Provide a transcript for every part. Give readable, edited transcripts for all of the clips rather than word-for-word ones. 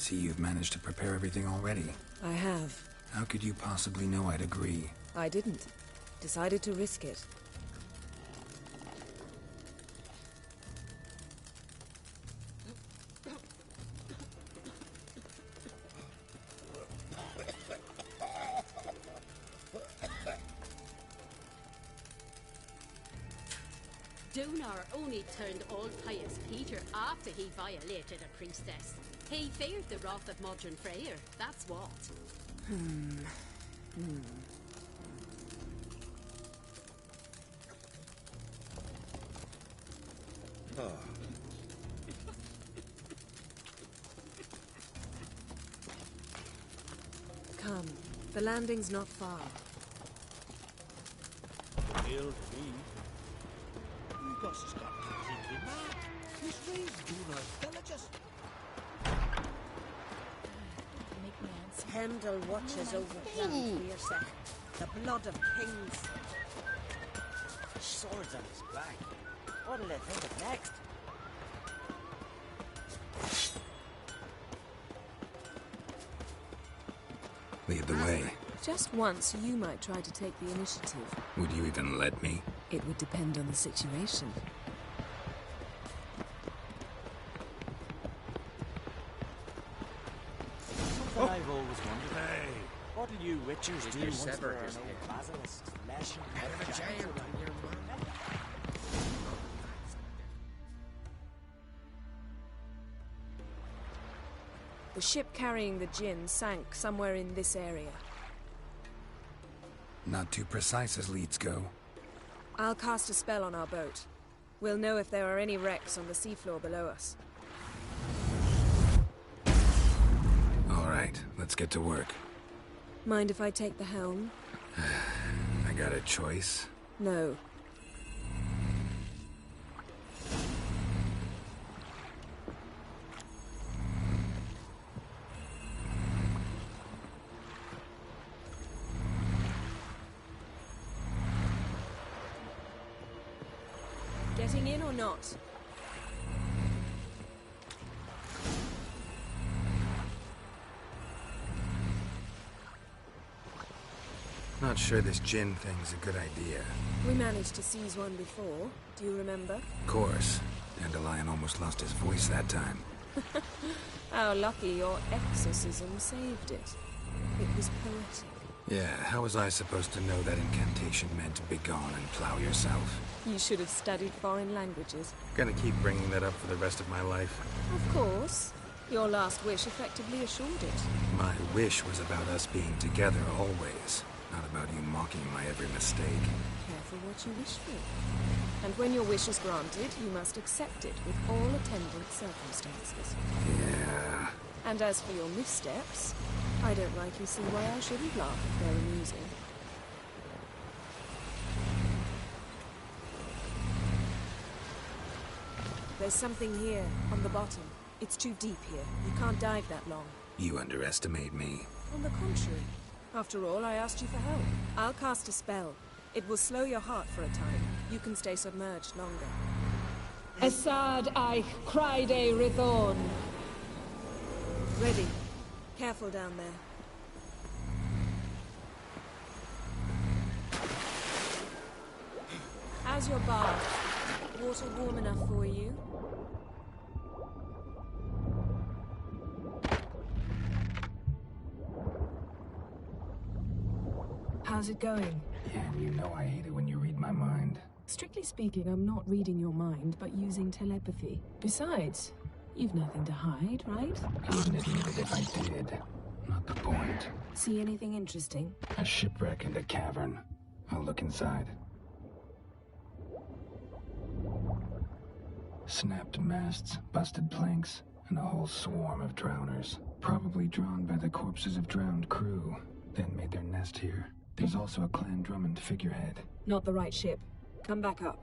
See, you've managed to prepare everything already. I have. How could you possibly know I'd agree? I didn't. Decided to risk it. Dunar only turned old pious Peter after he violated a priestess. He feared the wrath of Modron Freyr, that's what. Come. The landing's not far. Hail to me. You got Scott completely mad. This raised Dunar villages. Make me answer. Pendle watches over Clan Fierce. The blood of kings. Swords on his back. What'll they think of next? Lead the way. Just once, you might try to take the initiative. Would you even let me? It would depend on the situation. Something I've always wondered. Hey, What'll you witchers do your once sever there are his no head. basilisk flesh and Head of a giant on your mind. The ship carrying the Jinn sank somewhere in this area. Not too precise as leads go. I'll cast a spell on our boat. We'll know if there are any wrecks on the seafloor below us. All right, let's get to work. Mind if I take the helm? I got a choice. No. Getting in or not? Not sure this Jinn thing's a good idea. We managed to seize one before. Do you remember? Of course. Dandelion almost lost his voice that time. How lucky your exorcism saved it. It was poetic. Yeah, how was I supposed to know that incantation meant begone and plow yourself? You should have studied foreign languages. Gonna keep bringing that up for the rest of my life. Of course. Your last wish effectively assured it. My wish was about us being together always, not about you mocking my every mistake. Careful what you wish for. And when your wish is granted, you must accept it with all attendant circumstances. Yeah. And as for your missteps, I don't rightly see why I shouldn't laugh if they're amusing. There's something here, on the bottom. It's too deep here. You can't dive that long. You underestimate me. On the contrary. After all, I asked you for help. I'll cast a spell. It will slow your heart for a time. You can stay submerged longer. Assad Eich Criede Rithorn. Ready. Careful down there. How's your bath? Water warm enough for you? How's it going? Yeah, you know I hate it when you read my mind. Strictly speaking, I'm not reading your mind, but using telepathy. Besides, you've nothing to hide, right? Even if I did, not the point. See anything interesting? A shipwreck and a cavern. I'll look inside. Snapped masts, busted planks, and a whole swarm of drowners. Probably drawn by the corpses of drowned crew, then made their nest here. There's also a Clan Drummond figurehead. Not the right ship. Come back up.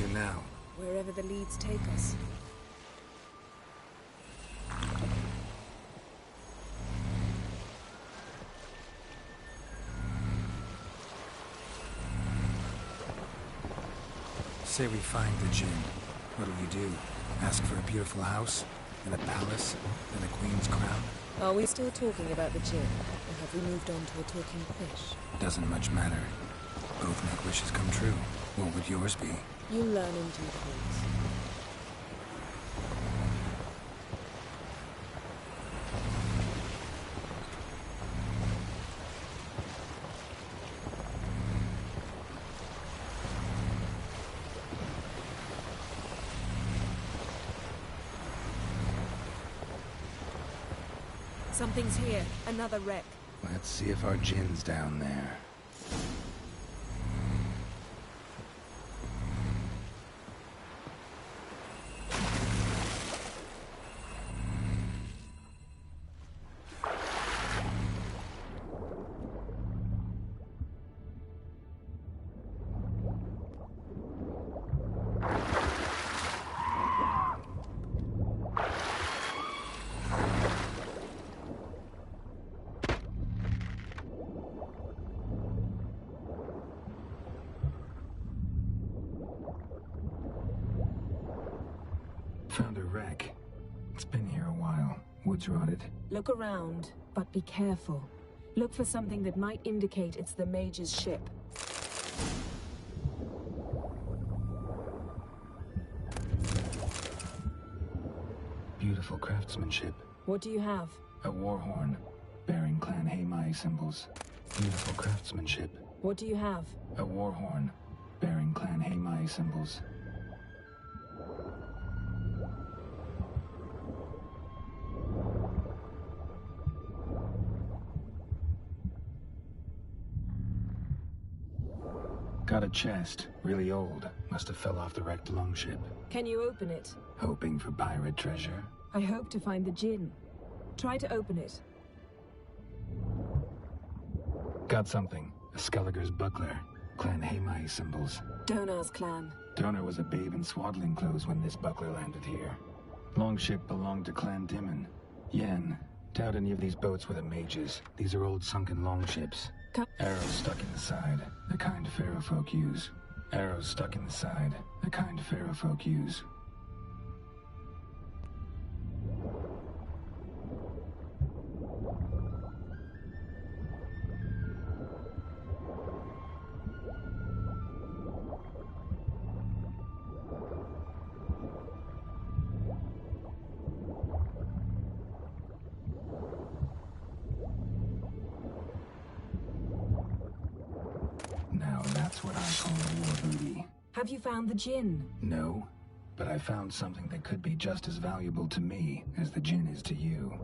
to now? Wherever the leads take us. Say we find the Jinn. What'll you do? Ask for a beautiful house? And a palace? And a queen's crown? Are we still talking about the Jinn? Or have we moved on to a talking fish? Doesn't much matter. Both make wishes come true. What would yours be? You learn in due course. Something's here. Another wreck. Let's see if our Jinn's down there. Found a wreck. It's been here a while. Wood's rotted. Look around, but be careful. Look for something that might indicate it's the mage's ship. Beautiful craftsmanship. What do you have? A war horn, bearing Clan Haemai symbols. Beautiful craftsmanship. What do you have? A war horn, bearing Clan Haemai symbols. Got a chest, really old. Must have fell off the wrecked longship. Can you open it? Hoping for pirate treasure. I hope to find the Jinn. Try to open it. Got something. A Skelliger's buckler. Clan Haemai symbols. Donar's clan. Donar was a babe in swaddling clothes when this buckler landed here. Longship belonged to Clan Dimon. Yen. Doubt any of these boats were the mages. These are old sunken longships. Arrows stuck in the side, the kind Pharaoh folk use. Arrows stuck in the side, the kind Pharaoh folk use. Now that's what I call a war booty. Have you found the Jinn? No, but I found something that could be just as valuable to me as the Jinn is to you.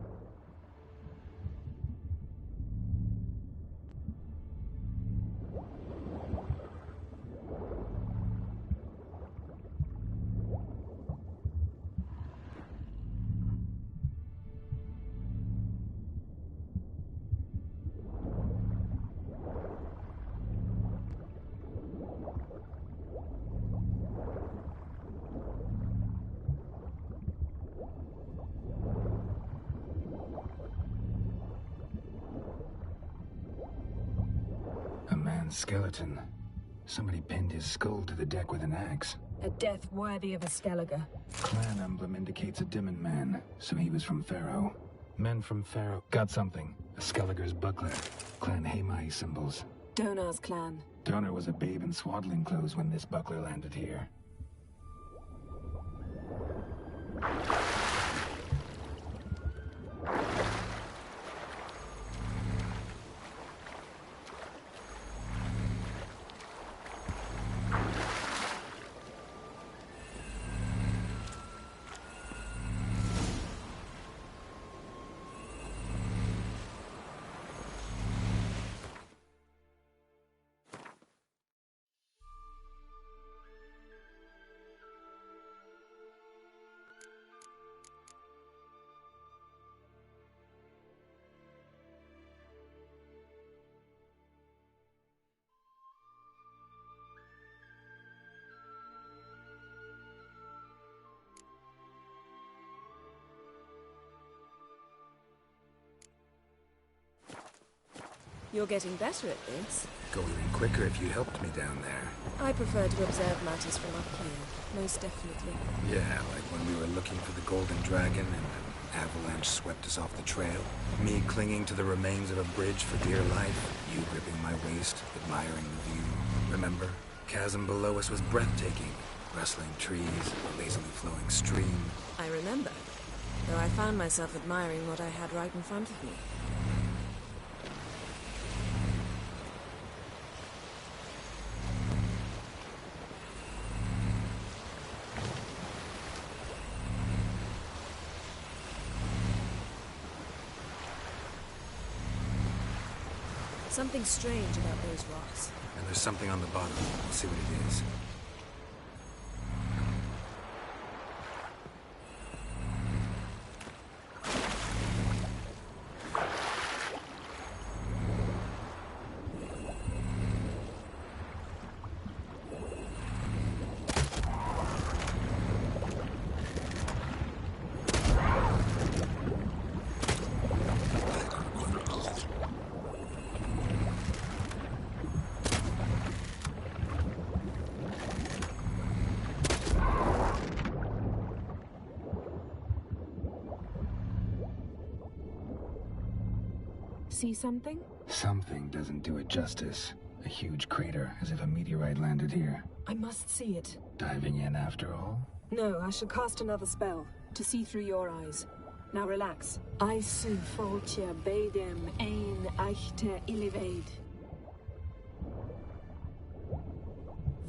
A man's skeleton. Somebody pinned his skull to the deck with an axe. A death worthy of a Skelliger. Clan emblem indicates a Dimon man, so he was from Pharaoh. Men from Pharaoh got something. A Skelliger's buckler. Clan Haemai symbols. Donar's clan. Donar was a babe in swaddling clothes when this buckler landed here. You're getting better at this. Go even quicker if you helped me down there. I prefer to observe matters from up here, most definitely. Yeah, like when we were looking for the Golden Dragon and an avalanche swept us off the trail. Me clinging to the remains of a bridge for dear life. You gripping my waist, admiring the view. Remember? Chasm below us was breathtaking. Rustling trees, a lazily flowing stream. I remember, though I found myself admiring what I had right in front of me. Something strange about those rocks. And there's something on the bottom. We'll see what it is. See something? Something doesn't do it justice. A huge crater, as if a meteorite landed here. I must see it. Diving in after all? No, I shall cast another spell, to see through your eyes. Now relax. Isu foltia bedem ein eichte illivaid.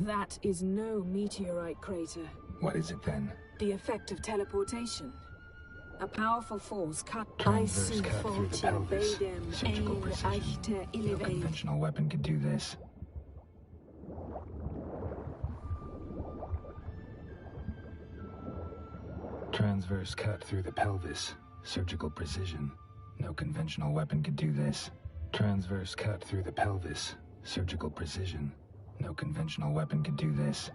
That is no meteorite crater. What is it then? The effect of teleportation. A powerful force cut Transverse cut through the pelvis. Surgical precision. No conventional weapon could do this. Transverse cut through the pelvis. Surgical precision. No conventional weapon could do this. Transverse cut through the pelvis. Surgical precision. No conventional weapon could do this.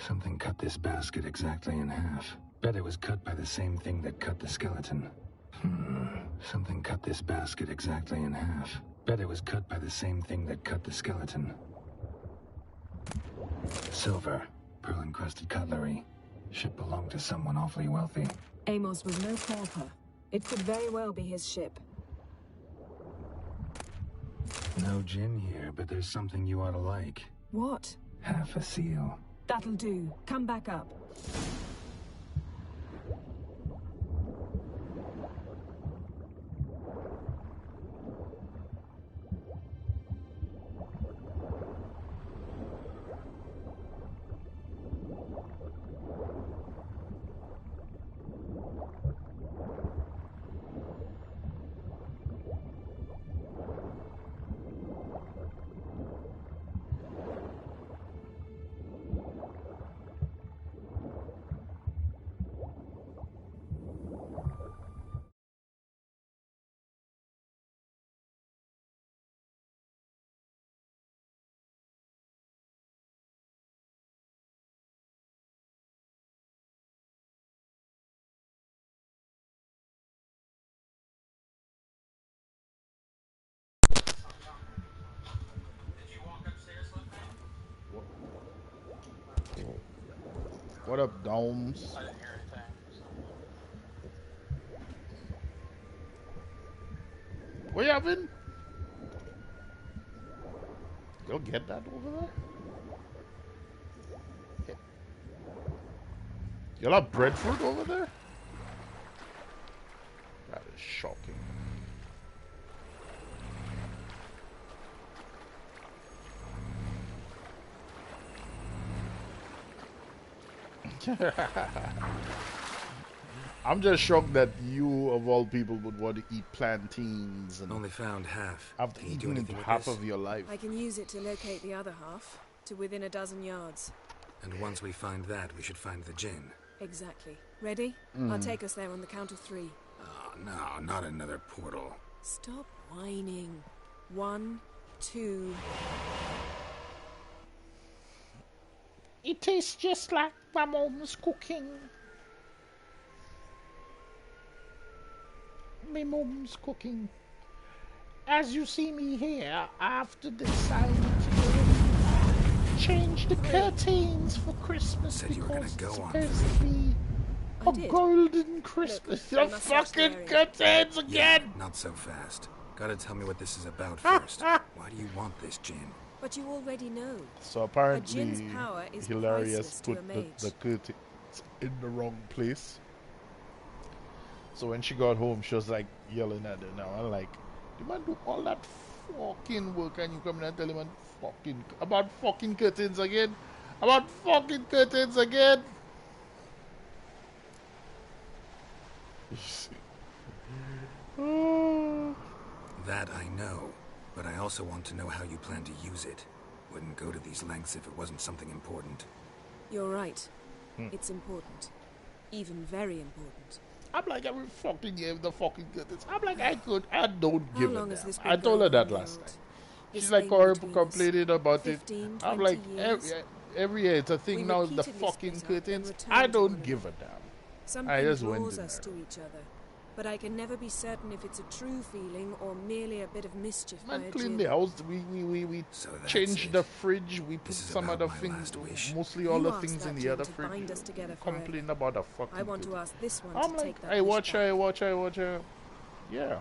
Something cut this basket exactly in half. Bet it was cut by the same thing that cut the skeleton. Something cut this basket exactly in half. Bet it was cut by the same thing that cut the skeleton. Silver. Pearl-encrusted cutlery. Ship belonged to someone awfully wealthy. Amos was no pauper. It could very well be his ship. No gin here, but there's something you ought to like. What? Half a seal. That'll do. Come back up. What up, Domes? I didn't hear anything. Where y'all been? Go get that over there? Yeah. Y'all have breadfruit over there? That is shocking. I'm just shocked that you, of all people, would want to eat plantains and Only found half. after Can you do eating anything with half this? of your life. I can use it to locate the other half, to within a dozen yards. And once we find that, we should find the gin. Exactly. Ready? I'll take us there on the count of 3. Oh, no, not another portal. Stop whining. 1, 2... It tastes just like my mom's cooking. My mom's cooking. As you see me here, after this I need to change the curtains for Christmas Said you were because gonna it's go on. supposed to be I a did. golden Christmas. I The must search the fucking area. curtains Yeah, again! not so fast. Gotta tell me what this is about first. Why do you want this gin? But you already know. So A apparently, gin's power is Hilarious priceless to a put mage. the curtains in the wrong place. So when she got home, she was like yelling at her now. I'm like, the man do all that fucking work and you come in and tell him about fucking curtains again? About fucking curtains again? Oh. That I know, but I also want to know how you plan to use it. Wouldn't go to these lengths if it wasn't something important. You're right. It's important. Even very important. I'm like, every fucking year with the fucking curtains. I'm like, I don't How give a long has damn. this I been told her going that on, last Gerald? night. This She's like, thing between us. complaining about 15, it. I'm 20 like, years. every year it's a thing We now, the repeatedly fucking split up, then curtains. returned I to don't one give a another. damn. Something I just went draws in us there. to each other. But I can never be certain if it's a true feeling or merely a bit of mischief by Man, a clean gin. the house. We So that's changed it. the fridge. We put This is some about other my things, last wish. mostly all You the asked things that in the gin other to fridge. bind us together forever. Complain about a fucking I want to curtain. ask this one I'm to like, take that I wish watch back. her. Yeah.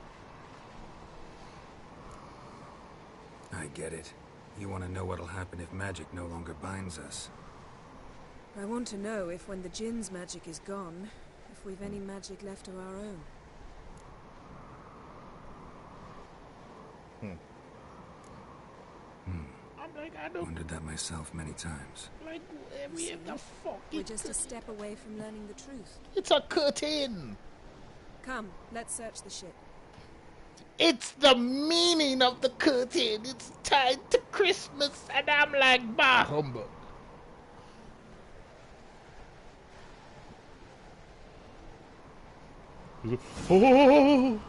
I get it. You want to know what'll happen if magic no longer binds us. I want to know if when the gin's magic is gone, if we've any magic left of our own. I'm like, I don't Wondered that myself many times. like every the We're fucking. just a step away from learning the truth. It's a curtain. Come, let's search the ship. It's the meaning of the curtain. It's tied to Christmas, and I'm like, bah humbug. Oh,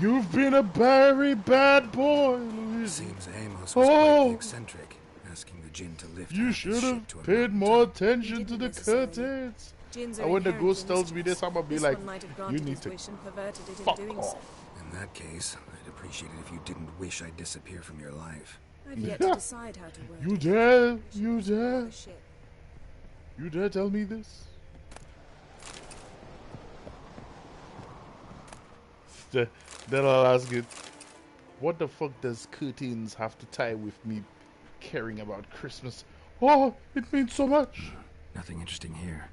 you've been a very bad boy, Luigi. Seems Amos was quite Oh. the eccentric, asking the gin to lift You half his should ship have to a paid more mountaintop. attention He to the didn't necessarily. curtains. Gins And are when the inherent ghost in tells me mysteries. this, I'm gonna be This like, one might have you granted need his to wish and perverted it in fuck doing off. so. In that case, I'd appreciate it if you didn't wish I'd disappear from your life. I've yet to decide how to word You it. dare? You dare? The ship. You dare tell me this? Then I'll ask it, what the fuck does curtains have to tie with me caring about Christmas? Oh, it means so much. Nothing interesting here.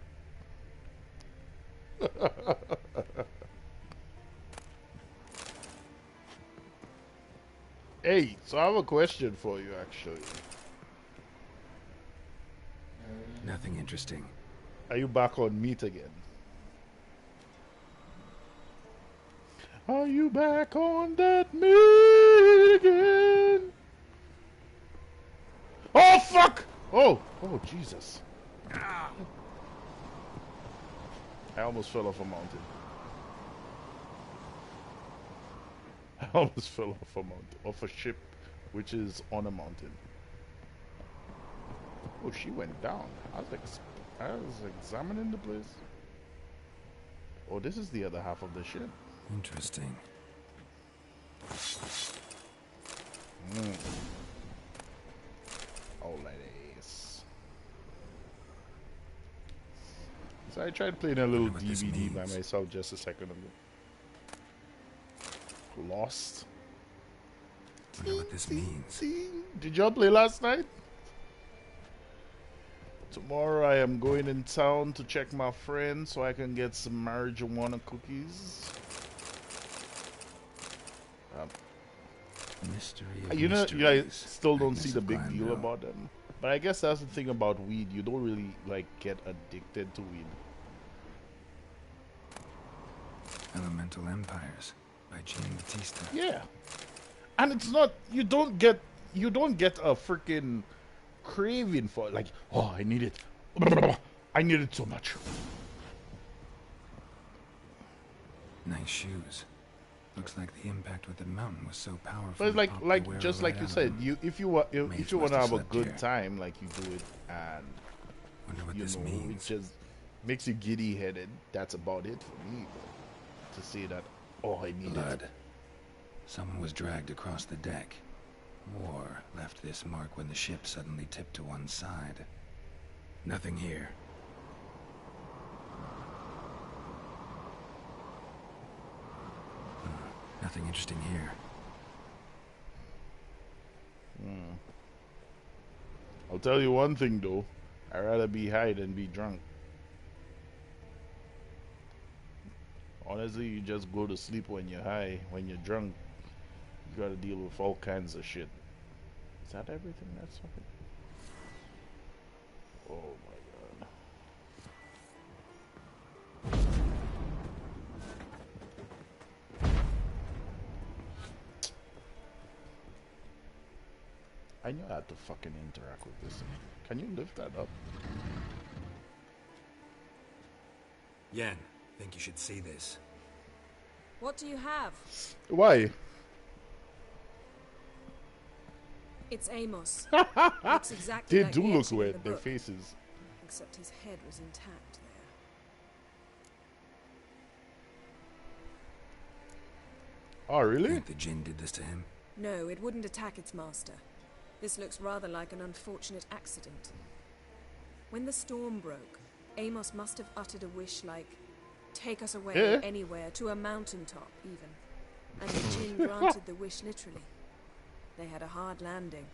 Hey, so I have a question for you actually. Nothing interesting. Are you back on meat again? Are you back on that meat again? Oh fuck! Oh Jesus. I almost fell off a mountain. I almost fell off a mountain, off a ship which is on a mountain. Oh, she went down. I was examining the place. Oh, this is the other half of the ship. Interesting. Oh, ladies. So I tried playing a little Wonder what this DVD by means. myself just a second ago. Lost. Wonder what this means. Did y'all play last night? Tomorrow I am going in town to check my friend so I can get some marijuana cookies. Mystery of You know, I mysteries. still don't Agnes see the of big deal Glanville. about them. But I guess that's the thing about weed. You don't really like get addicted to weed. Elemental Empires by Jean Batista. Yeah, and it's not. You don't get a freaking craving for it. Like, oh, I need it. I need it so much. Nice shoes. Looks like the impact with the mountain was so powerful. But it's like just like you said, if you want to have a good time, like you do it, and wonder what you this know, means. it just makes you giddy headed. That's about it for me. To say that, oh, I need blood. it. Someone was dragged across the deck. War left this mark when the ship suddenly tipped to one side. Nothing here. Nothing interesting here. I'll tell you one thing though. I'd rather be high than be drunk. Honestly, you just go to sleep when you're high. When you're drunk, you gotta deal with all kinds of shit. Is that everything that's happening? Oh my god. I knew I had to fucking interact with this thing. Can you lift that up? Yen, think you should see this. What do you have? Why? It's Amos. Looks exactly They like do the look etching in weird, the their book, faces. except his head was intact there. Oh, really? Think the Jinn did this to him? No, it wouldn't attack its master. This looks rather like an unfortunate accident. When the storm broke, Amos must have uttered a wish like, take us away anywhere, to a mountaintop even. And the Jinn granted the wish literally. They had a hard landing.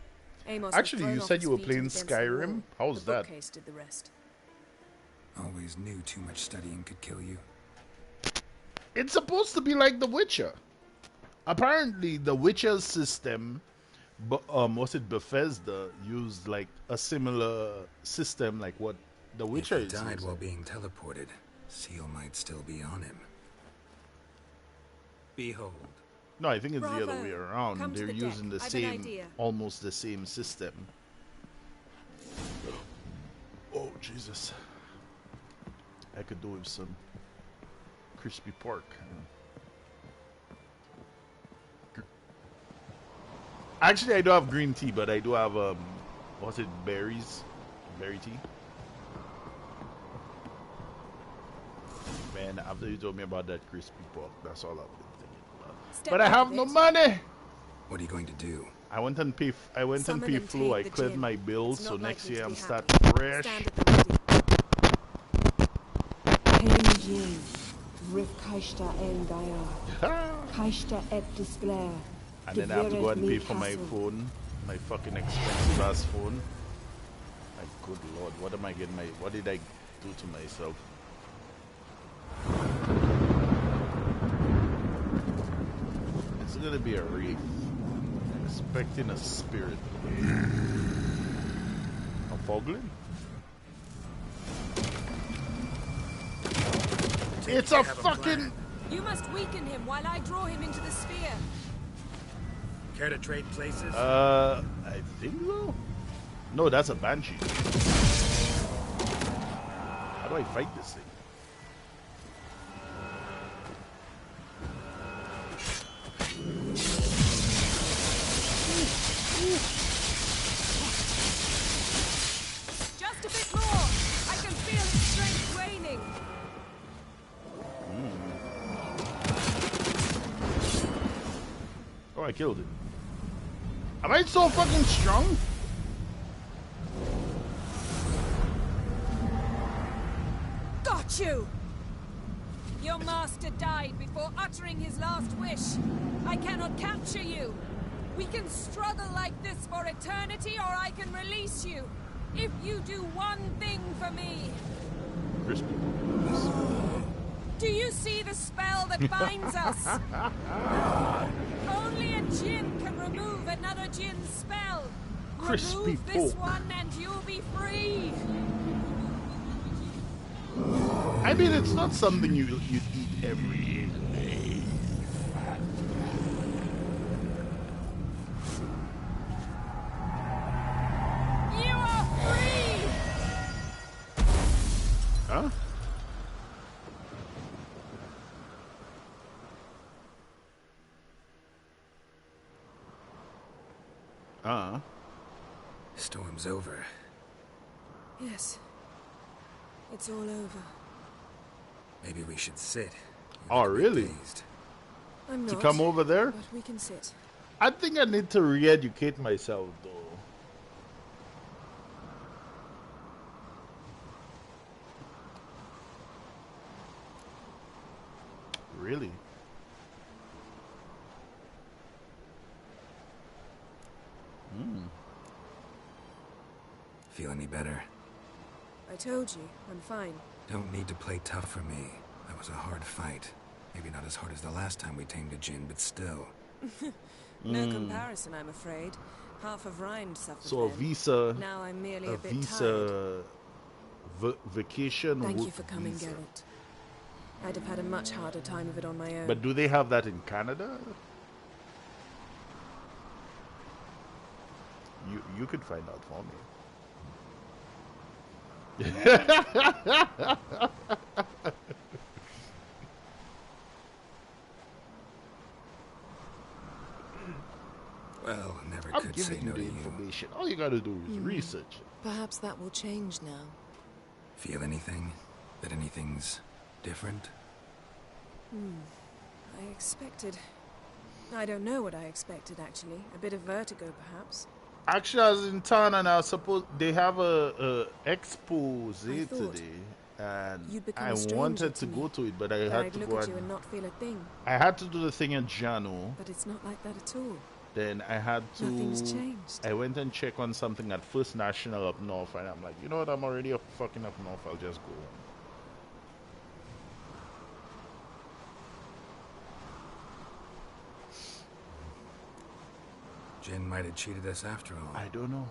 Amos Actually, you said you were playing Skyrim? How's that? The bookcase did the rest. Always knew too much studying could kill you. It's supposed to be like The Witcher. Apparently, The Witcher's system, was it Bethesda, used like a similar system like what The Witcher if he is died using. while being teleported, Seal might still be on him. Behold. No, I think it's Bravo. the other way around. Come to They're the using deck. the I've an same, idea. almost the same system. Oh, Jesus. I could do with some crispy pork. Actually, I do have green tea, but I do have, what's it, berries? Berry tea? Man, after you told me about that crispy pork, that's all I've been thinking about. But I have no money! What are you going to do? I went and pay Flo. I cleared my bills, so next year I'm starting fresh. Pain Rif Kaishta en Gaia. Kaishta et Disclair. And then I have to go and pay for my phone, my fucking expensive ass phone. My good lord, what am I getting what did I do to myself? It's gonna be a wreath. I'm expecting a spirit. A Foglin? It's a fucking... You must weaken him while I draw him into the sphere. Care to trade places? I think so. No, that's a Banshee. How do I fight this thing? Just a bit more. I can feel its strength waning. Oh, I killed it. Am I so fucking strong? Got you! Your master died before uttering his last wish. I cannot capture you. We can struggle like this for eternity, or I can release you. If you do one thing for me. Crispy. Do you see the spell that binds us? Only a djinn can remove another djinn's spell. Crispy Remove this pork. one and you'll be free. I mean, it's not something you'd eat every day. You are free. Huh? Storm's over. Yes. It's all over. Maybe we should sit. Oh, really? Pleased. I'm To not. come over there? But we can sit. I think I need to re-educate myself, though. Really? Feel any better? I told you, I'm fine. Don't need to play tough for me. That was a hard fight. Maybe not as hard as the last time we tamed a djinn, but still. No comparison, I'm afraid. Half of Rind suffered So a then. visa, Now I'm merely a bit tired. visa vacation. Thank you work for coming, visa. Geralt. I'd have had a much harder time of it on my own. But do they have that in Canada? You could find out for me. Well, never I'm could say giving no you to the you. information. All you gotta do is research it. Perhaps that will change now. Feel anything? That anything's different? I expected... I don't know what I expected, actually. A bit of vertigo, perhaps. Actually, I was in town and I was supposed they have a expose I thought today, and you'd become I a stranger wanted to to me. go to it, but I That had I'd to look go. at you and not feel a thing. I had to do the thing in Jano. But it's not like that at all. Then I had to. Nothing's changed. I went and checked on something at First National up north, and I'm like, you know what? I'm already up fucking up north. I'll just go. Jinn might have cheated us after all. I don't know.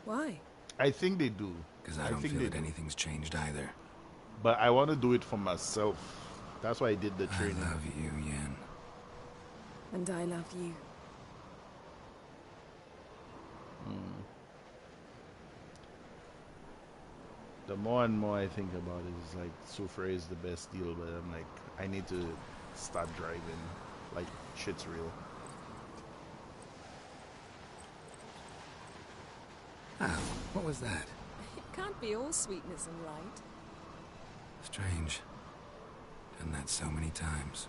Why? I think they do. Because I don't think feel they that do. anything's changed either. But I want to do it for myself. That's why I did the training. I love you, Yen. And I love you. The more and more I think about it, it's like Sufra is the best deal, but I'm like, I need to start driving. Like, shit's real. Ah, what was that? It can't be all sweetness and light. Strange. Done that so many times.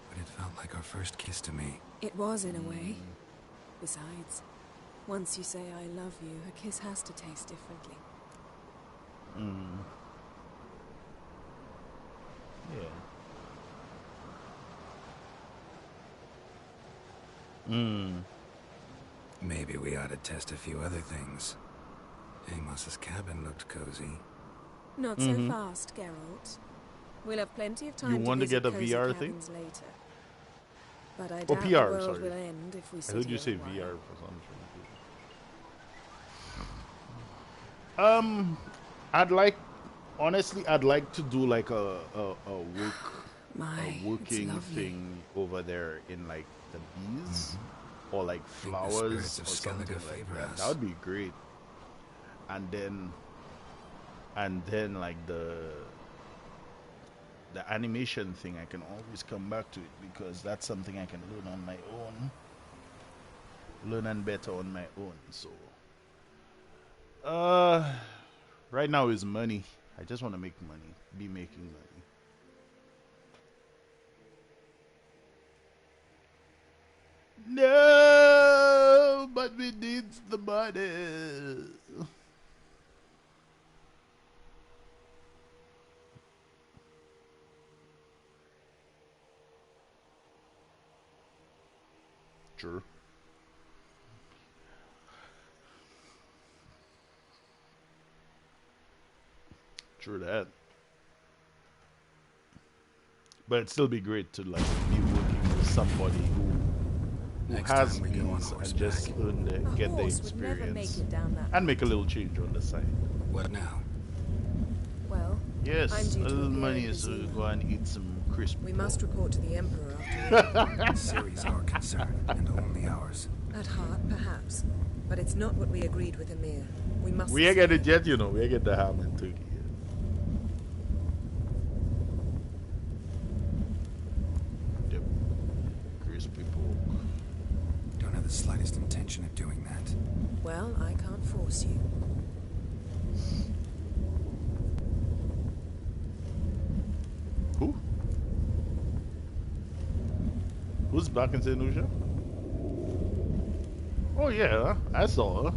But it felt like our first kiss to me. It was, in a way. Besides, once you say I love you, a kiss has to taste differently. Yeah. Maybe we ought to test a few other things. Amos's cabin looked cozy. Not so fast, Geralt. We'll have plenty of time You want to visit get a cozy VR thing? cabins later. But I Oh, doubt PR, the world sorry. will end if we I sit heard you here say a while. VR for some reason. I'd like to do like a It's working lovely. thing over there in like the bees or like flowers spirits or of something Skellige like favor that. us. That would be great. And then like the animation thing, I can always come back to it because that's something I can learn on my own. Learn and better on my own. So right now is money. I just want to make money. Be making money. No, but we need the money. Sure. True that. But it'd still be great to like be working with somebody who Next has time we go on means and horseback. just get the horse would never make experience it down that and make a little change on the side. What now? Well, Yes, I'm due a to little appear money in is to Vizima. go and eat some crispy We must pork. report to the Emperor after Ceres our concern, and only ours. At heart, perhaps. But it's not what we agreed with Emir. We must... We ain't get it yet, you know. We ain't get the ham and turkey yet. Yep. Crispy pork. Don't have the slightest intention of doing that. Well, I can't force you. Who? Who's back in St. Lucia? Oh yeah, I saw her.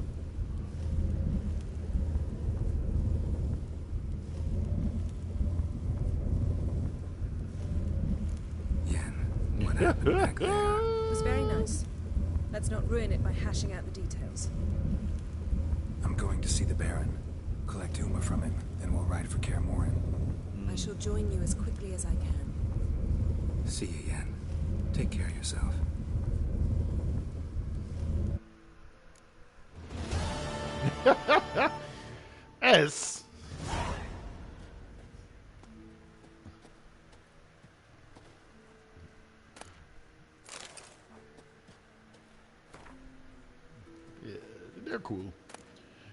Yen, what happened back there? It was very nice. Let's not ruin it by hashing out the details. I'm going to see the Baron, collect Uma from him, then we'll ride for Kaer Morhen. I shall join you as quickly as I can. See you, Yen. Take care of yourself. S. Yeah, they're cool.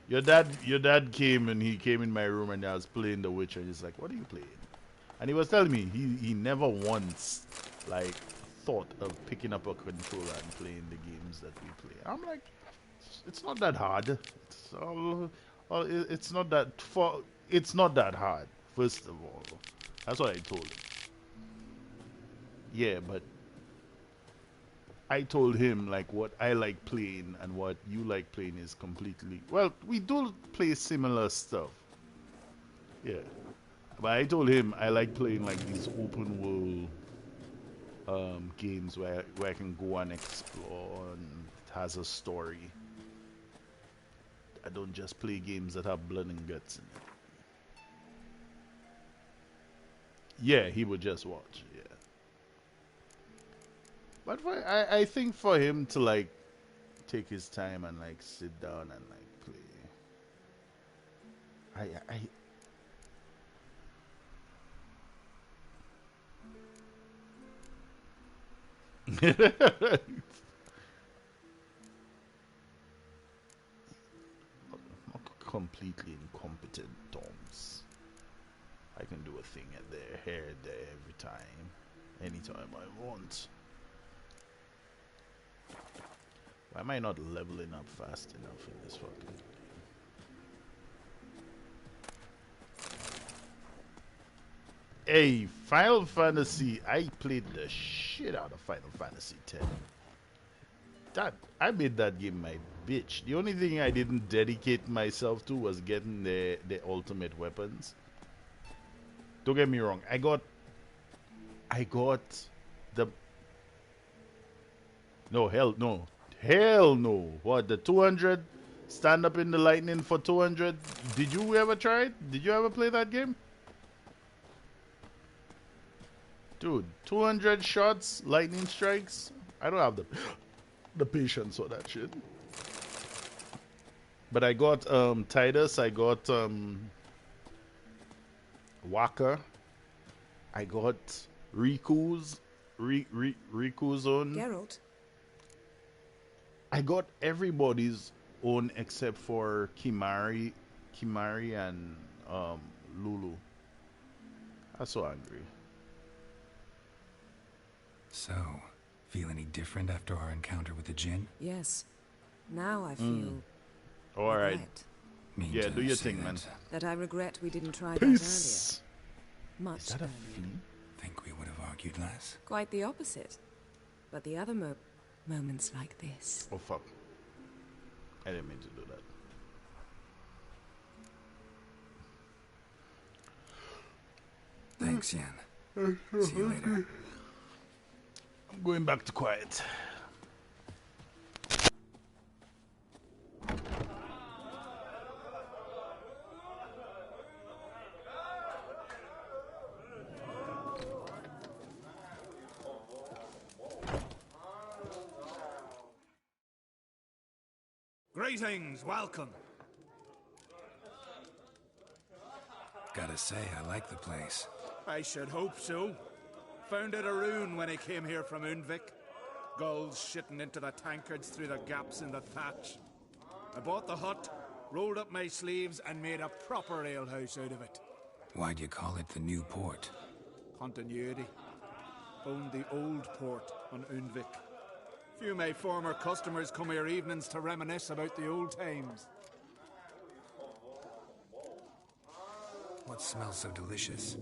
Your dad came and he came in my room and I was playing The Witcher. He's like, "What are you playing?" And he was telling me he never once like thought of picking up a controller and playing the games that we play. I'm like, it's not that hard. It's not that hard. First of all, that's what I told him. Yeah, but I told him like what I like playing and what you like playing is completely, well, we do play similar stuff. Yeah, but I told him I like playing like these open world games where I can go and explore and it has a story. I don't just play games that have blood and guts in it. Yeah, he would just watch. Yeah, but I think for him to like take his time and like sit down and like play, not completely incompetent Toms. I can do a thing at their hair there every time, anytime I want. Why am I not leveling up fast enough in this fucking game? Hey, Final Fantasy, I played the shit out of Final Fantasy X. I made that game my bitch. The only thing I didn't dedicate myself to was getting the ultimate weapons. Don't get me wrong, I got the hell no. What, the 200 stand up in the lightning for 200? Did you ever try it? Did you ever play that game? Dude, 200 shots, lightning strikes. I don't have the patience for that shit. But I got Tidus, I got Waka, I got Riku's own. Geralt. I got everybody's own except for Kimari and Lulu. I'm so angry. So, feel any different after our encounter with the Jinn? Yes. Now I feel... All right. regret. Mean Yeah, to do your say thing, man. That I regret we didn't try Peace. that earlier. Much Is that a earlier. flea? Think we would have argued less? Quite the opposite. But the other moments like this. Oh fuck. I didn't mean to do that. Thanks, Yen. See you later. I'm going back to quiet. Greetings, welcome. Gotta say, I like the place. I should hope so. Found it a ruin when I came here from Undvik. Gulls shitting into the tankards through the gaps in the thatch. I bought the hut, rolled up my sleeves, and made a proper alehouse out of it. Why'd you call it the New Port? Continuity. Owned the old port on Undvik. Few of my former customers come here evenings to reminisce about the old times. What smells so delicious?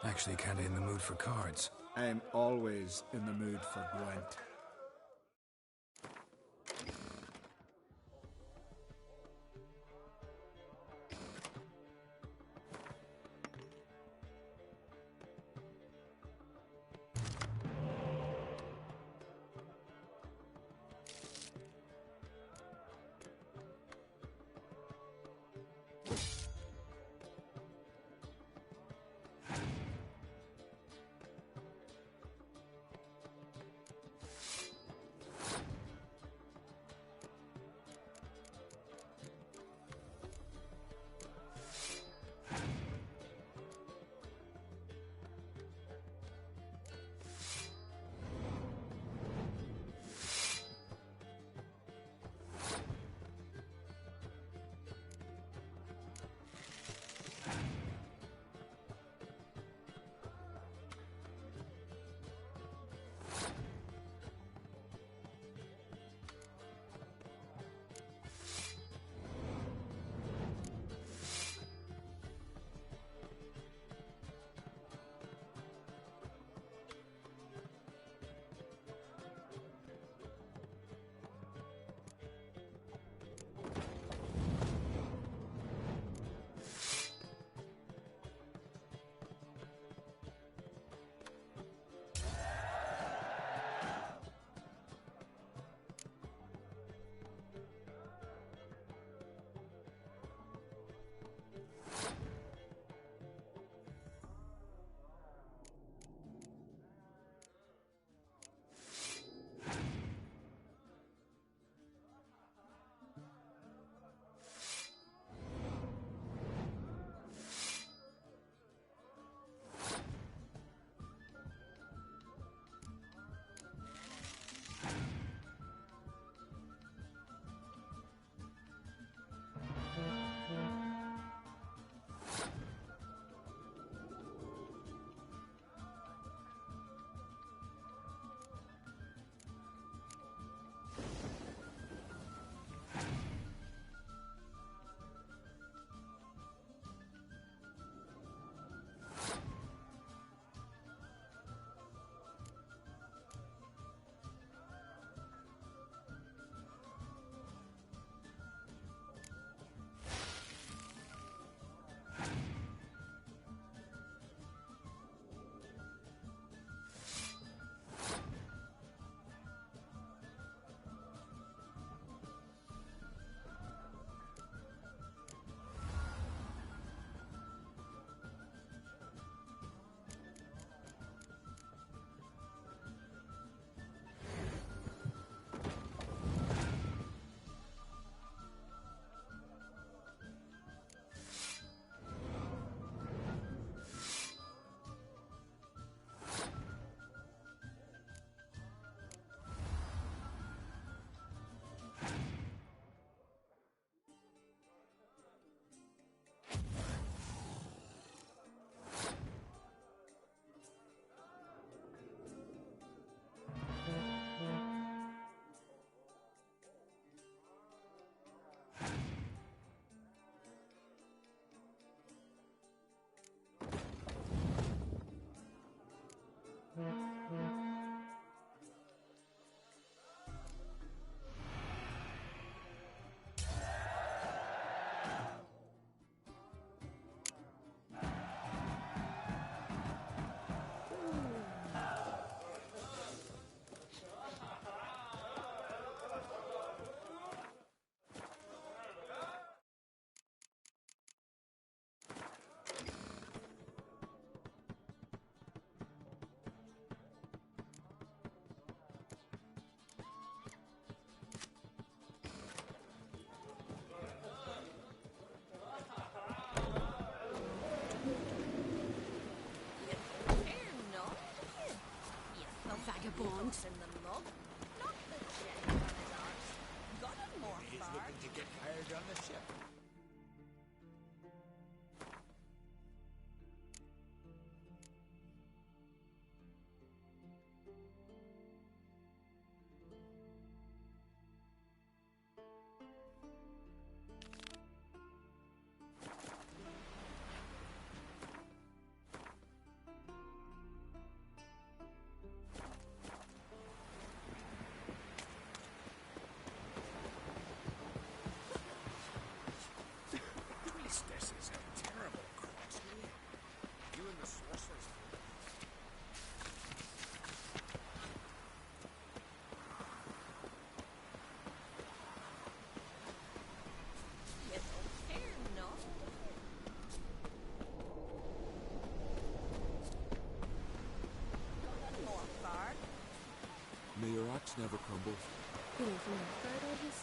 Actually kinda in the mood for cards. I'm always in the mood for Gwent. once in the mug. Not the jet on his arse. Got him more He's far. looking to get hired on the ship. This is a terrible cross. You and the sorcerers. Little fair enough. Got him more far. May your axe never crumble. Feeling from the third orders?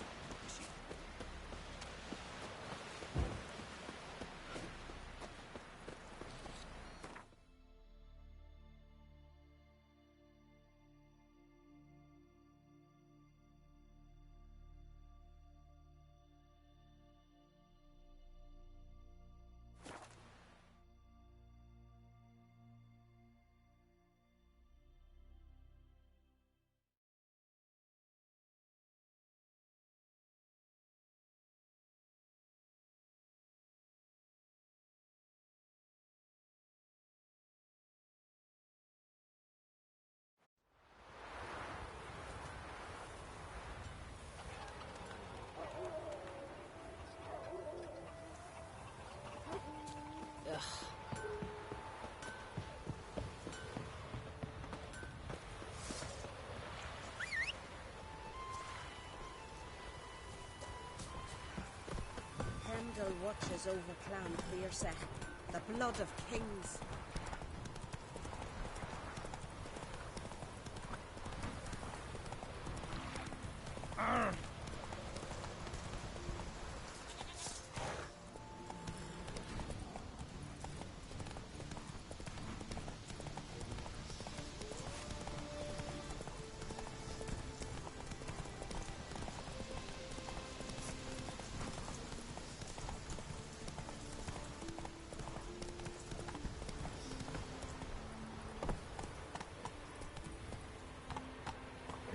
Heimdall watches over Clan Clearseth, the blood of kings.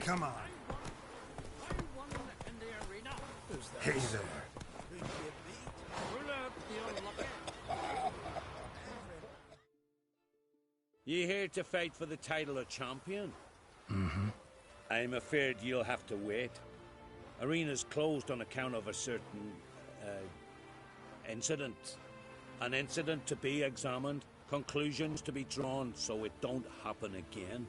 Come on. Hey there. You here to fight for the title of champion? Mm-hmm. I'm afraid you'll have to wait. Arena's closed on account of a certain incident. An incident to be examined, conclusions to be drawn so it don't happen again.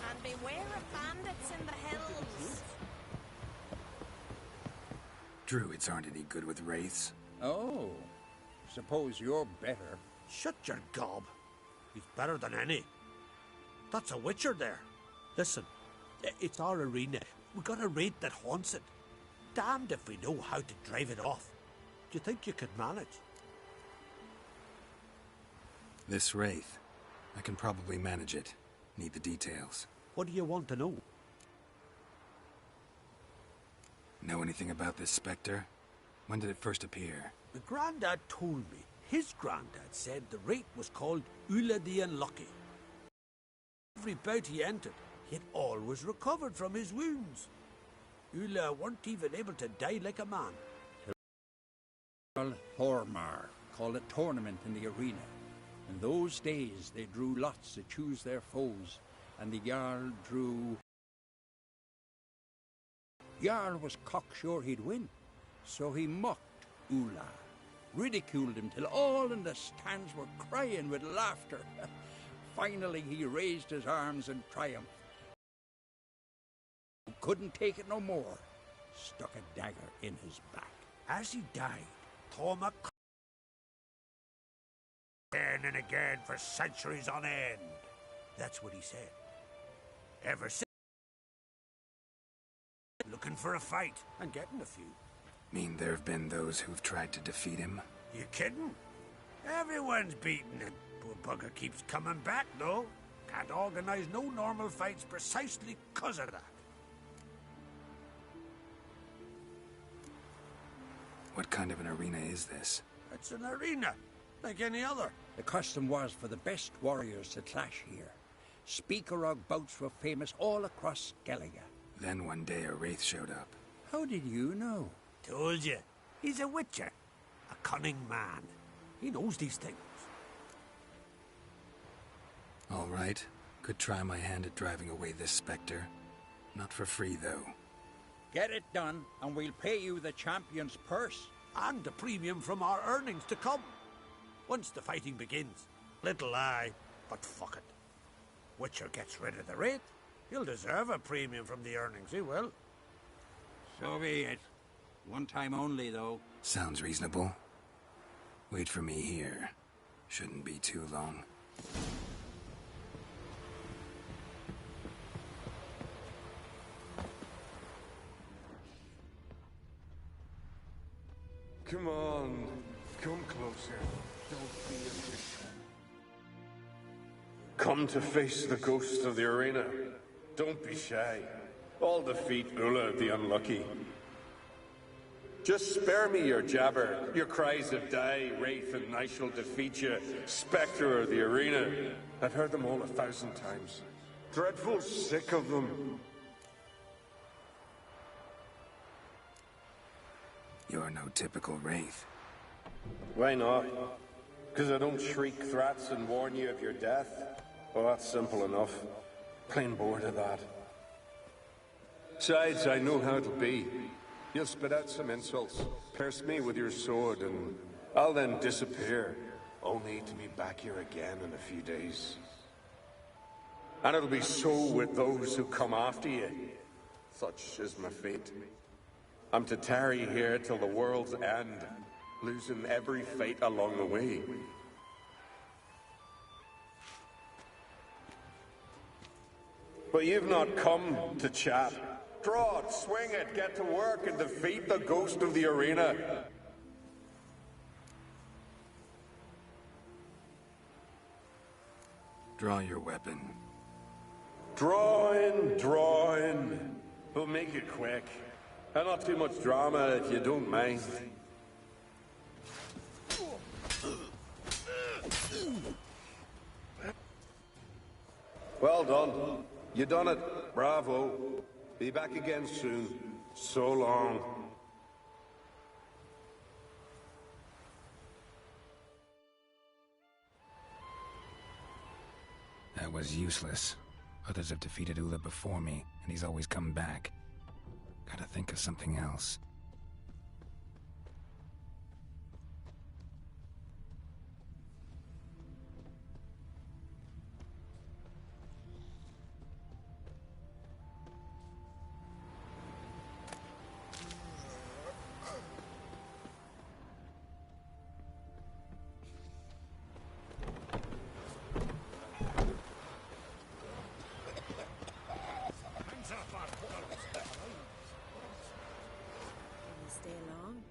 And beware of bandits in the hills. Druids aren't any good with wraiths. Oh, suppose you're better. Shut your gob. He's better than any. That's a witcher there. Listen, it's our arena. We got a wraith that haunts it. Damned if we know how to drive it off. Do you think you could manage? This wraith, I can probably manage it. Need the details. What do you want to know? Know anything about this spectre? When did it first appear? The Grandad told me. His Grandad said the wraith was called Ulla the Unlucky. Every bout he entered, he had always recovered from his wounds. Ulla weren't even able to die like a man. Hormar called a tournament in the arena. In those days, they drew lots to choose their foes, and the Jarl drew... Jarl was cocksure he'd win, so he mocked Ulla, ridiculed him till all in the stands were crying with laughter. Finally, he raised his arms in triumph. Couldn't take it no more. Stuck a dagger in his back. As he died, Tormach again and again for centuries on end. That's what he said. Ever since, looking for a fight and getting a few. Mean there have been those who've tried to defeat him? You kidding? Everyone's beaten him. Poor bugger keeps coming back, though. Can't organize no normal fights precisely 'cause of that. What kind of an arena is this? It's an arena, like any other. The custom was for the best warriors to clash here. Speakerog bouts were famous all across Skellige. Then one day a wraith showed up. How did you know? Told you. He's a witcher. A cunning man. He knows these things. All right. Could try my hand at driving away this specter. Not for free, though. Get it done, and we'll pay you the champion's purse. And the premium from our earnings to come. Once the fighting begins. Little lie, but fuck it. Witcher gets rid of the wraith. He'll deserve a premium from the earnings, he will. So be it. One time only, though. Sounds reasonable. Wait for me here. Shouldn't be too long. Come on, come closer. Don't be a fish. Come to face the ghost of the arena. Don't be shy. I'll defeat Ulla the Unlucky. Just spare me your jabber, your cries of die, wraith, and I shall defeat you, spectre of the arena. I've heard them all 1,000 times. Dreadful sick of them. You're no typical wraith. Why not? Because I don't shriek threats and warn you of your death? Well, that's simple enough. Plain bored of that. Besides, I know how it'll be. You'll spit out some insults, pierce me with your sword, and I'll then disappear, only to be back here again in a few days. And it'll be so with those who come after you. Such is my fate. I'm to tarry here till the world's end, losing every fate along the way. But you've not come to chat. Draw it, swing it, get to work, and defeat the ghost of the arena. Draw your weapon. Draw in. We'll make it quick. And not too much drama if you don't mind. Well done. You done it. Bravo. Be back again soon. So long. That was useless. Others have defeated Ulla before me, and he's always come back. Gotta think of something else. Stay long.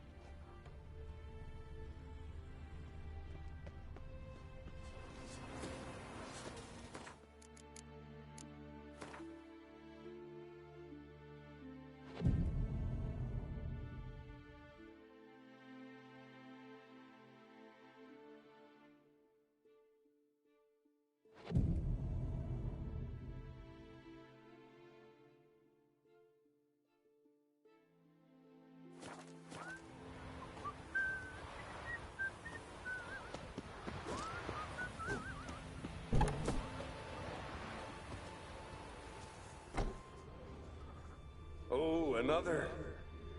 Oh, another.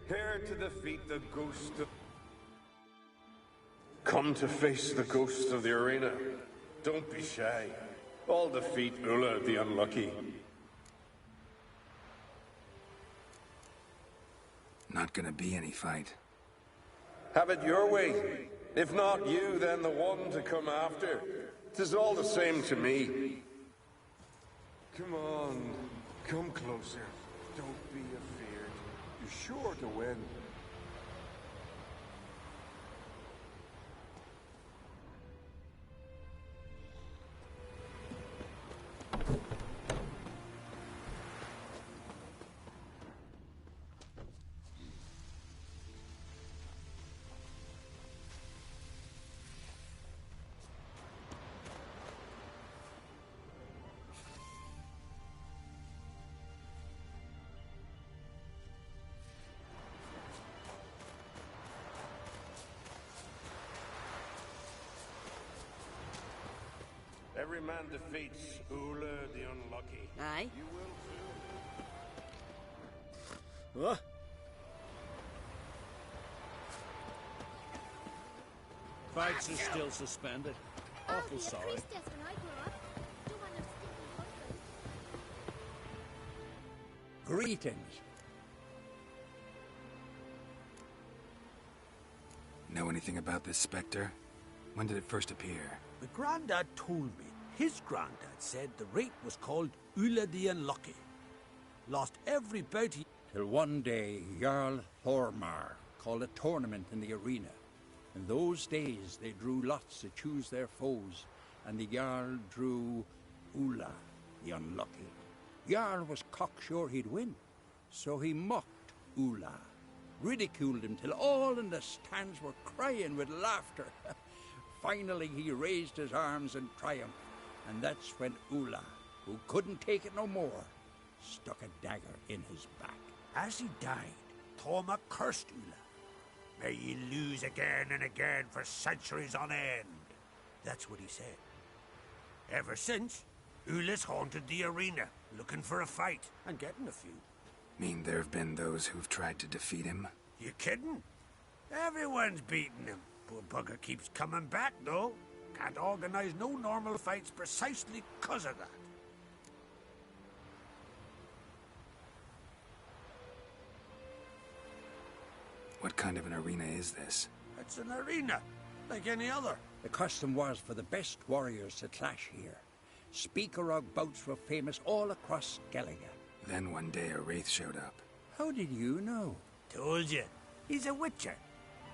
Here to defeat the ghost of... Come to face the ghost of the arena. Don't be shy. I'll defeat Ulla the Unlucky. Not gonna be any fight. Have it your way. If not you, then the one to come after. 'Tis all the same to me. Come on, come closer. Don't be afeard. You're sure to win. Every man defeats Ula the Unlucky. Aye. You will too. What? Fights are still suspended. Awful sorry. Priestess when I grow up. Do one of stinking Greetings. Know anything about this specter? When did it first appear? My granddad told me his granddad said the rape was called Ula the Unlucky. Lost every bout he... Till one day, Jarl Thormar called a tournament in the arena. In those days, they drew lots to choose their foes, and the Jarl drew Ula the Unlucky. Jarl was cocksure he'd win, so he mocked Ula, ridiculed him till all in the stands were crying with laughter. Finally, he raised his arms in triumph, and that's when Ula, who couldn't take it no more, stuck a dagger in his back. As he died, Thorma cursed Ula. May ye lose again and again for centuries on end. That's what he said. Ever since, Ula's haunted the arena, looking for a fight, and getting a few. Mean there have been those who've tried to defeat him? You kidding? Everyone's beating him. Poor bugger keeps coming back, though. Can't organize no normal fights precisely 'cause of that. What kind of an arena is this? It's an arena, like any other. The custom was for the best warriors to clash here. Speakerog bouts were famous all across Gallagher. Then one day a wraith showed up. How did you know? Told you. He's a witcher.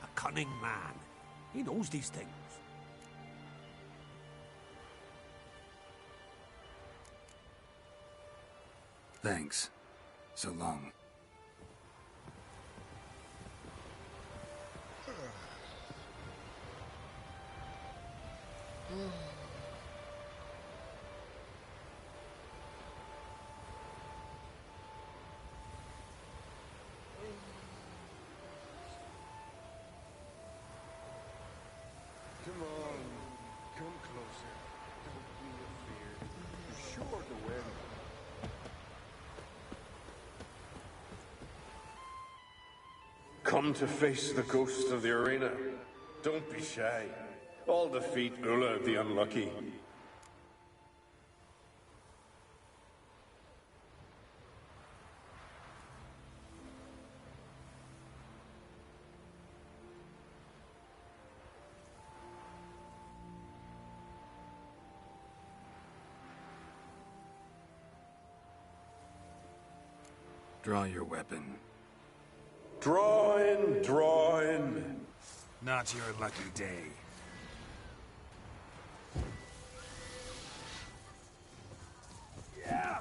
A cunning man. He knows these things. Thanks. So long. Come on, come closer. Don't be afeard. You're sure to win. Come to face the ghost of the arena. Don't be shy. I'll defeat Ula the Unlucky. Draw your weapon. Draw in, draw in. Not your lucky day. Yeah.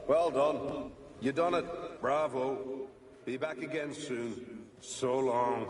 Well done. You done it. Bravo. Be back again soon. So long.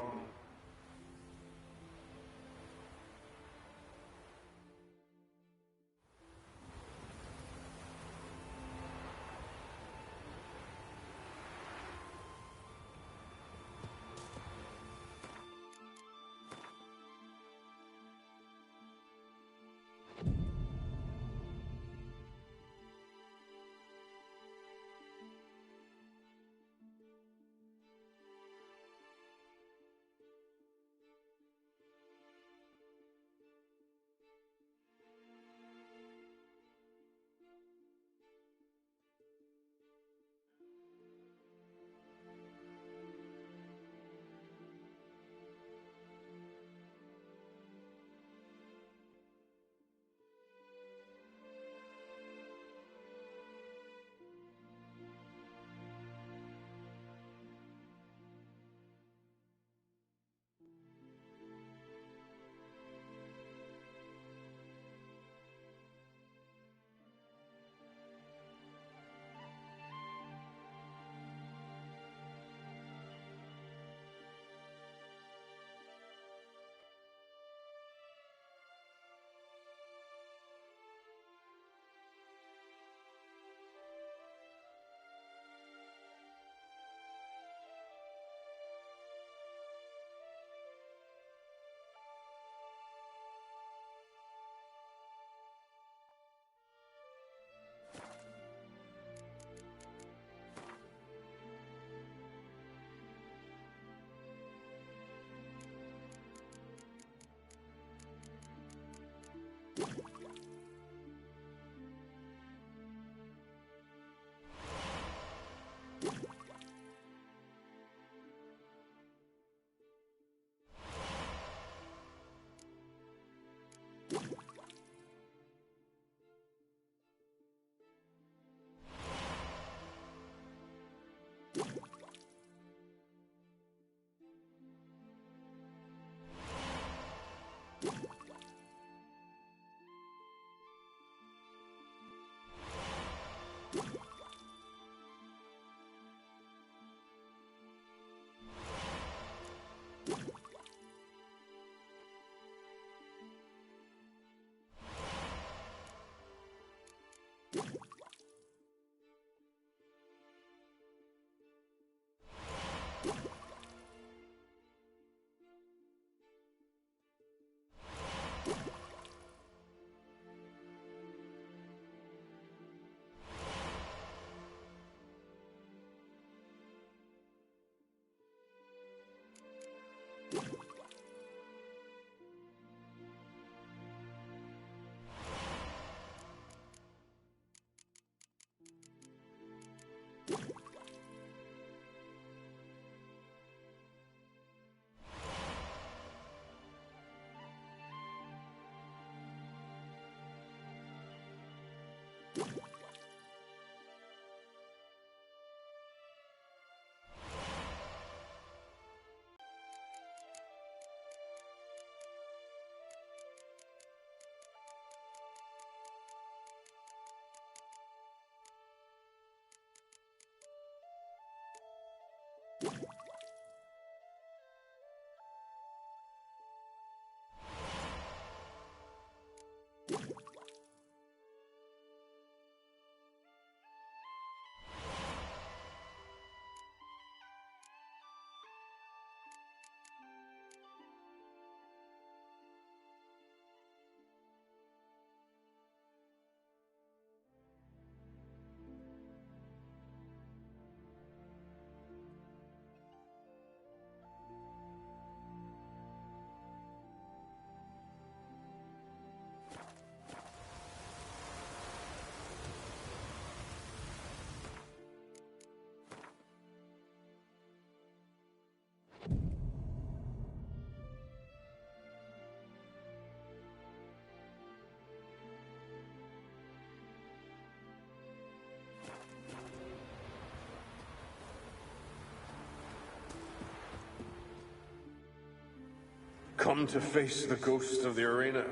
Come to face the ghost of the arena.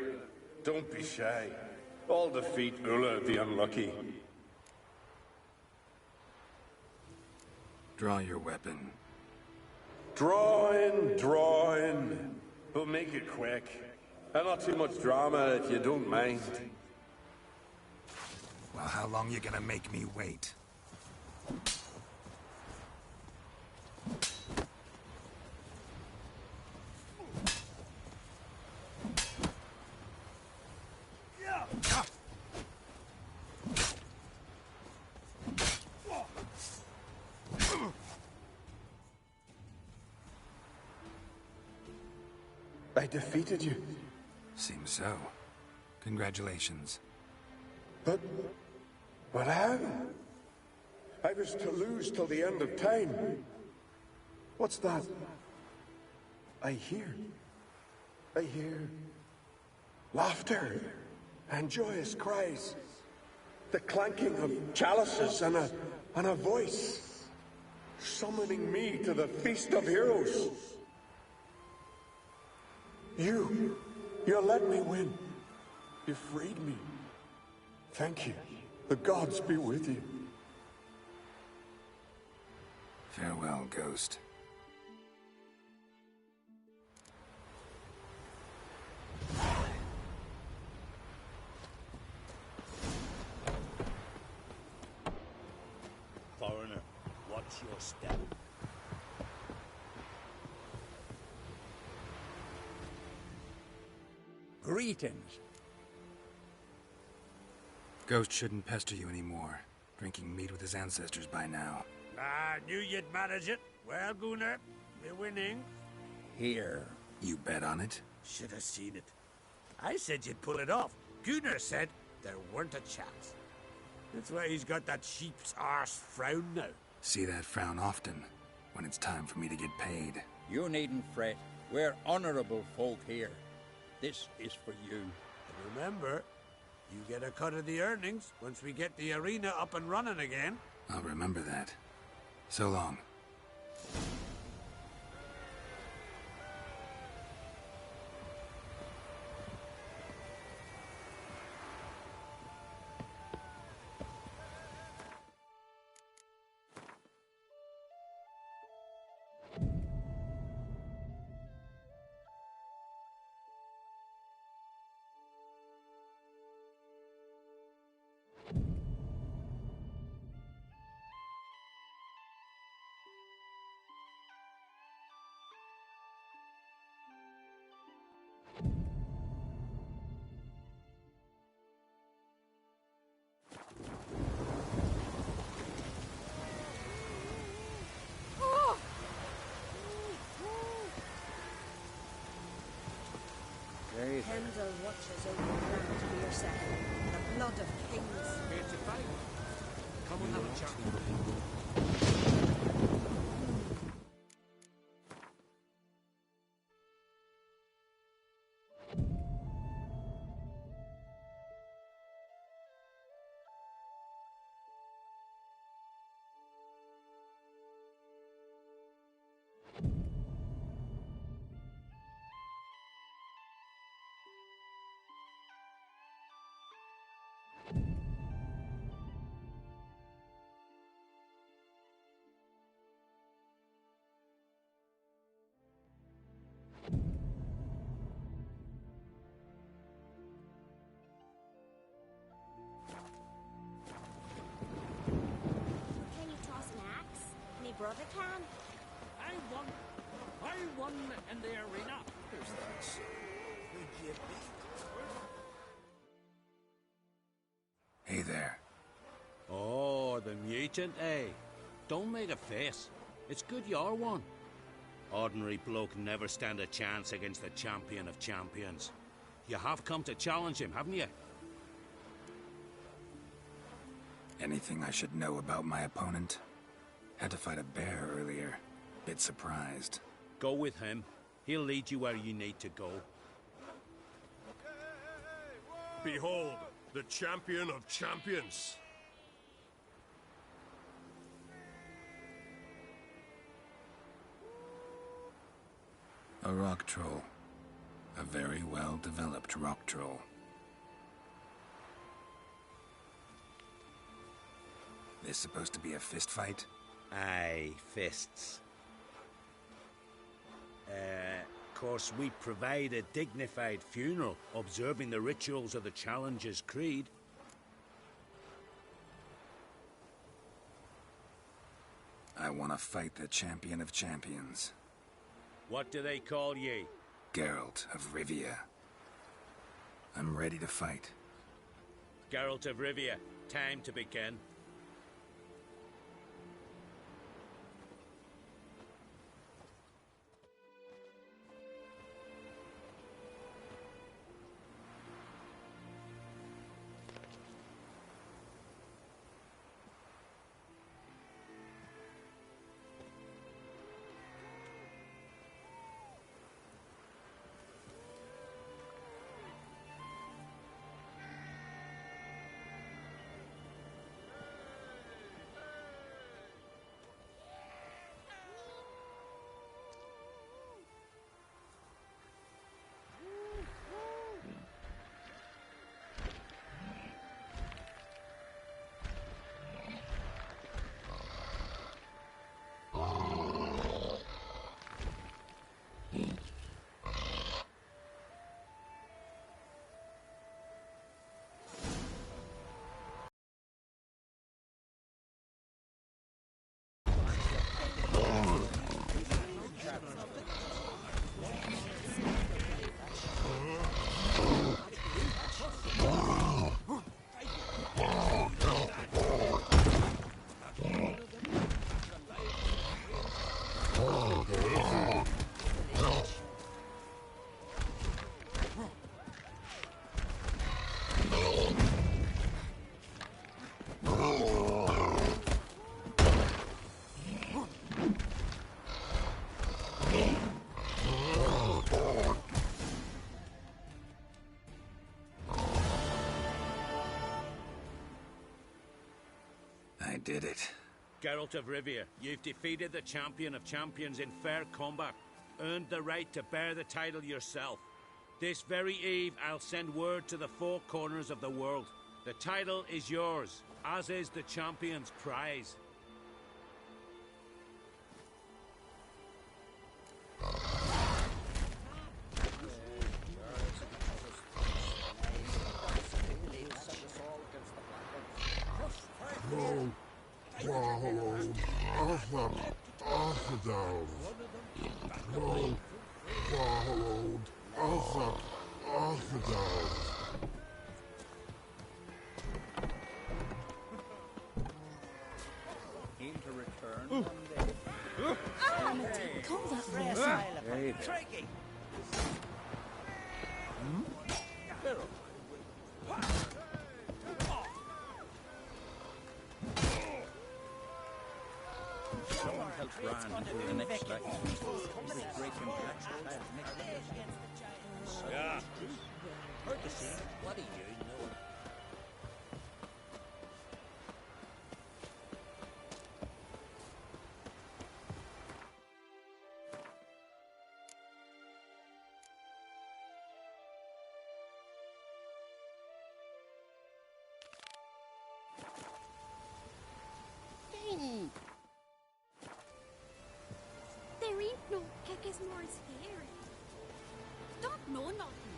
Don't be shy. I'll defeat Ulla the Unlucky. Draw your weapon. Draw in. But make it quick. And not too much drama if you don't mind. Well, how long you gonna make me wait? I defeated you. Seems so. Congratulations. But how? I was to lose till the end of time. What's that? I hear laughter and joyous cries. The clanking of chalices and a voice summoning me to the Feast of Heroes. You let me win. You freed me. Thank you. The gods be with you. Farewell, Ghost. Foreigner, watch your step. Greetings. Ghost shouldn't pester you anymore. Drinking meat with his ancestors by now. I knew you'd manage it. Well, Gunnar, we're winning. Here. You bet on it? Should have seen it. I said you'd pull it off. Gunnar said there weren't a chance. That's why he's got that sheep's arse frown now. See that frown often, when it's time for me to get paid. You needn't fret. We're honorable folk here. This is for you. And remember, you get a cut of the earnings once we get the arena up and running again. I'll remember that. So long. Pendle watches over the ground for your second. The blood of kings. Here to fight. Come and have a chat. me brother can. I won in the arena. Who's that? Who'd you beat? Hey there. Oh, the mutant, eh? Don't make a face. It's good you're one. Ordinary bloke never stand a chance against the champion of champions. You have come to challenge him, haven't you? Anything I should know about my opponent? Had to fight a bear earlier. Bit surprised. Go with him. He'll lead you where you need to go. Behold, the champion of champions. A rock troll. A very well-developed rock troll. This supposed to be a fist fight? Aye, fists. Course, we provide a dignified funeral, observing the rituals of the Challenger's Creed. I want to fight the champion of champions. What do they call ye? Geralt of Rivia. I'm ready to fight. Geralt of Rivia, time to begin. I did it. Geralt of Rivia, you've defeated the champion of champions in fair combat. Earned the right to bear the title yourself. This very eve, I'll send word to the four corners of the world. The title is yours, as is the champion's prize. Yeah. What do you know? There ain't no kickers more's here. Don't know nothing.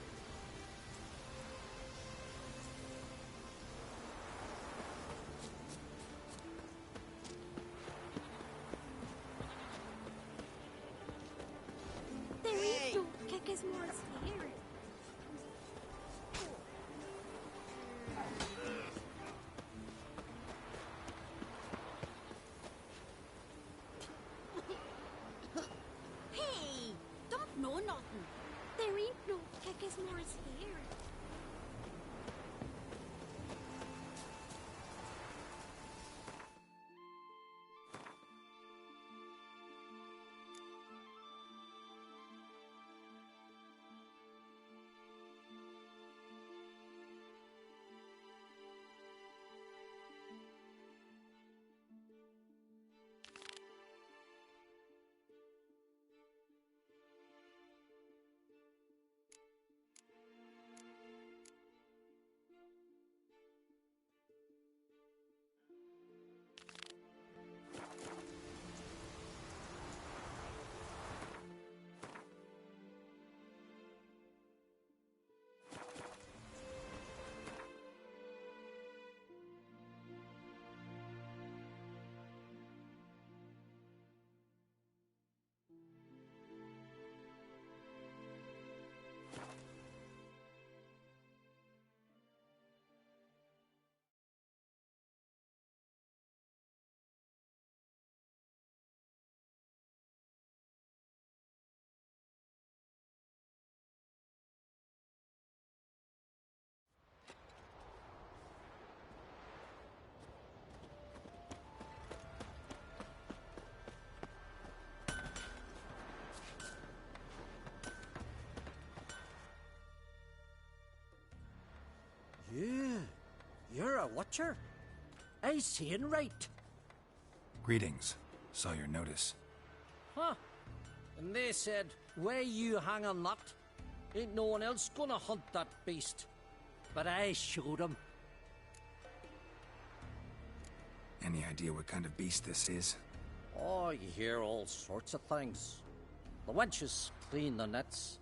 Witcher. I seeing right. Greetings. Saw your notice. Huh. And they said, where you hang on that? Ain't no one else gonna hunt that beast. But I showed him. Any idea what kind of beast this is? Oh, you hear all sorts of things. The wenches clean the nets,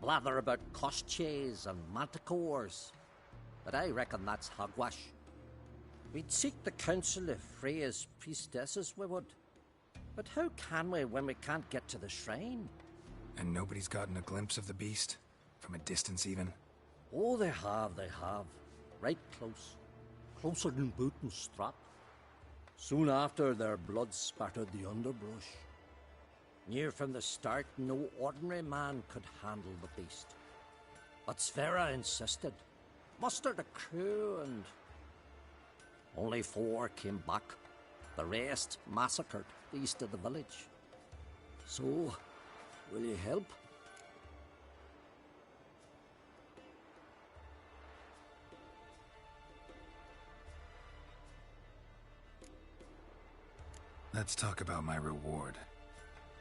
blather about koshches and manticores. But I reckon that's hogwash. We'd seek the counsel of Freya's priestesses, we would. But how can we when we can't get to the shrine? And nobody's gotten a glimpse of the beast? From a distance, even? Oh, they have. Right close. Closer than boot and strap. Soon after, their blood spattered the underbrush. Near from the start, no ordinary man could handle the beast. But Sverre insisted. Mustered a crew and... Only 4 came back. The rest massacred east of the village. So, will you help? Let's talk about my reward.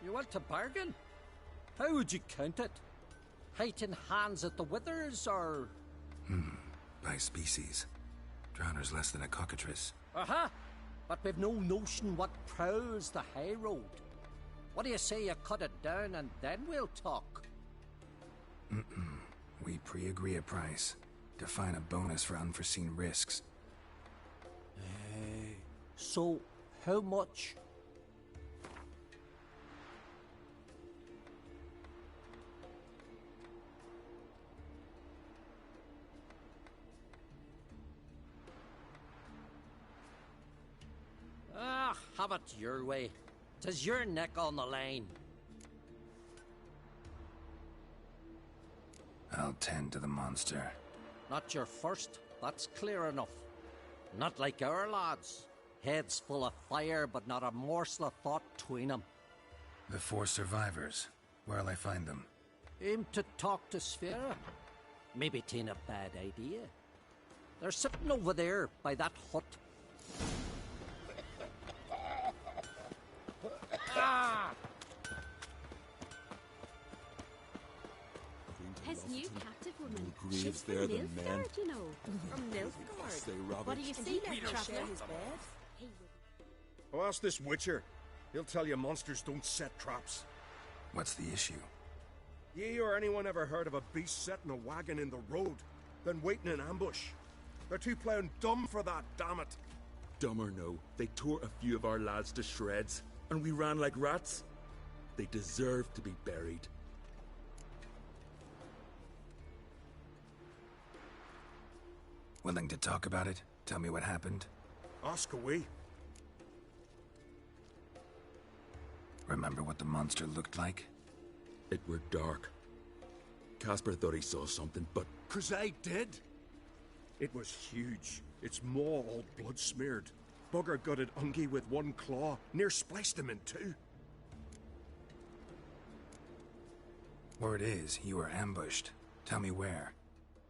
You want to bargain? How would you count it? Height in hands at the withers, or...? By species. Drowner's less than a cockatrice. Aha! But we've no notion what prowls the high road. What do you say you cut it down and then we'll talk? We pre-agree a price. Define a bonus for unforeseen risks. So, how much? Have it your way. 'Tis your neck on the line. I'll tend to the monster. Not your first, that's clear enough. Not like our lads. Heads full of fire, but not a morsel of thought between them. The 4 survivors. Where'll I find them? Aim to talk to Sverre. Maybe 'tain't a bad idea. They're sitting over there by that hut. His new captive woman. Greaves She's from there, the Nilfgaard, man. you know. From Nilfgaard. They rob What do it. you Can think, he let her traveller? share his bed? Oh, ask this Witcher. He'll tell you monsters don't set traps. What's the issue? Ye or anyone ever heard of a beast setting a wagon in the road, then waiting in ambush? They're too plowing dumb for that, damn it. Dumb or no, they tore a few of our lads to shreds, and we ran like rats. They deserve to be buried. Willing to talk about it? Tell me what happened? Ask away. Remember what the monster looked like? It were dark. Casper thought he saw something, but... 'Cause I did. It was huge. Its maw all blood smeared. Bugger gutted Ungi with 1 claw, near spliced him in 2. Word is, you were ambushed. Tell me where.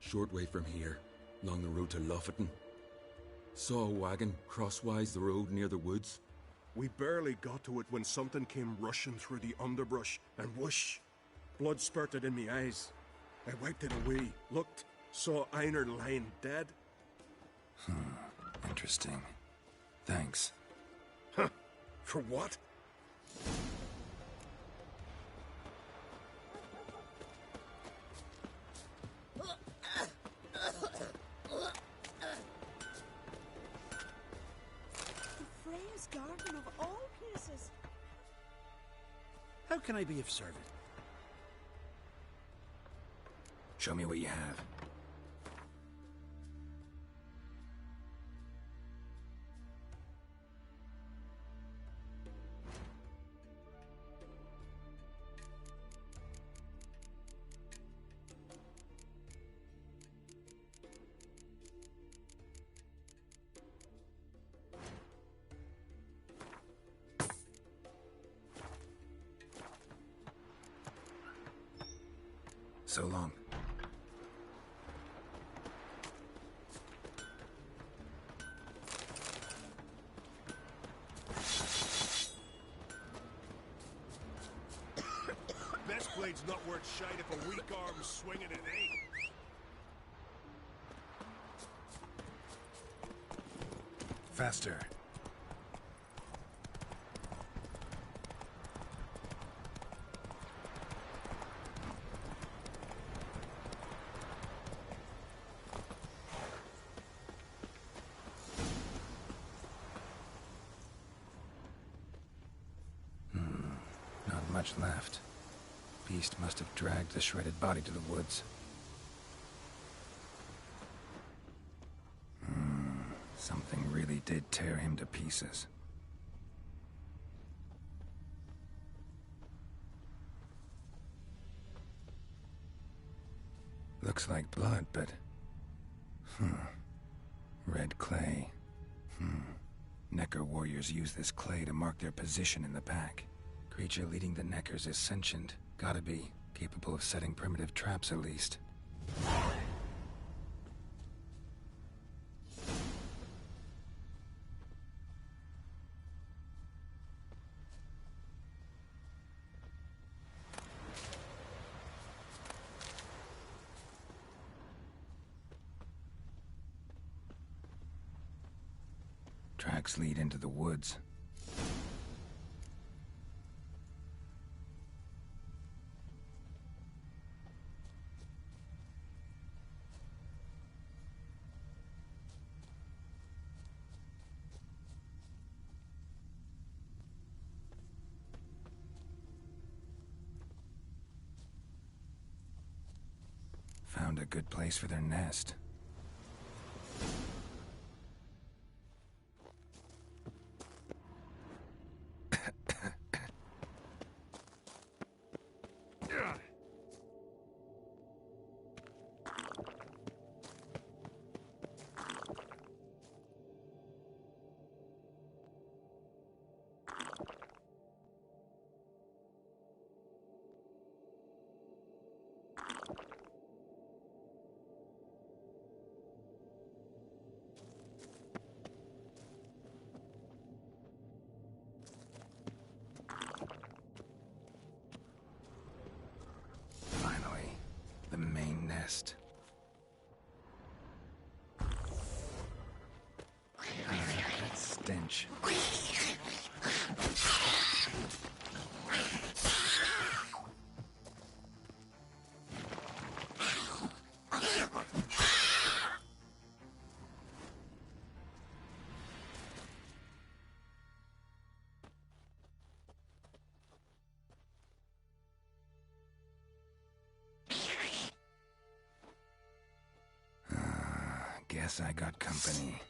Short way from here, along the road to Lofferton. Saw a wagon crosswise the road near the woods. We barely got to it when something came rushing through the underbrush, and whoosh! Blood spurted in me eyes. I wiped it away, looked, saw Einar lying dead. Interesting. Thanks. Huh. For what? Freya's garden of all places. How can I be of service? Show me what you have. So long. blade's not worth shite if a weak arm's swinging it ain't. Faster. Not much left. Beast must have dragged the shredded body to the woods. Something really did tear him to pieces. Looks like blood, but... Red clay. Necker warriors use this clay to mark their position in the pack. Creature leading the Neckers is sentient. Gotta be. Capable of setting primitive traps, at least. Tracks lead into the woods. Found a good place for their nest. That stench. Guess I got company.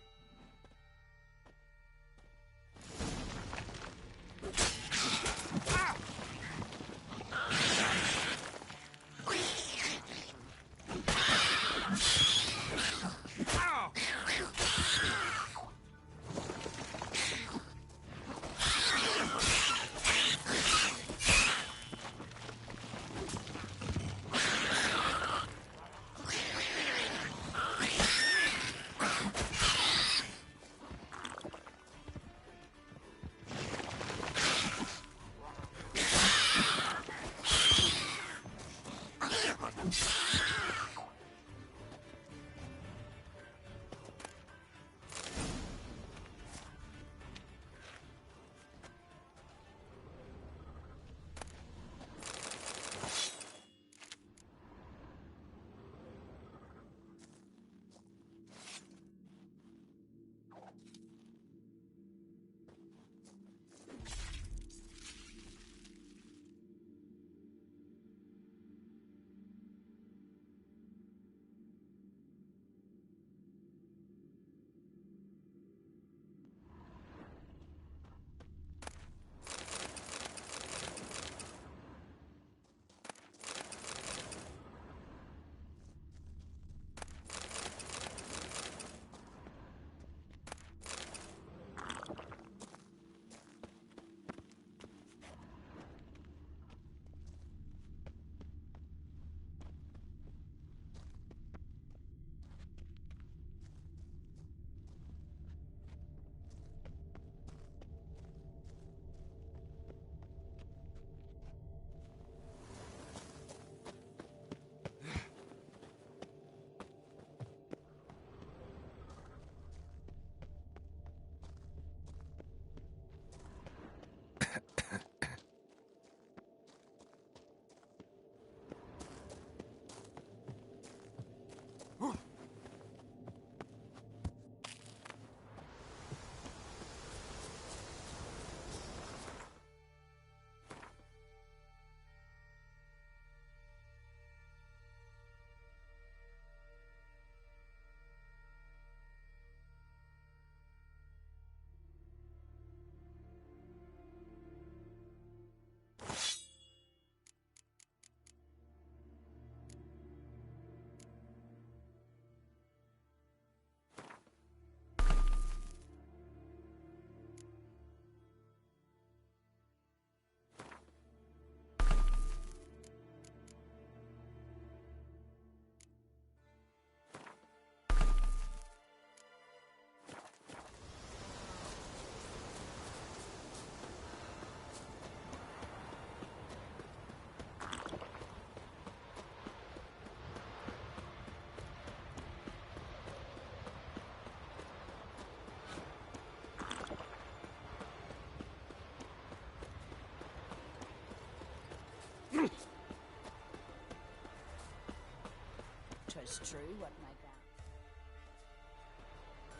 It's true what my grand.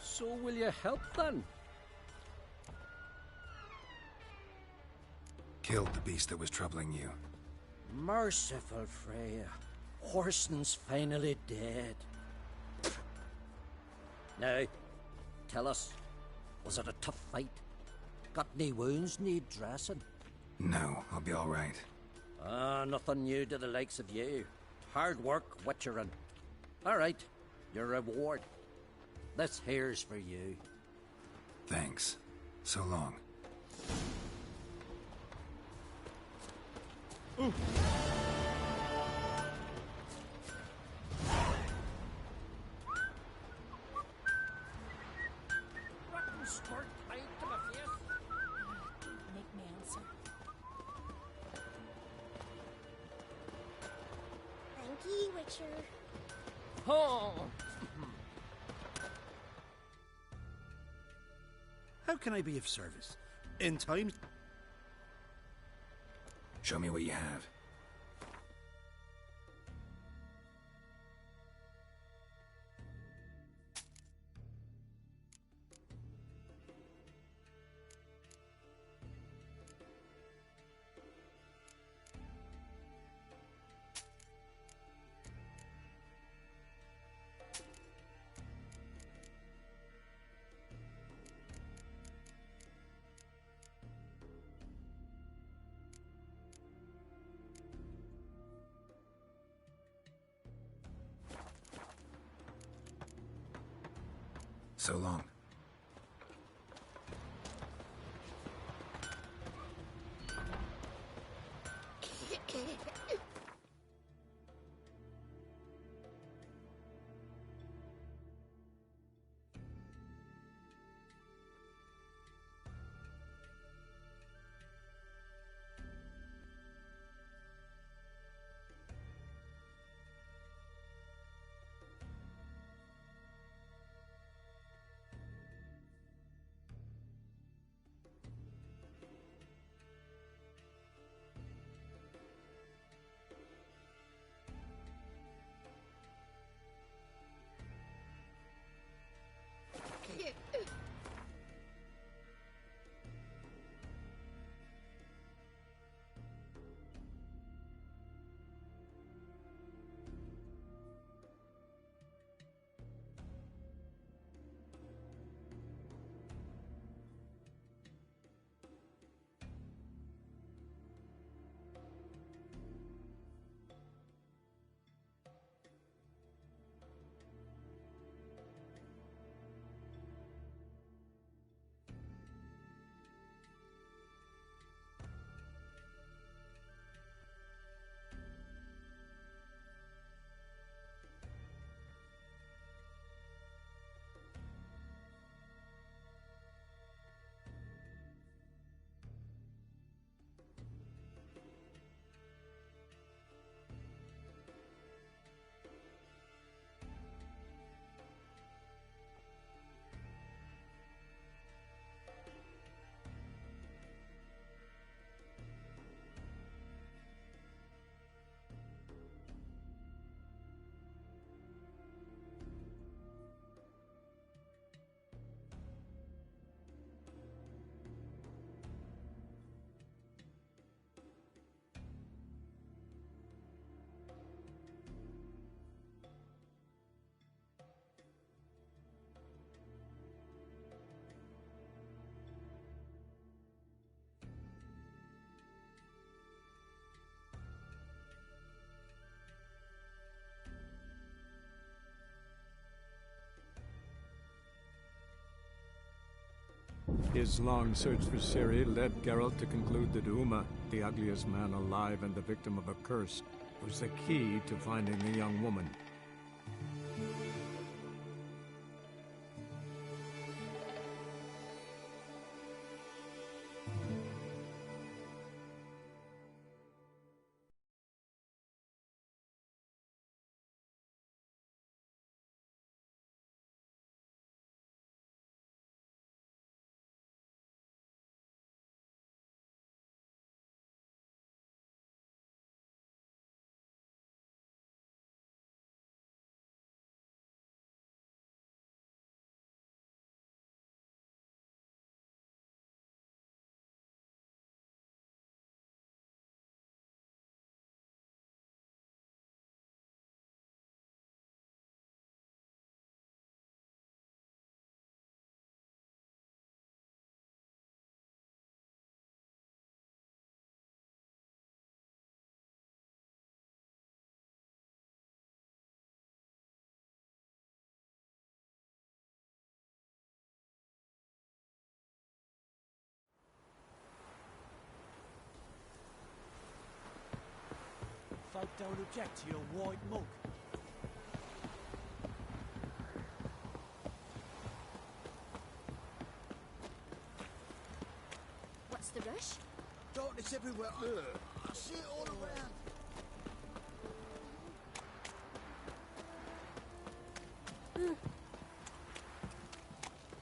So will you help then? Killed the beast that was troubling you. Merciful Freya. Horson's finally dead. Now, tell us, was it a tough fight? Got any wounds need dressing? No, I'll be all right. Nothing new to the likes of you. Hard work, witcherin'. All right, your reward. This here's for you. Thanks. So long. Ooh. Rotten squirt right to my face. Don't make me answer. Thank you, Witcher. Oh! How can I be of service? In time... Show me what you have. So long. His long search for Ciri led Geralt to conclude that Uma, the ugliest man alive and the victim of a curse, was the key to finding the young woman. don't object to your white mug. What's the rush? Darkness everywhere. I see it all around.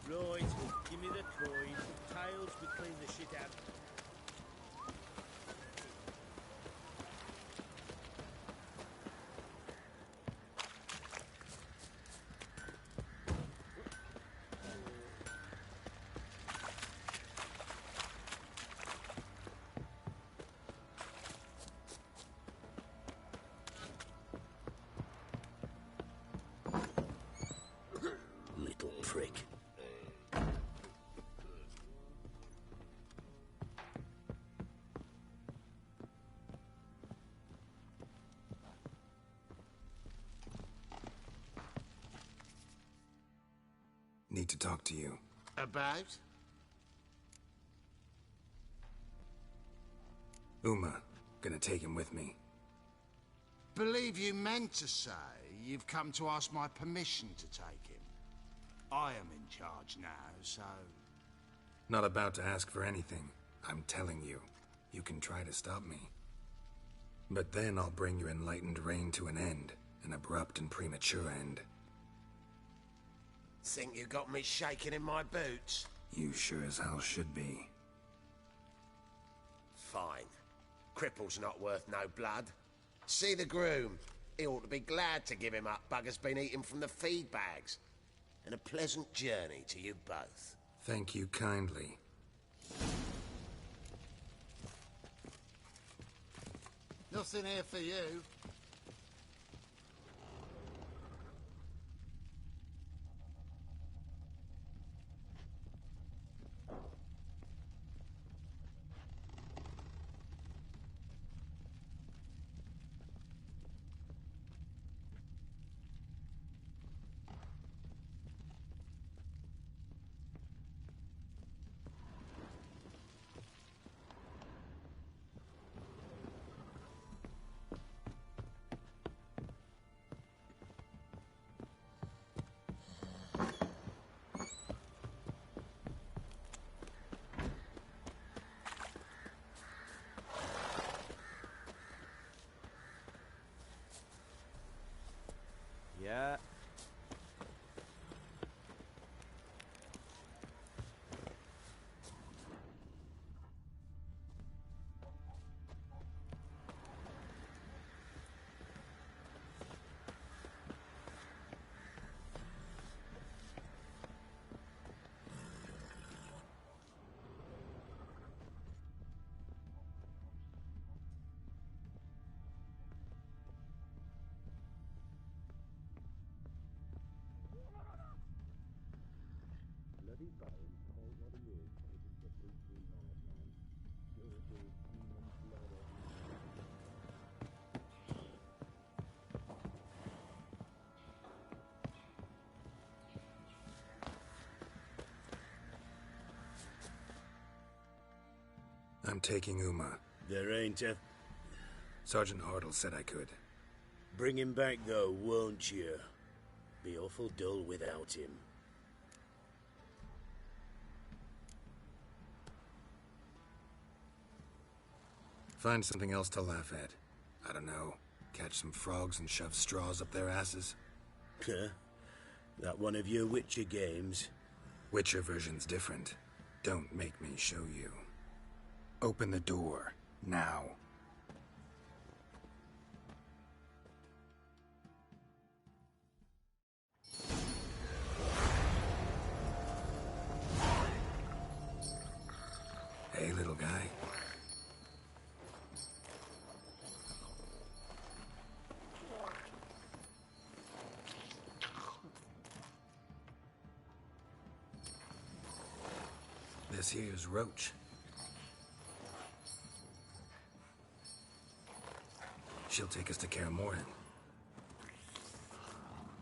Right, give me the coin. Tails, we clean the shit out. Little prick. Need to talk to you. About? Uma. Gonna take him with me. Believe you meant to say you've come to ask my permission to take him. I am in charge now, so... Not about to ask for anything. I'm telling you. You can try to stop me. But then I'll bring your enlightened reign to an end. An abrupt and premature end. Think you got me shaking in my boots? You sure as hell should be. Fine. Cripple's not worth no blood. See the groom. He ought to be glad to give him up. Bugger's been eating from the feed bags. And a pleasant journey to you both. Thank you kindly. Nothing here for you. Yeah. Bloody bones, call what he is, isn't a brutally madman. Dirty human blood I'm taking Uma. There ain't a... Sergeant Hartle said I could. Bring him back, though, won't you? Be awful dull without him. Find something else to laugh at. I don't know. Catch some frogs and shove straws up their asses. Huh? That one of your Witcher games? Witcher version's different. Don't make me show you. Open the door. Now. Hey, little guy. This here's Roach. She'll take us to Kaer Morhen.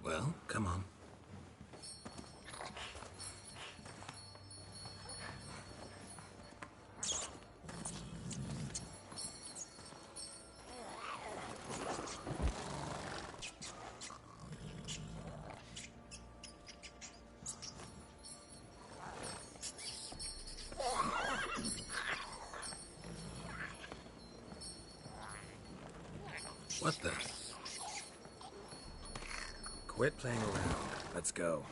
Well, come on. What the? Quit playing around. Let's go.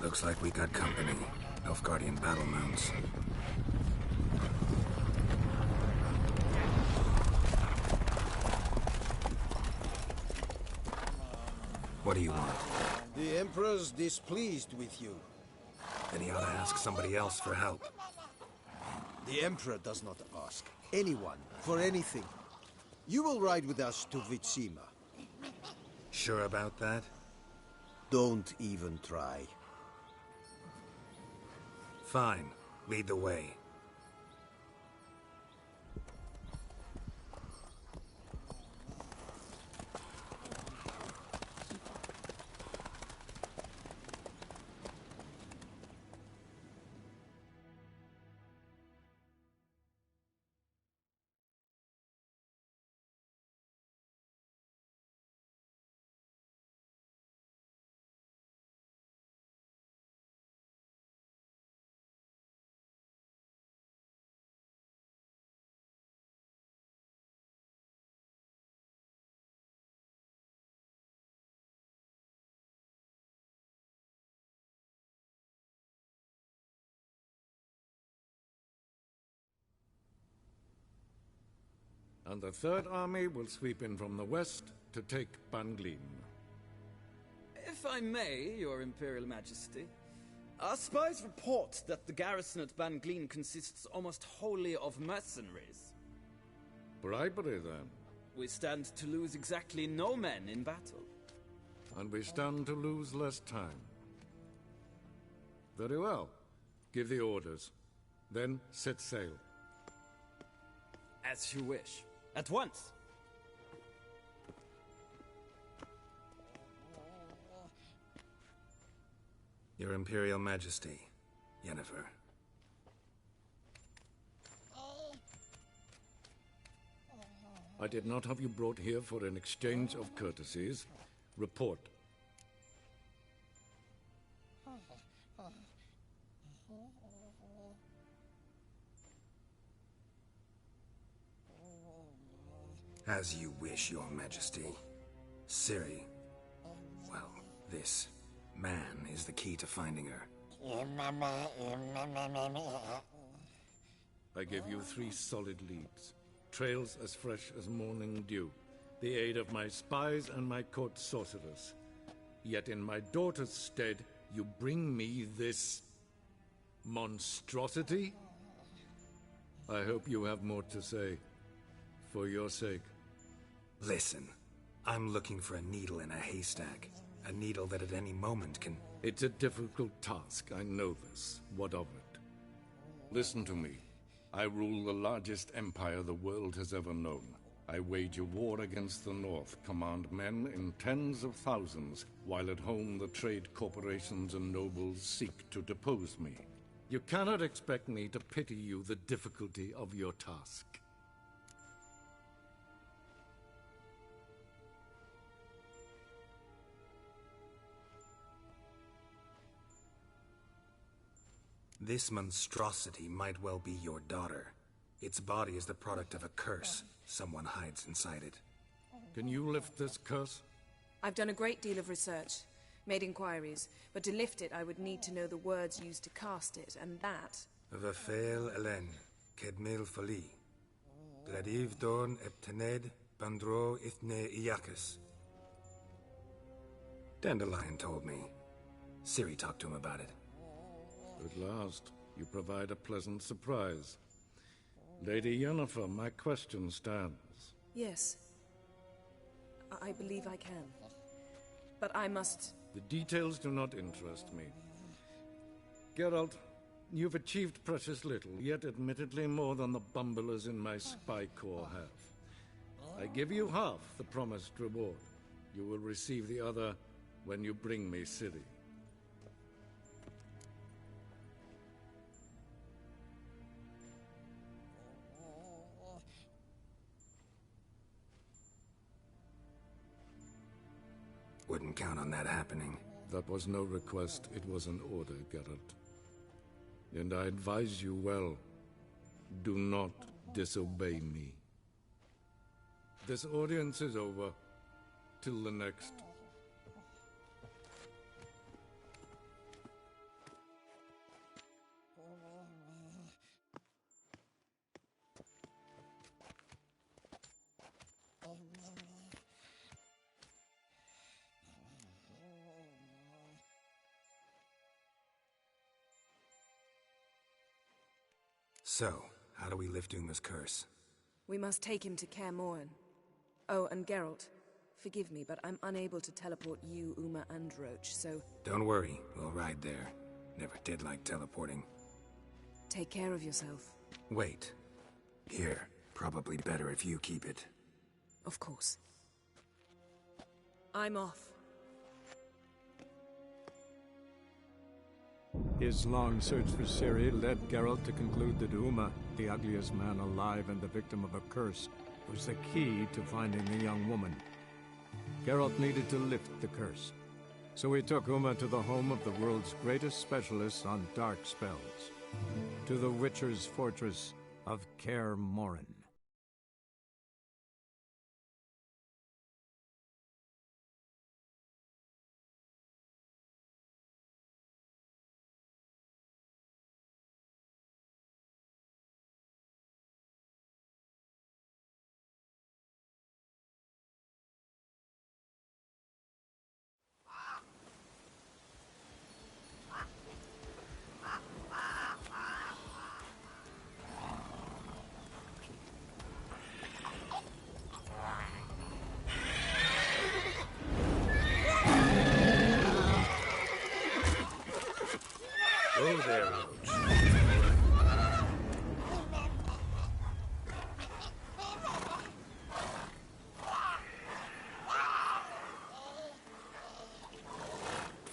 Looks like we got company. Nilfgaardian battle mounts. What do you want? The Emperor's displeased with you. Then he ought to ask somebody else for help. The Emperor does not ask anyone for anything. You will ride with us to Vitsima. Sure about that? Don't even try. Fine. Lead the way. And the Third Army will sweep in from the west to take Banglin. If I may, Your Imperial Majesty, our spies report that the garrison at Banglin consists almost wholly of mercenaries. Bribery, then. We stand to lose exactly no men in battle. And we stand to lose less time. Very well. Give the orders. Then set sail. As you wish. At once! Your Imperial Majesty, Yennefer. I did not have you brought here for an exchange of courtesies. Report. As you wish, Your Majesty. Ciri, well, this man is the key to finding her. I give you 3 solid leads. Trails as fresh as morning dew. The aid of my spies and my court sorcerers. Yet in my daughter's stead, you bring me this monstrosity? I hope you have more to say. For your sake. Listen, I'm looking for a needle in a haystack. A needle that at any moment can... It's a difficult task, I know this. What of it? Listen to me. I rule the largest empire the world has ever known. I wage a war against the North, command men in tens of thousands, while at home the trade corporations and nobles seek to depose me. You cannot expect me to pity you the difficulty of your task. This monstrosity might well be your daughter. Its body is the product of a curse. Someone hides inside it. Can you lift this curse? I've done a great deal of research, made inquiries, but to lift it I would need to know the words used to cast it, and that... Vafel Elen, Kedmil Fali, Gladiv Dorn Eptened, Bandro Ithne Iacus. Dandelion told me. Ciri talked to him about it. At last, you provide a pleasant surprise. Lady Yennefer, my question stands. Yes. I believe I can. But I must... The details do not interest me. Geralt, you've achieved precious little, yet admittedly more than the bumblers in my spy corps have. I give you half the promised reward. You will receive the other when you bring me Ciri. Wouldn't count on that happening. That was no request, it was an order, Geralt. And I advise you well, do not disobey me. This audience is over. Till the next. So, how do we lift Uma's curse? We must take him to Kaer Morhen. Oh, and Geralt, forgive me, but I'm unable to teleport you, Uma, and Roach, so... Don't worry, we'll ride there. Never did like teleporting. Take care of yourself. Wait. Here, probably better if you keep it. Of course. I'm off. His long search for Ciri led Geralt to conclude that Uma, the ugliest man alive and the victim of a curse, was the key to finding the young woman. Geralt needed to lift the curse, so he took Uma to the home of the world's greatest specialists on dark spells, to the Witcher's fortress of Kaer Morhen. Oh, there, Roach.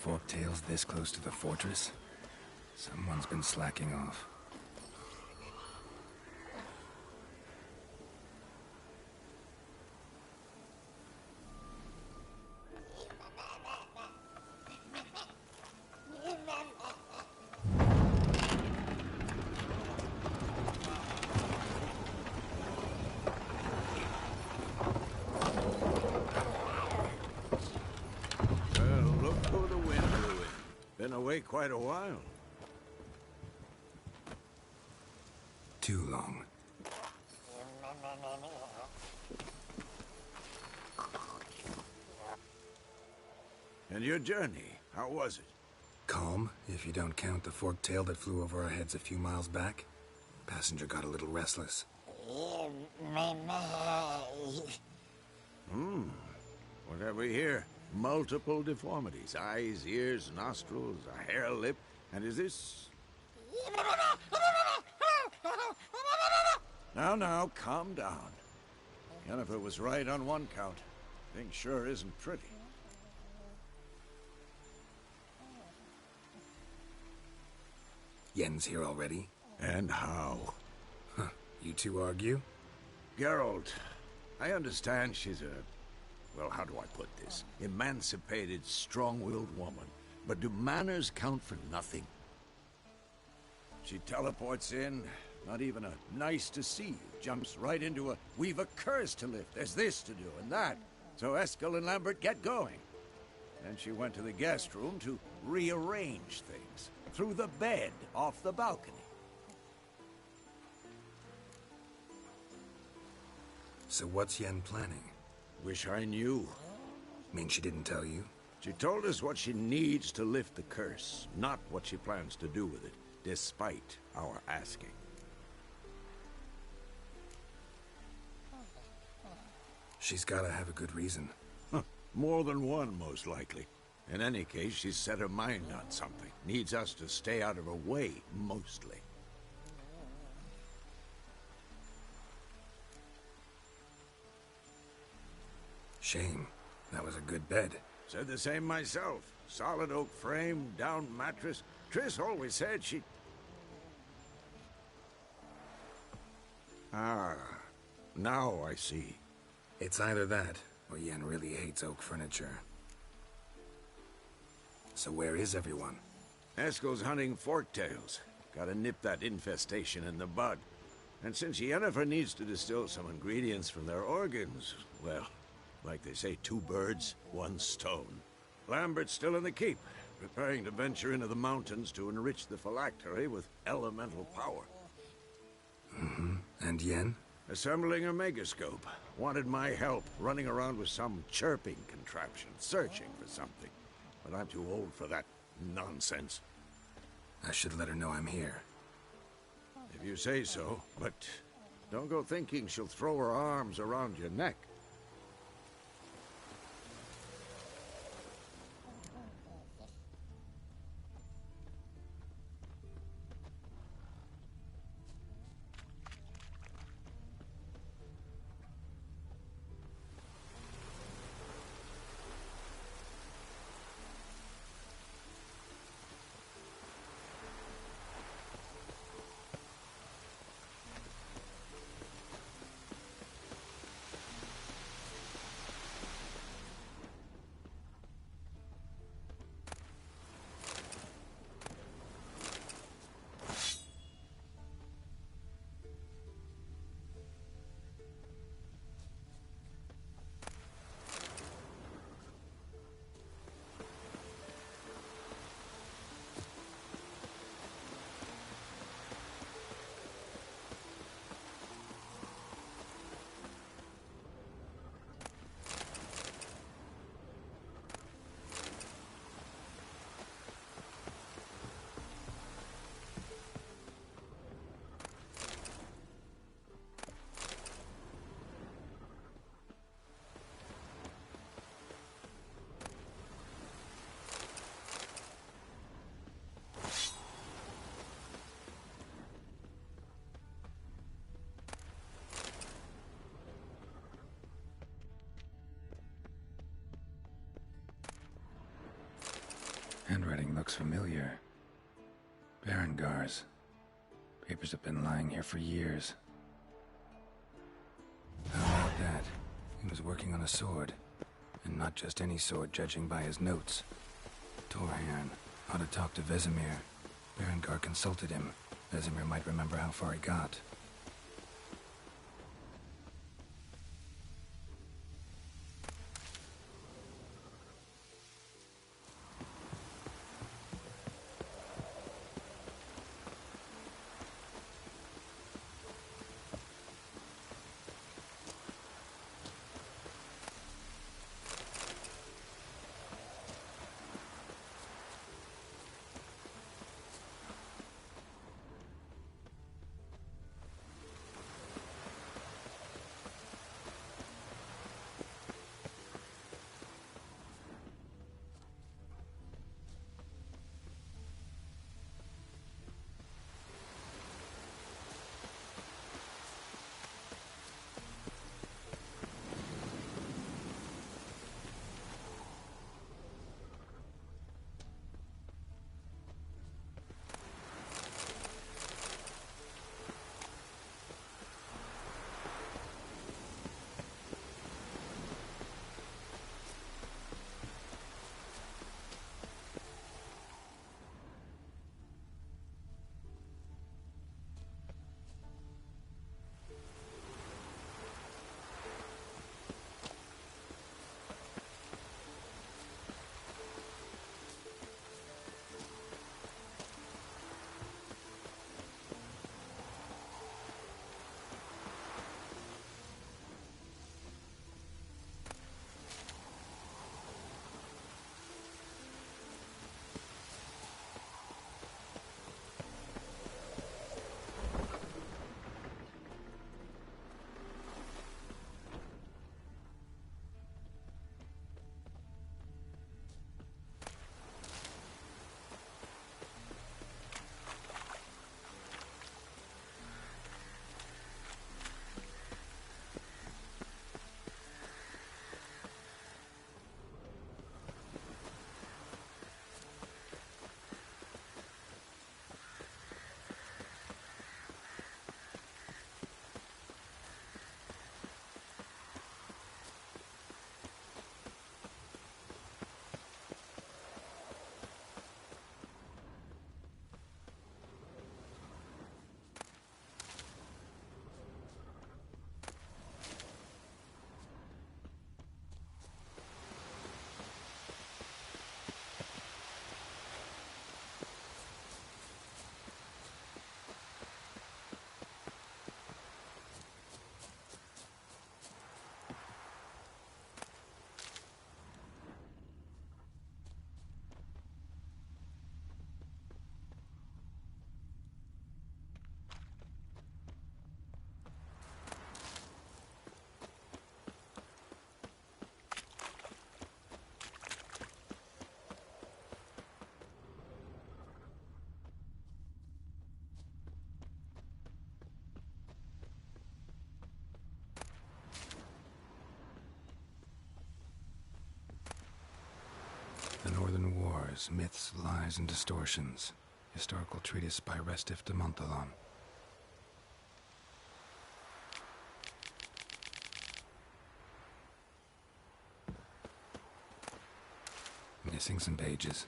Forktail's this close to the fortress? Someone's been slacking off. Quite a while. Too long. And your journey, how was it? Calm, if you don't count the forktail that flew over our heads a few miles back. Passenger got a little restless. What have we here? Multiple deformities. Eyes, ears, nostrils, a hair lip. And is this... Now, calm down. Yennefer was right on one count. Thing sure isn't pretty. Yen's here already? And how? Huh. You two argue? Geralt, I understand she's a... Well, how do I put this? Emancipated, strong-willed woman. But do manners count for nothing? She teleports in, not even a nice to see you. Jumps right into a, we've a curse to lift, there's this to do and that. So Eskel and Lambert get going. Then she went to the guest room to rearrange things. Through the bed, off the balcony. So what's Yen planning? Wish I knew. Mean she didn't tell you? She told us what she needs to lift the curse, not what she plans to do with it, despite our asking. She's gotta have a good reason. More than one, most likely. In any case, she's set her mind on something. Needs us to stay out of her way, mostly. Shame. That was a good bed. Said the same myself. Solid oak frame, down mattress. Triss always said she... Ah, now I see. It's either that, or Yen really hates oak furniture. So where is everyone? Eskel's hunting forktails. Gotta nip that infestation in the bud. And since Yennefer needs to distill some ingredients from their organs, well, like they say, 2 birds, 1 stone. Lambert's still in the keep, preparing to venture into the mountains to enrich the phylactery with elemental power. Mm-hmm. And Yen? Assembling a megascope. Wanted my help, running around with some chirping contraption, searching for something. But I'm too old for that nonsense. I should let her know I'm here. If you say so, but don't go thinking she'll throw her arms around your neck. Handwriting looks familiar. Berengar's. Papers have been lying here for years. How about that? He was working on a sword. And not just any sword, judging by his notes. Torharn ought to talk to Vesemir. Berengar consulted him. Vesemir might remember how far he got. Wars, Myths, Lies, and Distortions. Historical treatise by Restif de Montalon. Missing some pages.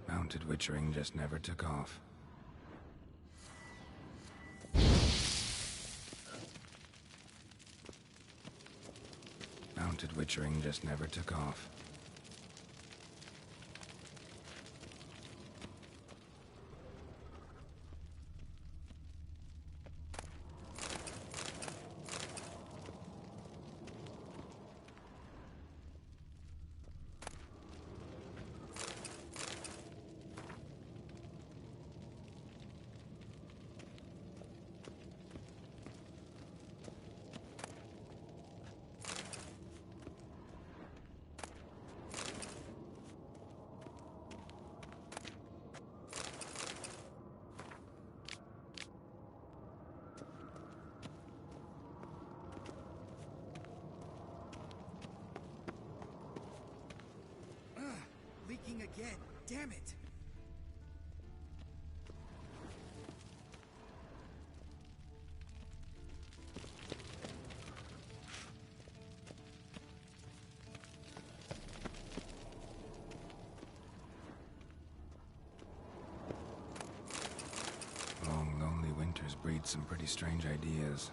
Mounted Witchering just never took off. Mounted Witchering just never took off. Leaking again. Damn it. Long, lonely winters breed some pretty strange ideas.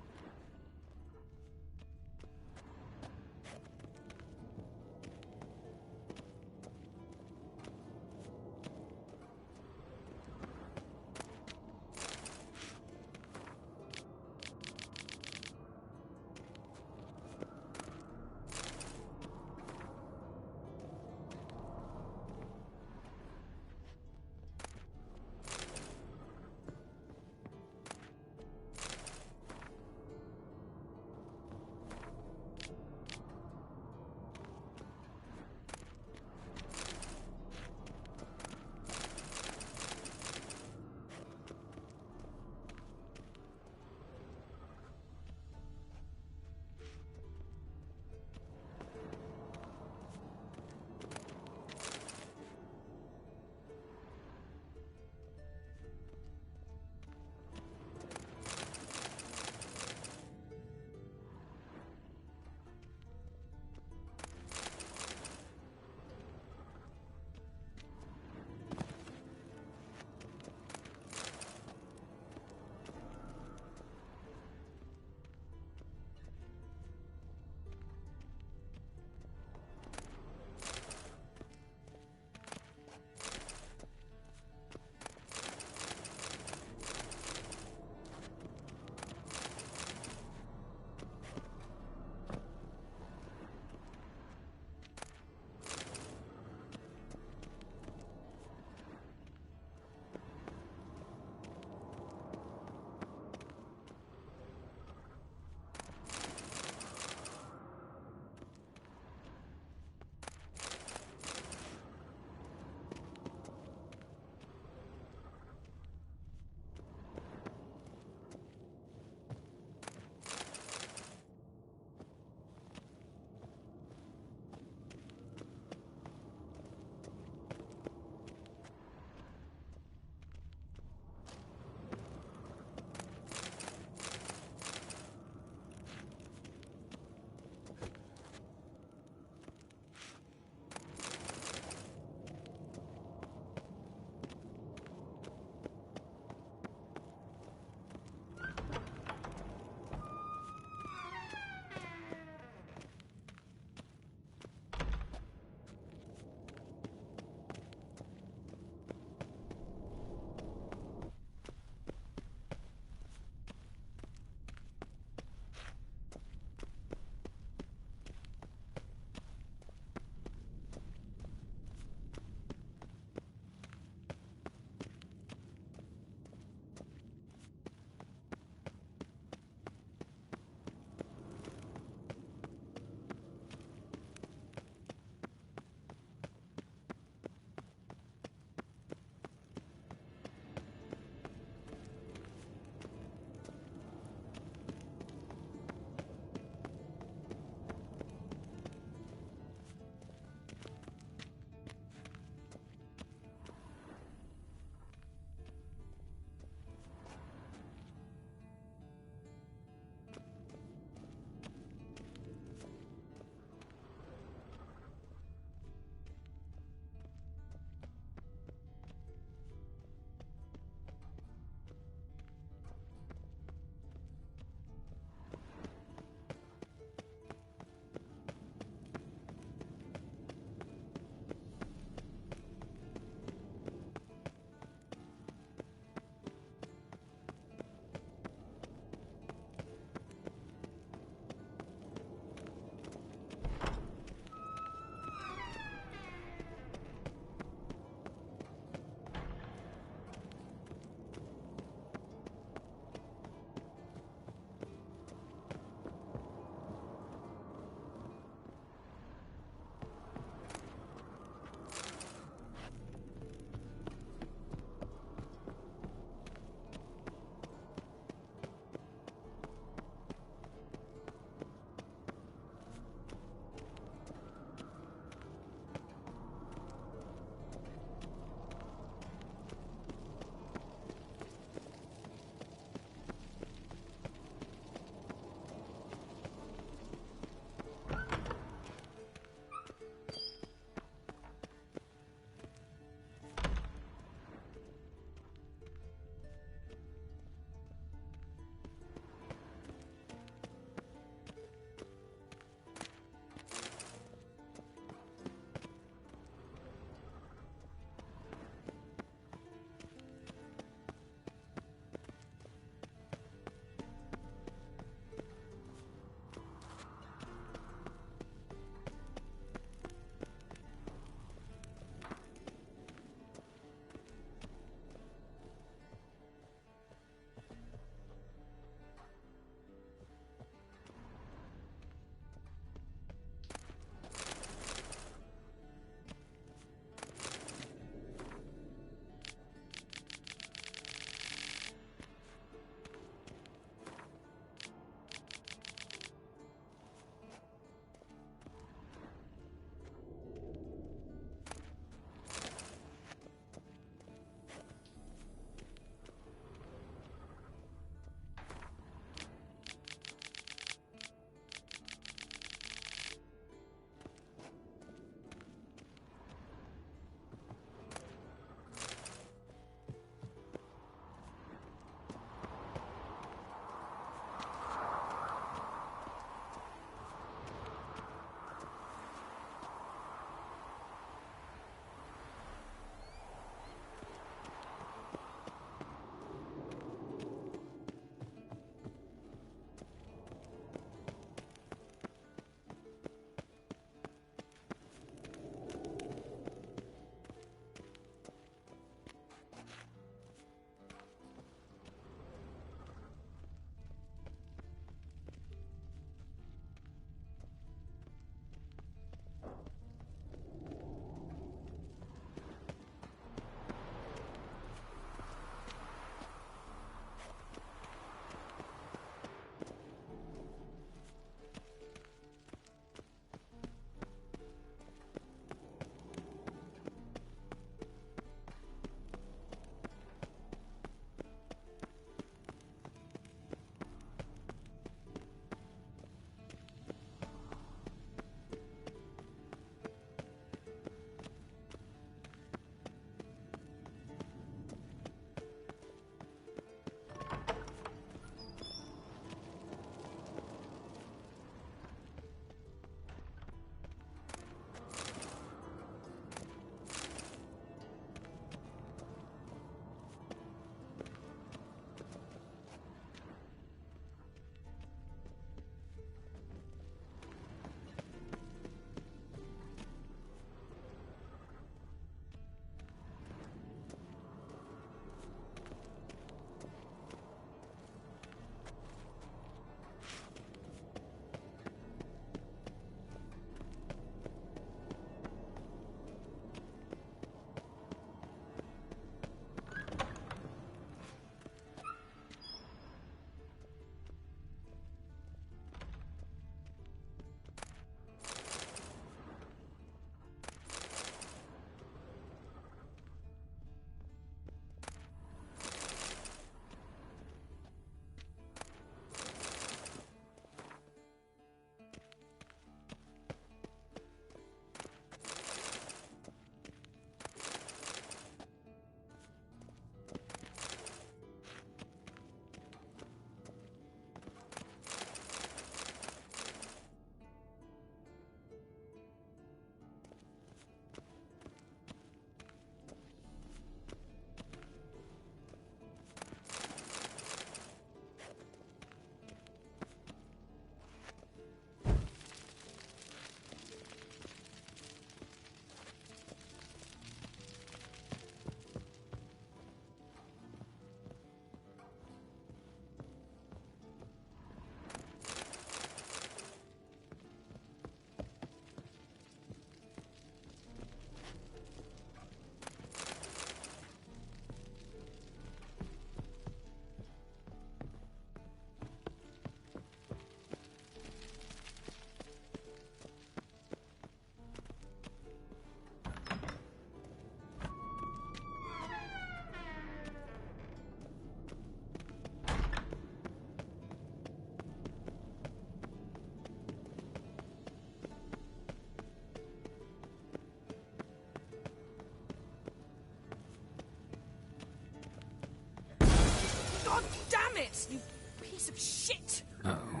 God damn it! You piece of shit! Uh-oh.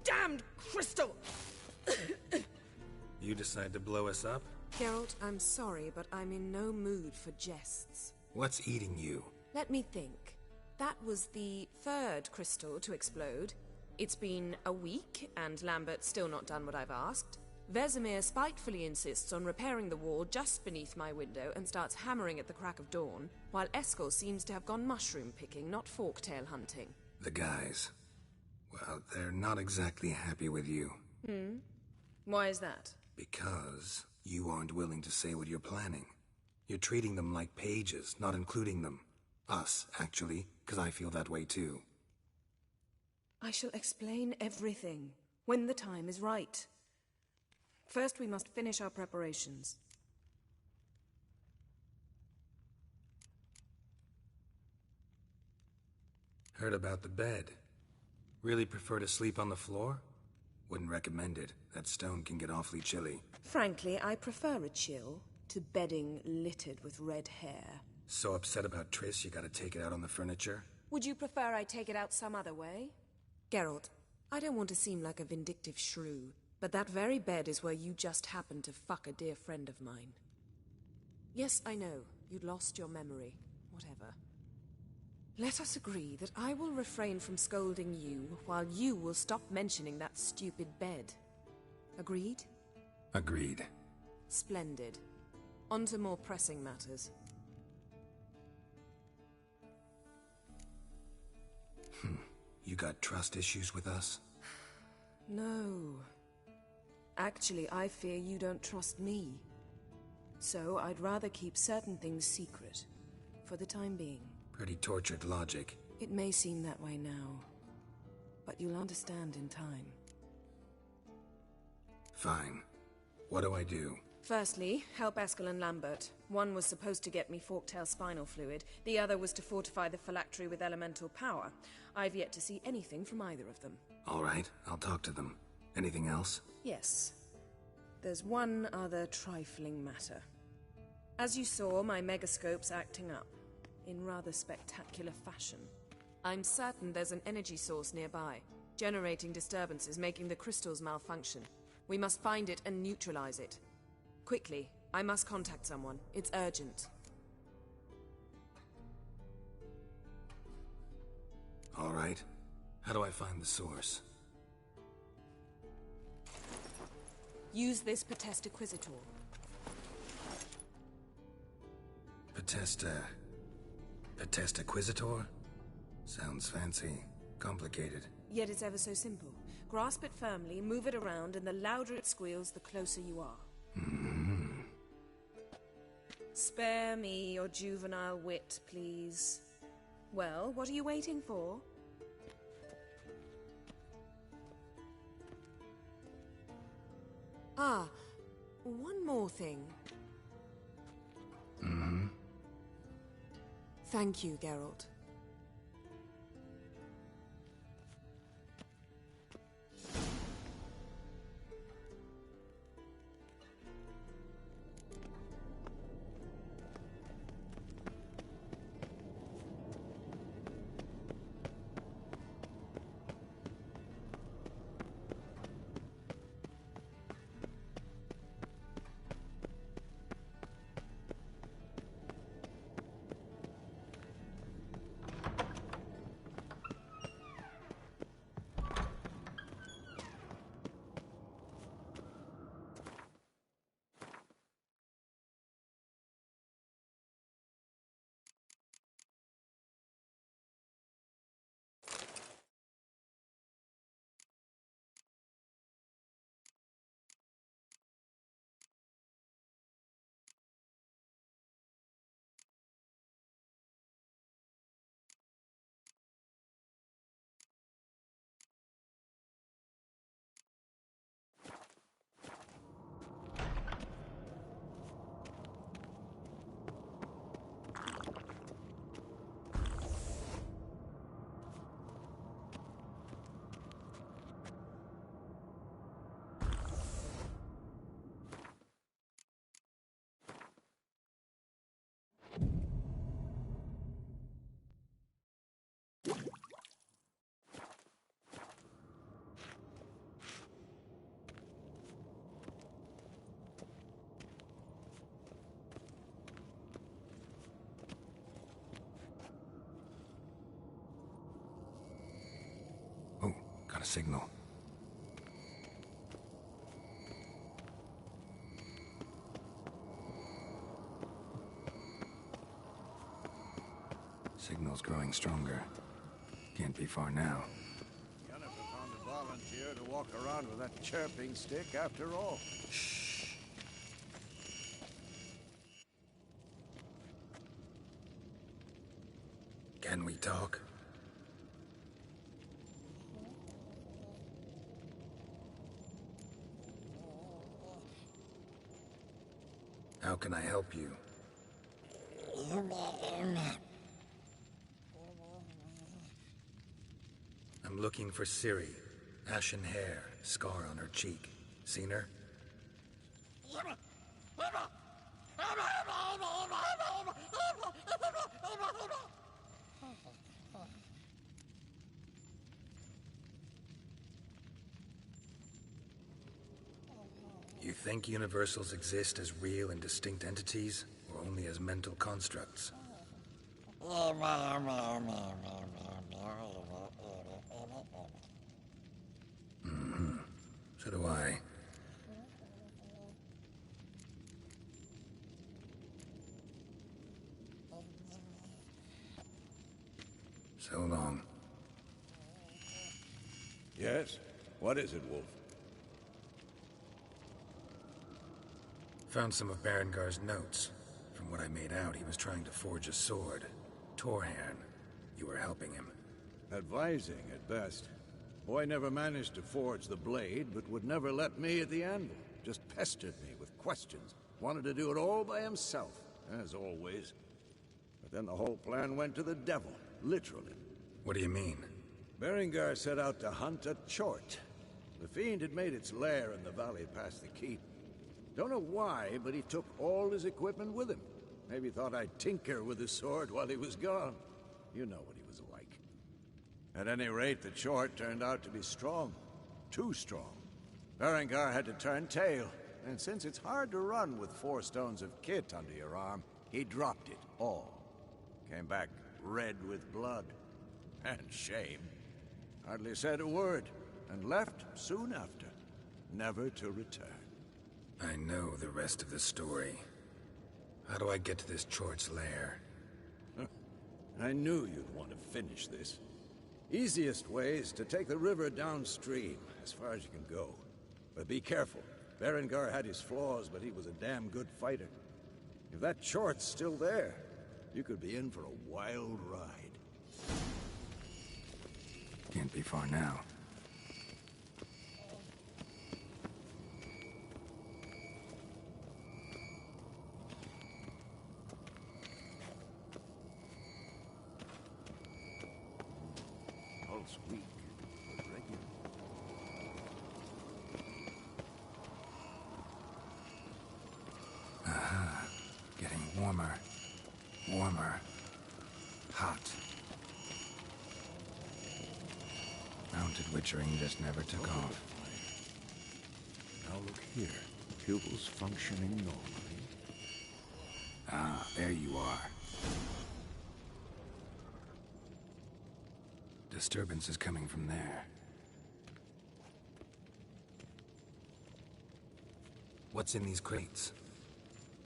Damned crystal! You decide to blow us up? Geralt, I'm sorry, but I'm in no mood for jests. What's eating you? Let me think. That was the third crystal to explode. It's been a week, and Lambert's still not done what I've asked. Vesemir spitefully insists on repairing the wall just beneath my window and starts hammering at the crack of dawn, while Eskel seems to have gone mushroom picking, not forktail hunting. The guys. Well, they're not exactly happy with you. Why is that? Because you aren't willing to say what you're planning. You're treating them like pages, not including them. Us, actually, because I feel that way too. I shall explain everything, when the time is right. First, we must finish our preparations. Heard about the bed. Really prefer to sleep on the floor? Wouldn't recommend it. That stone can get awfully chilly. Frankly, I prefer a chill to bedding littered with red hair. So upset about Triss, you gotta take it out on the furniture? Would you prefer I take it out some other way? Geralt, I don't want to seem like a vindictive shrew, but that very bed is where you just happened to fuck a dear friend of mine. Yes, I know, you'd lost your memory. Whatever. Let us agree that I will refrain from scolding you, while you will stop mentioning that stupid bed. Agreed? Agreed. Splendid. On to more pressing matters. You got trust issues with us? No. Actually, I fear you don't trust me. So I'd rather keep certain things secret, for the time being. Pretty tortured logic. It may seem that way now, but you'll understand in time. Fine. What do I do? Firstly, help Eskel and Lambert. One was supposed to get me forktail spinal fluid, the other was to fortify the phylactery with elemental power. I've yet to see anything from either of them. All right, I'll talk to them. Anything else? Yes. There's one other trifling matter. As you saw, my megascope's acting up, in rather spectacular fashion. I'm certain there's an energy source nearby, generating disturbances, making the crystals malfunction. We must find it and neutralize it. Quickly, I must contact someone. It's urgent. All right. How do I find the source? Use this Potestaquizitor. Potestaquizitor? Sounds fancy. Complicated. Yet it's ever so simple. Grasp it firmly, move it around, and the louder it squeals, the closer you are. Spare me your juvenile wit, please. Well, what are you waiting for? Ah, one more thing. Thank you, Geralt. signal. Signal's growing stronger. Can't be far now. Jennifer found a volunteer to walk around with that chirping stick after all. Shh. Can we talk? How can I help you? I'm looking for Ciri. Ashen hair, scar on her cheek. Seen her? You think universals exist as real and distinct entities, or only as mental constructs? Mm-hmm. So do I. So long. Yes? What is it, Wolf? Found some of Berengar's notes. From what I made out, he was trying to forge a sword. Torhan. You were helping him. Advising, at best. Boy never managed to forge the blade, but would never let me at the anvil. Just pestered me with questions. Wanted to do it all by himself, as always. But then the whole plan went to the devil, literally. What do you mean? Berengar set out to hunt a chort. The fiend had made its lair in the valley past the keep. Don't know why, but he took all his equipment with him. Maybe thought I'd tinker with his sword while he was gone. You know what he was like. At any rate, the chort turned out to be strong. Too strong. Berengar had to turn tail, and since it's hard to run with 4 stones of kit under your arm, he dropped it all. Came back red with blood. And shame. Hardly said a word, and left soon after, never to return. I know the rest of the story. How do I get to this Chort's lair? I knew you'd want to finish this. Easiest way is to take the river downstream, as far as you can go. But be careful. Berengar had his flaws, but he was a damn good fighter. If that Chort's still there, you could be in for a wild ride. Can't be far now. Pulse weak, but regular. Aha. Getting warmer. Warmer. Hot. Mounted witchering just never took off. Now look here. Pupils functioning normally. Ah, there you are. Disturbance is coming from there. What's in these crates?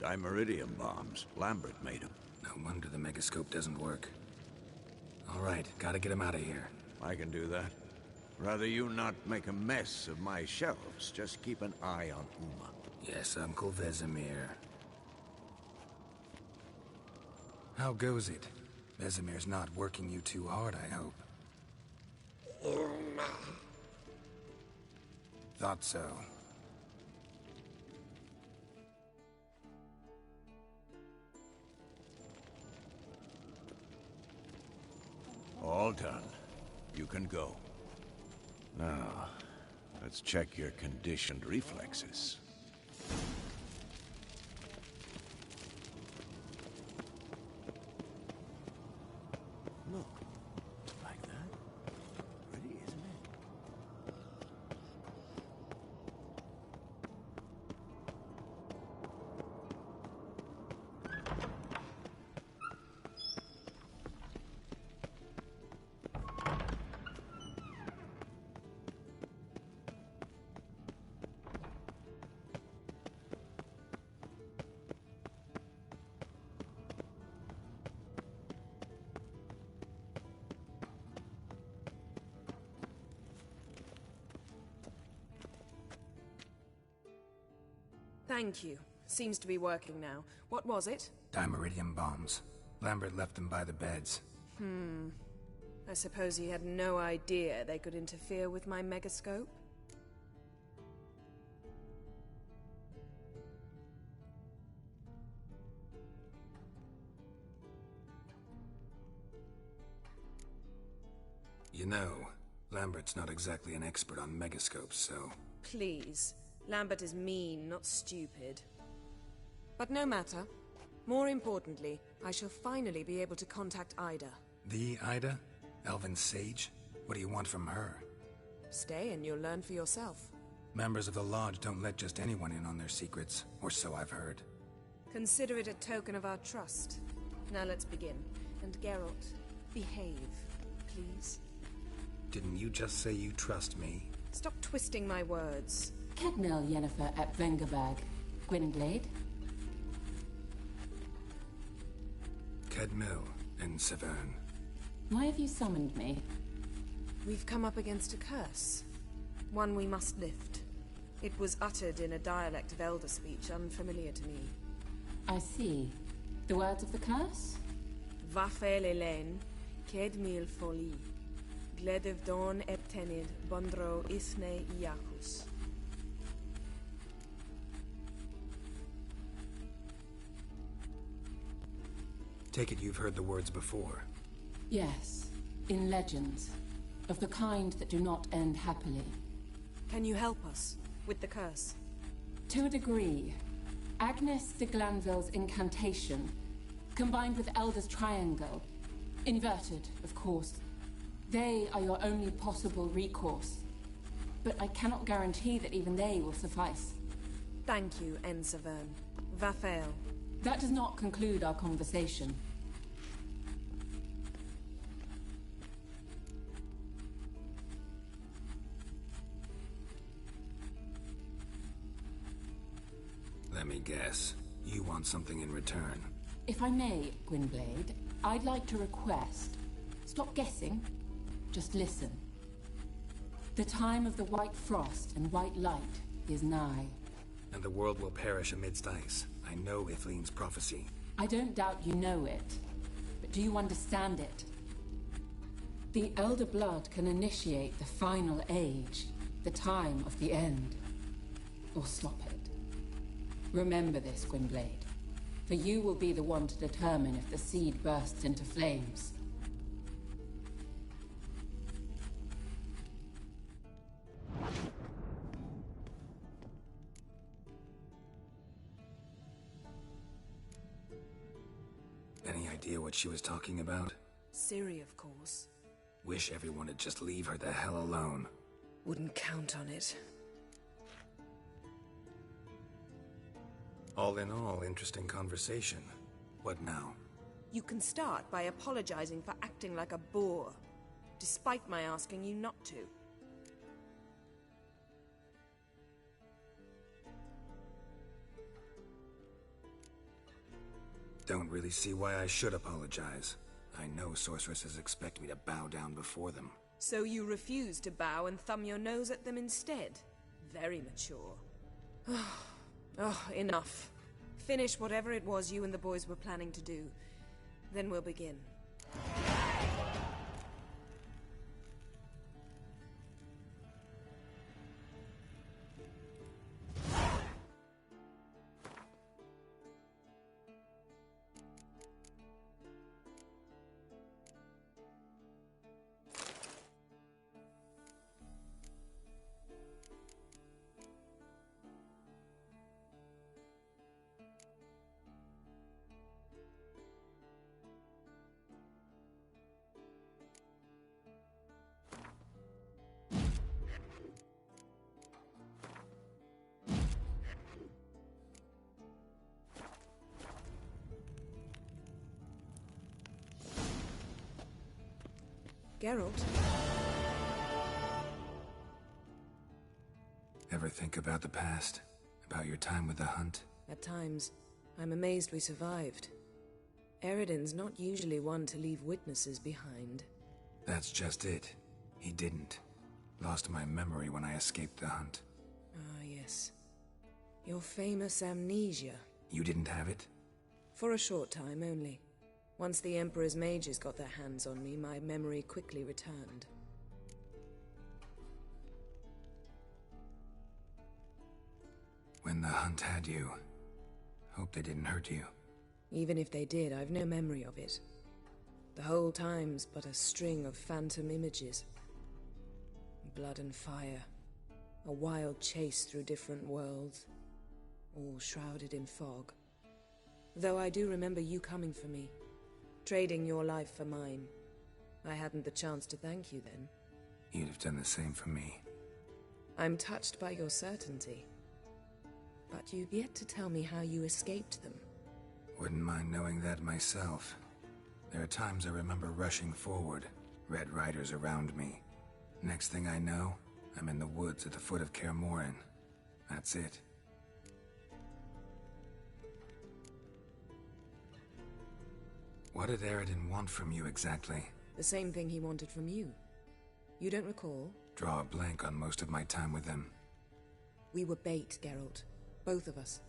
Dimeridium bombs. Lambert made them. No wonder the megascope doesn't work. All right, gotta get him out of here. I can do that. Rather you not make a mess of my shelves. Just keep an eye on Uma. Yes, Uncle Vesemir. How goes it? Vesemir's not working you too hard, I hope. Thought so. All done. You can go. Now, let's check your conditioned reflexes. Look, like that. Pretty, isn't it? Thank you. Seems to be working now. What was it? Dimeridium bombs. Lambert left them by the beds. I suppose he had no idea they could interfere with my megascope? You know, Lambert's not exactly an expert on megascopes, so... Please. Lambert is mean, not stupid. But no matter. More importantly, I shall finally be able to contact Ida. The Ida? Elven Sage? What do you want from her? Stay and you'll learn for yourself. Members of the Lodge don't let just anyone in on their secrets, or so I've heard. Consider it a token of our trust. Now let's begin. And Geralt, behave, please. Didn't you just say you trust me? Stop twisting my words. Kedmil Yennefer at Vengerberg. Gwynblade? Kedmil and Severn. Why have you summoned me? We've come up against a curse. One we must lift. It was uttered in a dialect of Elder speech unfamiliar to me. I see. The words of the curse? Vafel Elaine, Kedmil Foli, Gledev Dawn Eptenid, Bondro Isne Iacus. Take it you've heard the words before. Yes, in legends. Of the kind that do not end happily. Can you help us with the curse? To a degree. Agnes de Glanville's incantation, combined with Elder's triangle, inverted, of course. They are your only possible recourse. But I cannot guarantee that even they will suffice. Thank you, En Severn. Vafel. That does not conclude our conversation. Let me guess. You want something in return. If I may, Gwynblade, I'd like to request. Stop guessing. Just listen. The time of the white frost and white light is nigh. And the world will perish amidst ice. I know Ithleen's prophecy. I don't doubt you know it. But do you understand it? The Elder Blood can initiate the final age. The time of the end. Or stop it. Remember this, Gwynblade. For you will be the one to determine if the seed bursts into flames. Any idea what she was talking about? Ciri, of course. Wish everyone would just leave her the hell alone. Wouldn't count on it. All in all, interesting conversation. What now? You can start by apologizing for acting like a boor, despite my asking you not to. Don't really see why I should apologize. I know sorceresses expect me to bow down before them. So you refuse to bow and thumb your nose at them instead? Very mature. Oh, enough. Finish whatever it was you and the boys were planning to do. Then we'll begin. Geralt? Ever think about the past? About your time with the Hunt? At times, I'm amazed we survived. Eredin's not usually one to leave witnesses behind. That's just it. He didn't. Lost my memory when I escaped the Hunt. Ah, yes. Your famous amnesia. You didn't have it? For a short time only. Once the Emperor's mages got their hands on me, my memory quickly returned. When the hunt had you, hope they didn't hurt you. Even if they did, I've no memory of it. The whole time's but a string of phantom images. Blood and fire. A wild chase through different worlds. All shrouded in fog. Though I do remember you coming for me. Trading your life for mine. I hadn't the chance to thank you then. You'd have done the same for me. I'm touched by your certainty. But you've yet to tell me how you escaped them. Wouldn't mind knowing that myself. There are times I remember rushing forward, Red Riders around me. Next thing I know, I'm in the woods at the foot of Kaer Morhen. That's it. What did Eredin want from you exactly? The same thing he wanted from you. You don't recall? Draw a blank on most of my time with them. We were bait, Geralt. Both of us.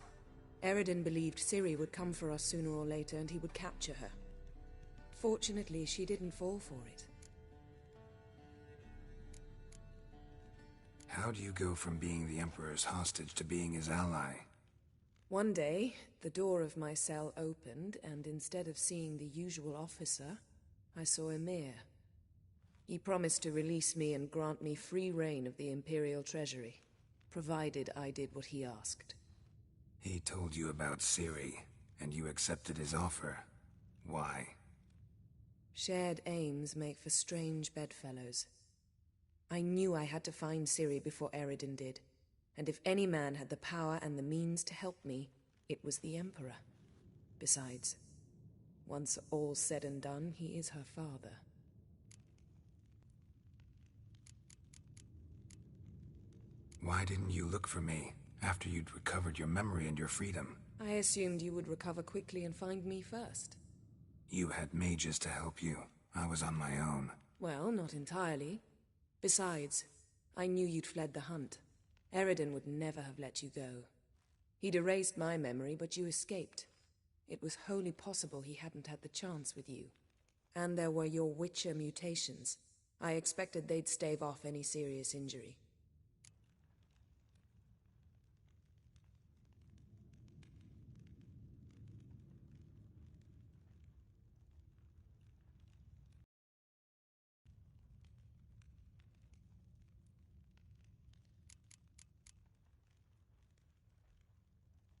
Eredin believed Ciri would come for us sooner or later and he would capture her. Fortunately, she didn't fall for it. How do you go from being the Emperor's hostage to being his ally? One day, the door of my cell opened, and instead of seeing the usual officer, I saw Emhyr. He promised to release me and grant me free reign of the Imperial Treasury, provided I did what he asked. He told you about Ciri, and you accepted his offer. Why? Shared aims make for strange bedfellows. I knew I had to find Ciri before Eredin did, and if any man had the power and the means to help me, it was the Emperor. Besides, once all's said and done, he is her father. Why didn't you look for me after you'd recovered your memory and your freedom? I assumed you would recover quickly and find me first. You had mages to help you. I was on my own. Well, not entirely. Besides, I knew you'd fled the hunt. Eredin would never have let you go. He'd erased my memory, but you escaped. It was wholly possible he hadn't had the chance with you. And there were your Witcher mutations. I expected they'd stave off any serious injury.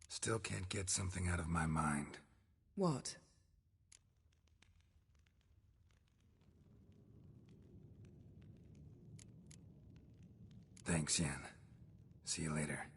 Still can't get something out of my mind. What? Thanks, Yen. See you later.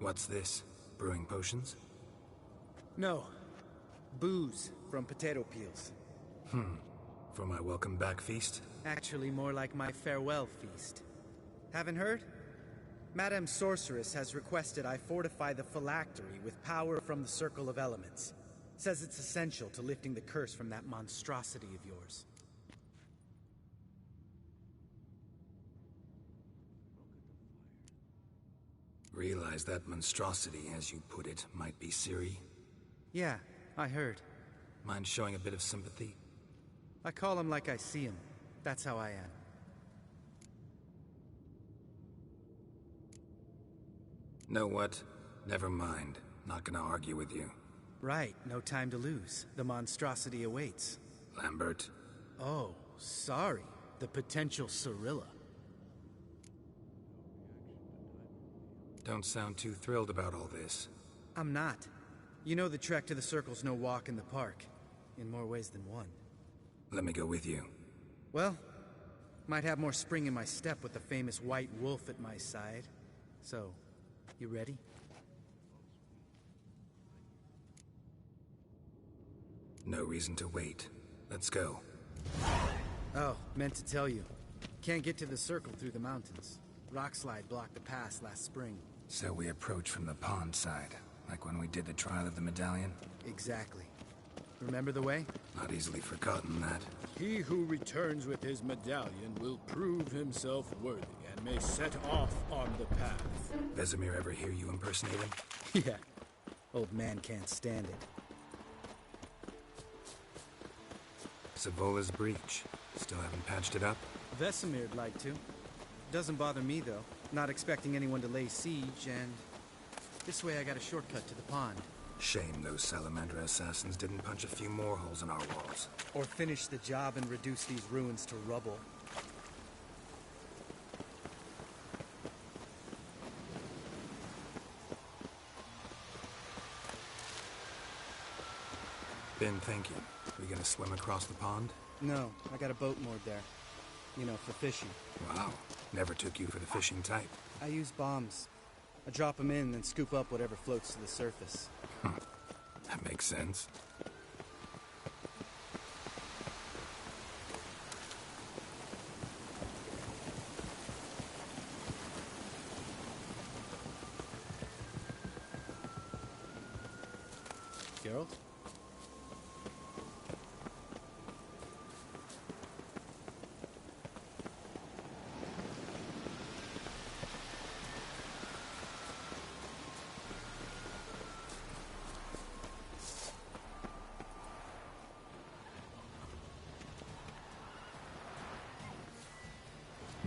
What's this? Brewing potions? No. Booze from potato peels. For my welcome back feast? Actually, more like my farewell feast. Haven't heard? Madame Sorceress has requested I fortify the phylactery with power from the Circle of Elements. Says it's essential to lifting the curse from that monstrosity of yours. Realize that monstrosity, as you put it, might be Ciri? Yeah, I heard. Mind showing a bit of sympathy? I call him like I see him. That's how I am. Know what? Never mind. Not gonna argue with you. Right, no time to lose. The monstrosity awaits. Lambert. Oh, sorry. The potential Cirilla. Don't sound too thrilled about all this. I'm not. You know the trek to the Circle's no walk in the park. In more ways than one. Let me go with you. Well, might have more spring in my step with the famous White Wolf at my side. So, you ready? No reason to wait. Let's go. Oh, meant to tell you. Can't get to the Circle through the mountains. Rockslide blocked the pass last spring. So we approach from the pond side, like when we did the trial of the medallion? Exactly. Remember the way? Not easily forgotten, that. He who returns with his medallion will prove himself worthy and may set off on the path. Vesemir ever hear you impersonate him? Yeah. Old man can't stand it. Savola's breach. Still haven't patched it up? Vesemir'd like to. Doesn't bother me, though. Not expecting anyone to lay siege, and... this way I got a shortcut to the pond. Shame those Salamandra assassins didn't punch a few more holes in our walls. Or finish the job and reduce these ruins to rubble. Ben, thank you. We gonna swim across the pond? No, I got a boat moored there. You know, for fishing. Wow. Never took you for the fishing type. I use bombs. I drop them in, then scoop up whatever floats to the surface. That makes sense. Geralt?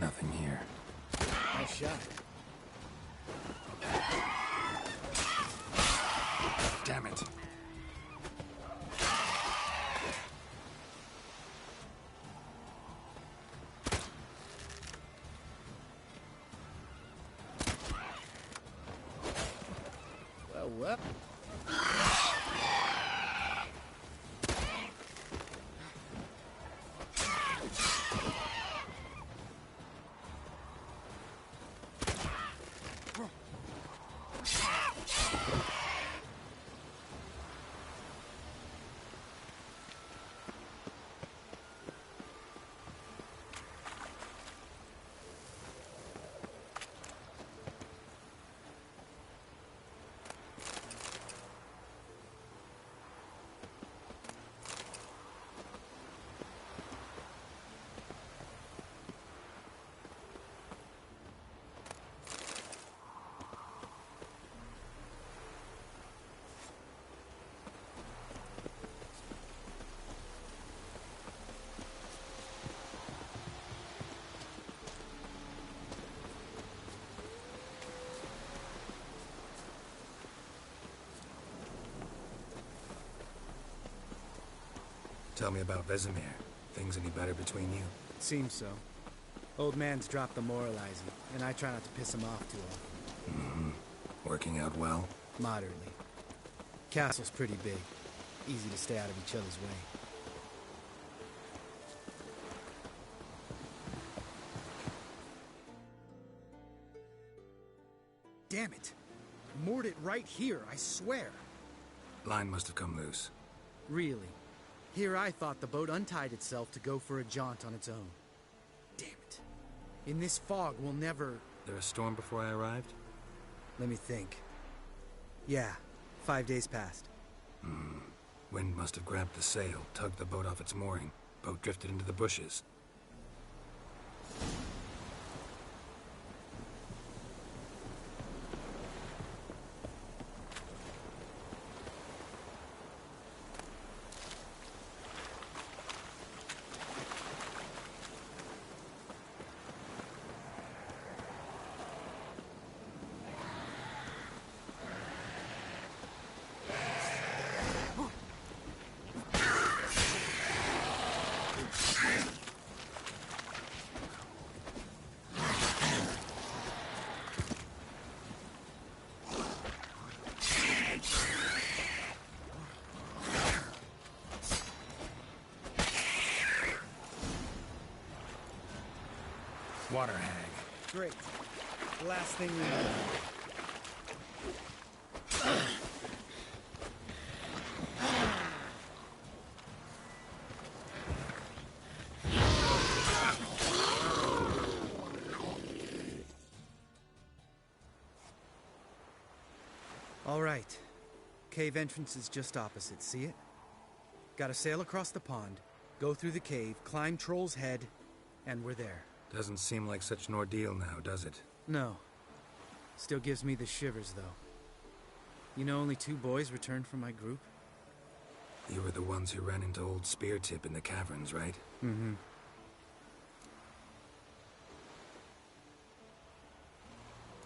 Nothing here. Nice shot. Damn it. Well. Tell me about Vesemir. Things any better between you? Seems so. Old man's dropped the moralizing, and I try not to piss him off too often. Mm-hmm. Working out well? Moderately. Castle's pretty big. Easy to stay out of each other's way. Damn it! Moored it right here, I swear. Line must have come loose. Really? Here I thought the boat untied itself to go for a jaunt on its own. Damn it. In this fog, we'll never... There a storm before I arrived? Let me think. Yeah, 5 days passed. Wind must have grabbed the sail, tugged the boat off its mooring. Boat drifted into the bushes. Water hag. Great. The last thing we know. All right. Cave entrance is just opposite, see it? Gotta sail across the pond, go through the cave, climb Troll's Head, and we're there. Doesn't seem like such an ordeal now, does it? No. Still gives me the shivers, though. You know only 2 boys returned from my group? You were the ones who ran into old Speartip in the caverns, right? Mm-hmm.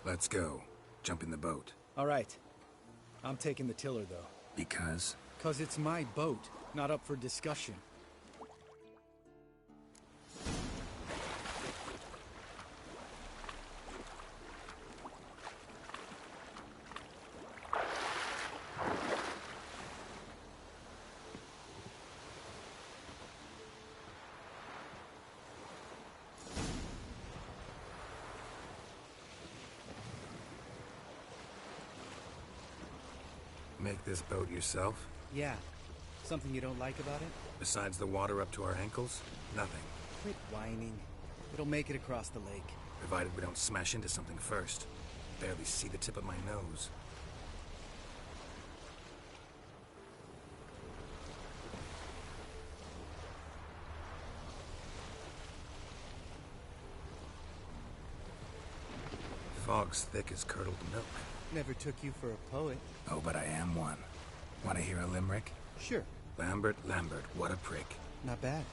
Let's go. Jump in the boat. All right. I'm taking the tiller, though. Because? 'Cause it's my boat, not up for discussion. Make this boat yourself? Yeah. Something you don't like about it? Besides the water up to our ankles? Nothing. Quit whining. It'll make it across the lake. Provided we don't smash into something first. Barely see the tip of my nose. Fog's thick as curdled milk. Never took you for a poet. Oh, but I am one. Want to hear a limerick? Sure. Lambert, Lambert, what a prick. Not bad.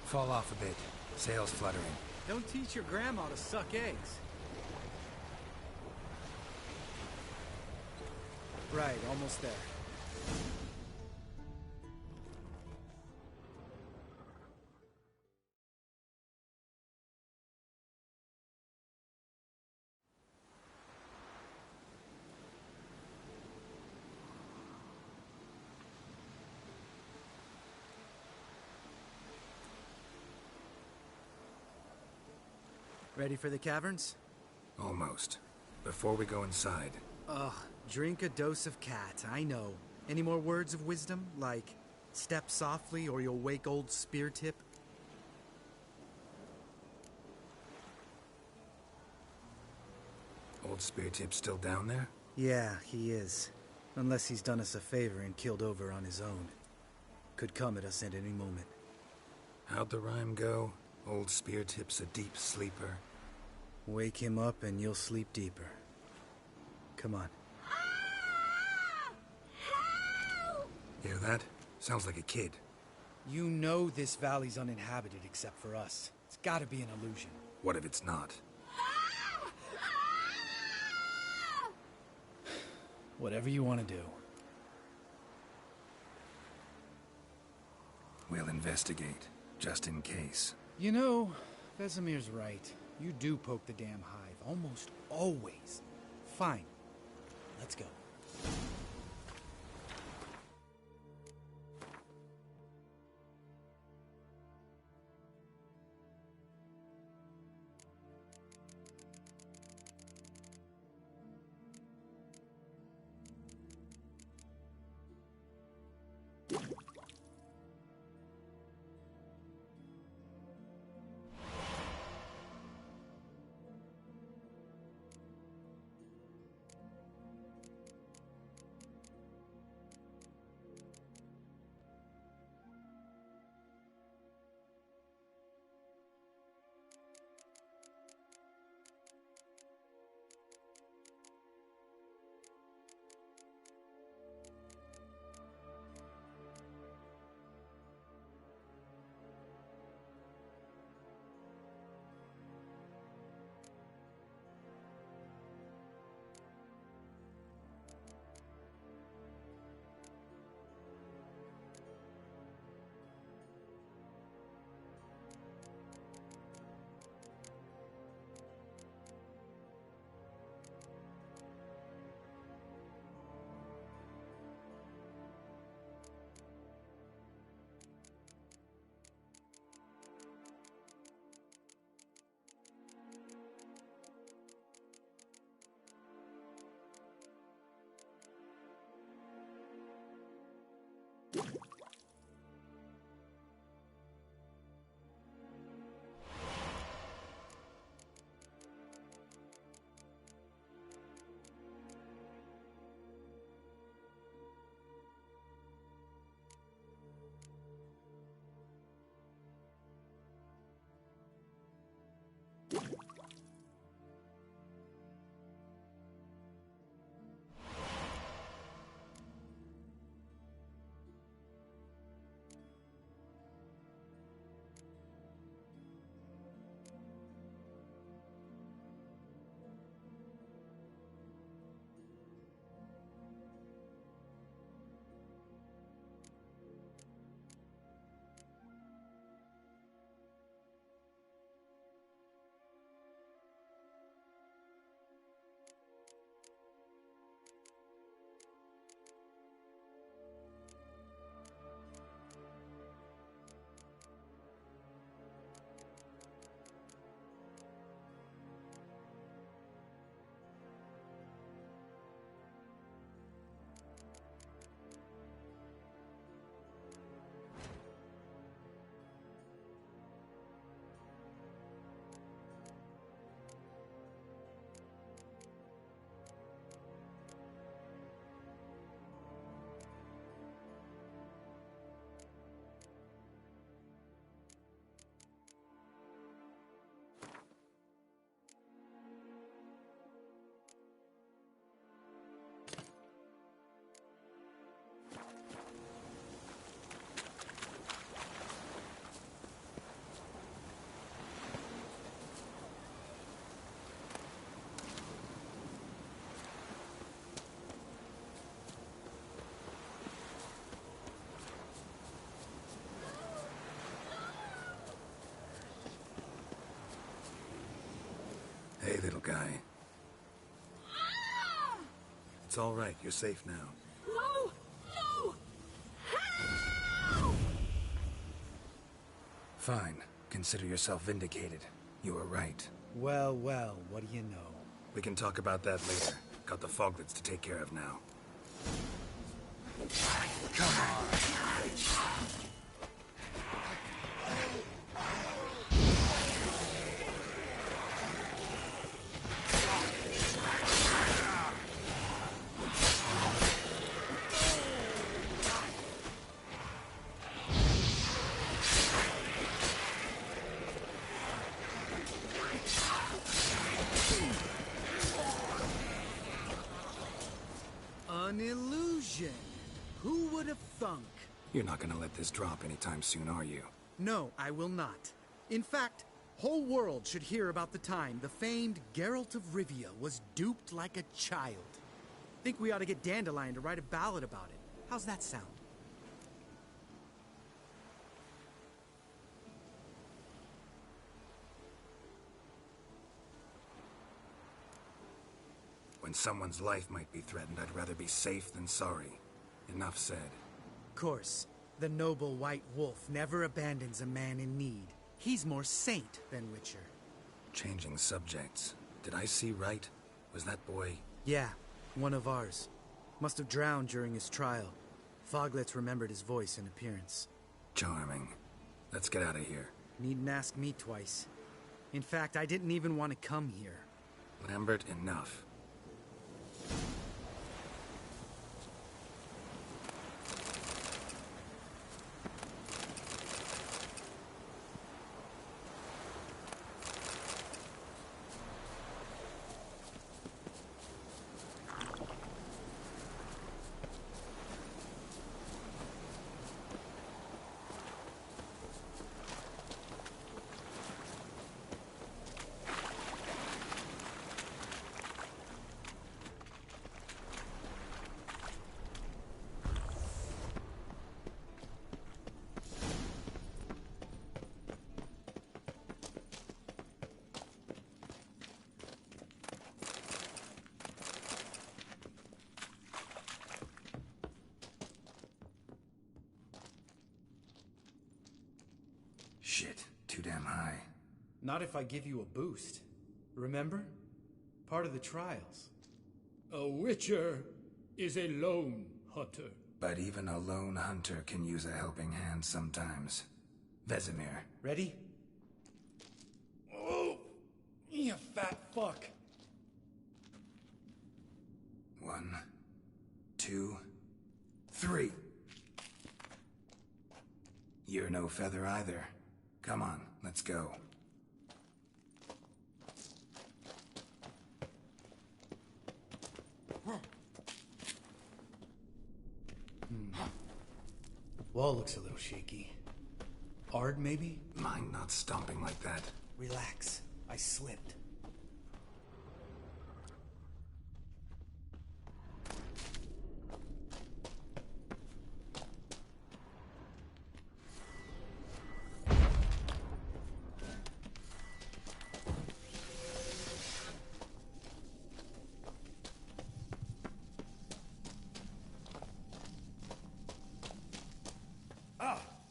Fall off a bit. Sails fluttering. Don't teach your grandma to suck eggs. Right, almost there. Ready for the caverns? Almost. Before we go inside. Ugh, drink a dose of cat, I know. Any more words of wisdom? Like, step softly or you'll wake old Speartip? Old Speartip's still down there? Yeah, he is. Unless he's done us a favor and killed over on his own. Could come at us at any moment. How'd the rhyme go? Old Speartip's a deep sleeper. Wake him up and you'll sleep deeper. Come on. Hear that? Sounds like a kid. You know this valley's uninhabited except for us. It's gotta be an illusion. What if it's not? Whatever you want to do. We'll investigate, just in case. You know, Vesemir's right. You do poke the damn hive, almost always. Fine. Let's go. Hey, little guy. It's all right. You're safe now. No! No! Fine. Consider yourself vindicated. You were right. Well, well, what do you know? We can talk about that later. Got the Foglets to take care of now. Come on! An illusion. Who would have thunk? You're not gonna let this drop anytime soon, are you? No, I will not. In fact, whole world should hear about the time the famed Geralt of Rivia was duped like a child. Think we ought to get Dandelion to write a ballad about it. How's that sound? When someone's life might be threatened, I'd rather be safe than sorry. Enough said. Of course, the noble White Wolf never abandons a man in need. He's more saint than Witcher. Changing subjects. Did I see right? Was that boy... Yeah, one of ours. Must have drowned during his trial. Foglets remembered his voice and appearance. Charming. Let's get out of here. Needn't ask me twice. In fact, I didn't even want to come here. Lambert, enough. Shit, too damn high. Not if I give you a boost. Remember? Part of the trials. A witcher is a lone hunter. But even a lone hunter can use a helping hand sometimes. Vesemir. Ready? Oh, you fat fuck. 1, 2, 3. You're no feather either. Come on, let's go. Wall looks a little shaky. Hard, maybe? Mind not stomping like that. Relax. I slipped.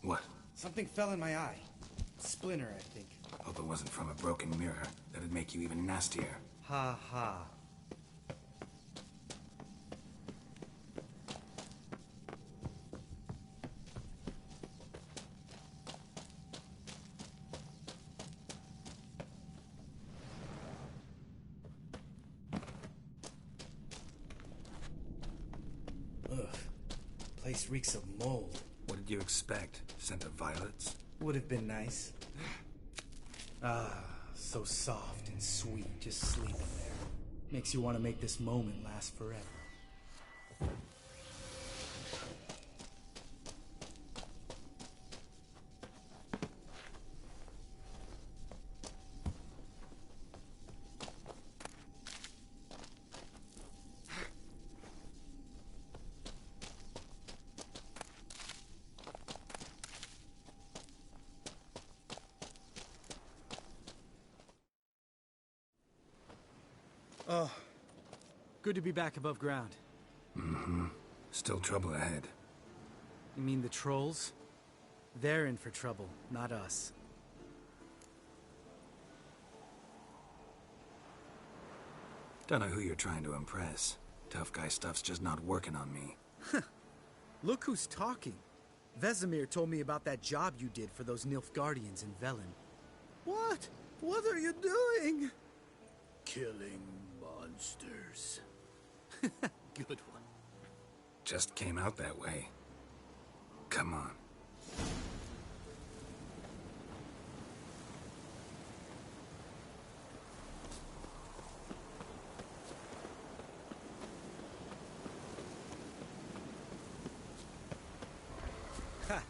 What? Something fell in my eye. Splinter, I think. Hope it wasn't from a broken mirror. That'd make you even nastier. Ha ha. Ugh. Place reeks of mold. What did you expect? Scent of violets? Would have been nice. Ah, so soft and sweet, just sleeping there. Makes you want to make this moment last forever. Oh, good to be back above ground. Mm-hmm. Still trouble ahead. You mean the trolls? They're in for trouble, not us. Don't know who you're trying to impress. Tough guy stuff's just not working on me. Look who's talking. Vesemir told me about that job you did for those Nilfgaardians in Velen. What? What are you doing? Killing monsters. Good one. Just came out that way. Come on. Ha!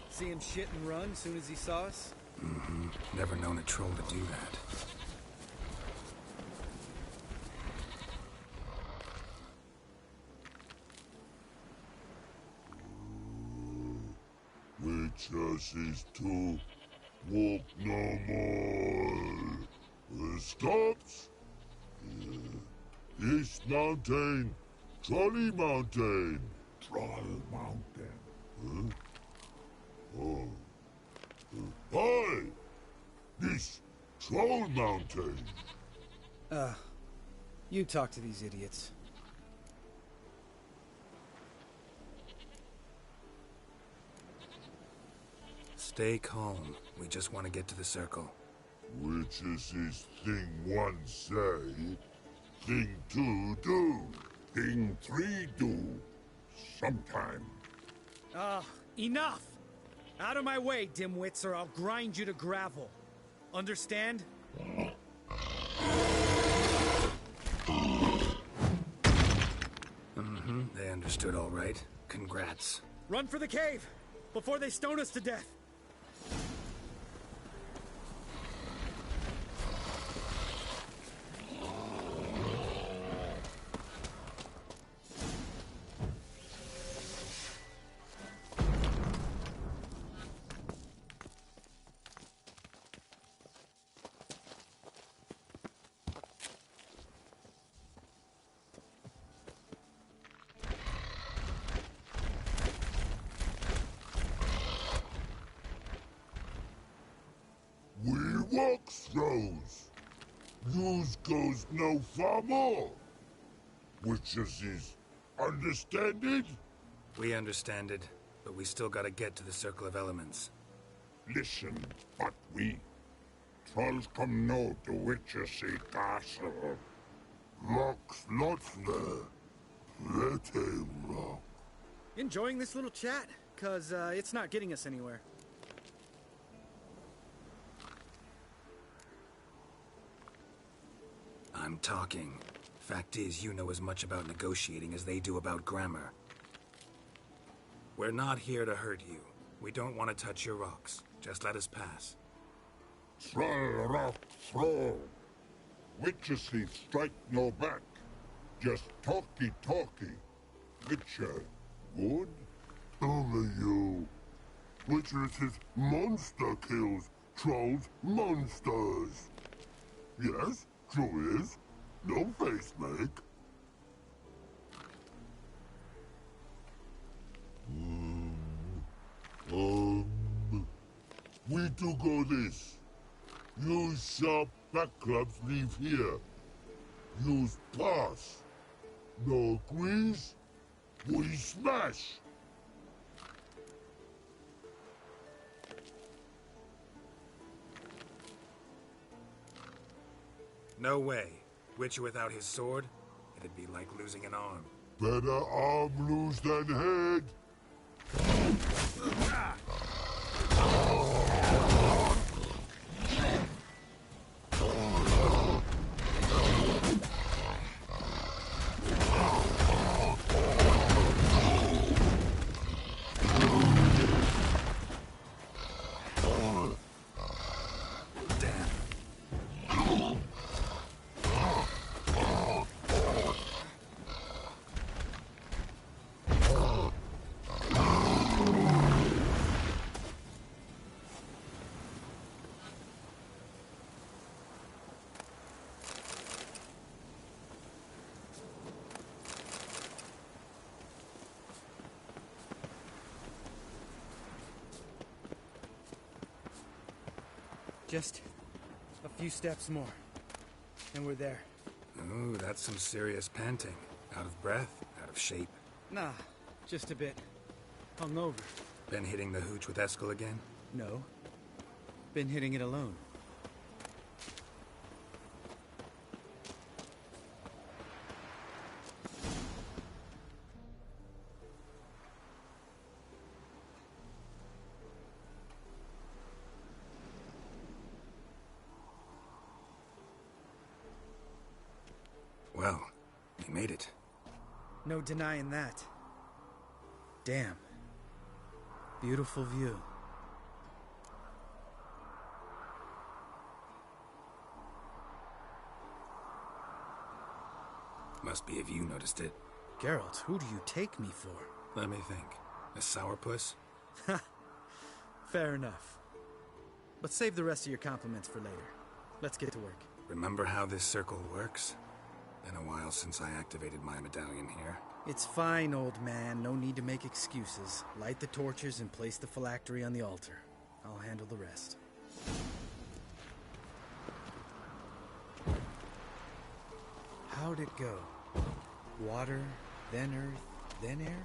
See him shit and run soon as he saw us? Mm-hmm. Never known a troll to do that. Witches is to walk no more. Stops? East Mountain, Trolley Mountain. Troll Mountain. Huh? Oh. Hi! This Troll Mountain. You talk to these idiots. Stay calm. We just want to get to the circle. Witches is thing one say, thing two do, thing three do. Sometime. Enough! Out of my way, dimwits, or I'll grind you to gravel. Understand? Mm-hmm. They understood all right. Congrats. Run for the cave! Before they stone us to death! Walk throws. News goes no far more. Witches is understand it? We understand it, but we still gotta get to the Circle of Elements. Listen, but we. Trolls come no to Witches castle. Rocks lots there. Let him rock. Enjoying this little chat? 'Cause it's not getting us anywhere. I'm talking. Fact is, you know as much about negotiating as they do about grammar. We're not here to hurt you. We don't want to touch your rocks. Just let us pass. Troll rock throw. Witches he strike no back. Just talky. Witcher, good? Only you. Witches his monster kills. Trolls monsters. Yes? True is. No face make. We do go this. Use sharp back clubs leave here. Use pass. No agrees. We smash. No way. Witcher without his sword? It'd be like losing an arm. Better arm lose than head. Just a few steps more, and we're there. Ooh, that's some serious panting. Out of breath, out of shape. Nah, just a bit. Hungover. Been hitting the hooch with Eskel again? No. Been hitting it alone. Well, you made it. No denying that. Damn. Beautiful view. Must be if you noticed it. Geralt, who do you take me for? Let me think. A sourpuss? Fair enough. But save the rest of your compliments for later. Let's get to work. Remember how this circle works? Been a while since I activated my medallion here. It's fine, old man. No need to make excuses. Light the torches and place the phylactery on the altar. I'll handle the rest. How'd it go? Water, then earth, then air?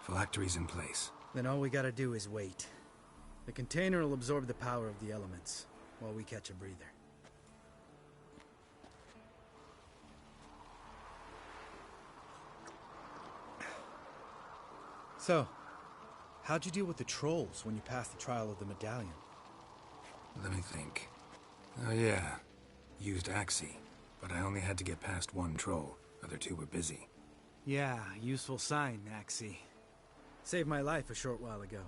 Phylactery's in place. Then all we gotta do is wait. The container will absorb the power of the elements, while we catch a breather. So, how'd you deal with the trolls when you passed the trial of the medallion? Let me think. Oh yeah, used Axii, but I only had to get past one troll. Other two were busy. Yeah, useful sign, Axii. Saved my life a short while ago.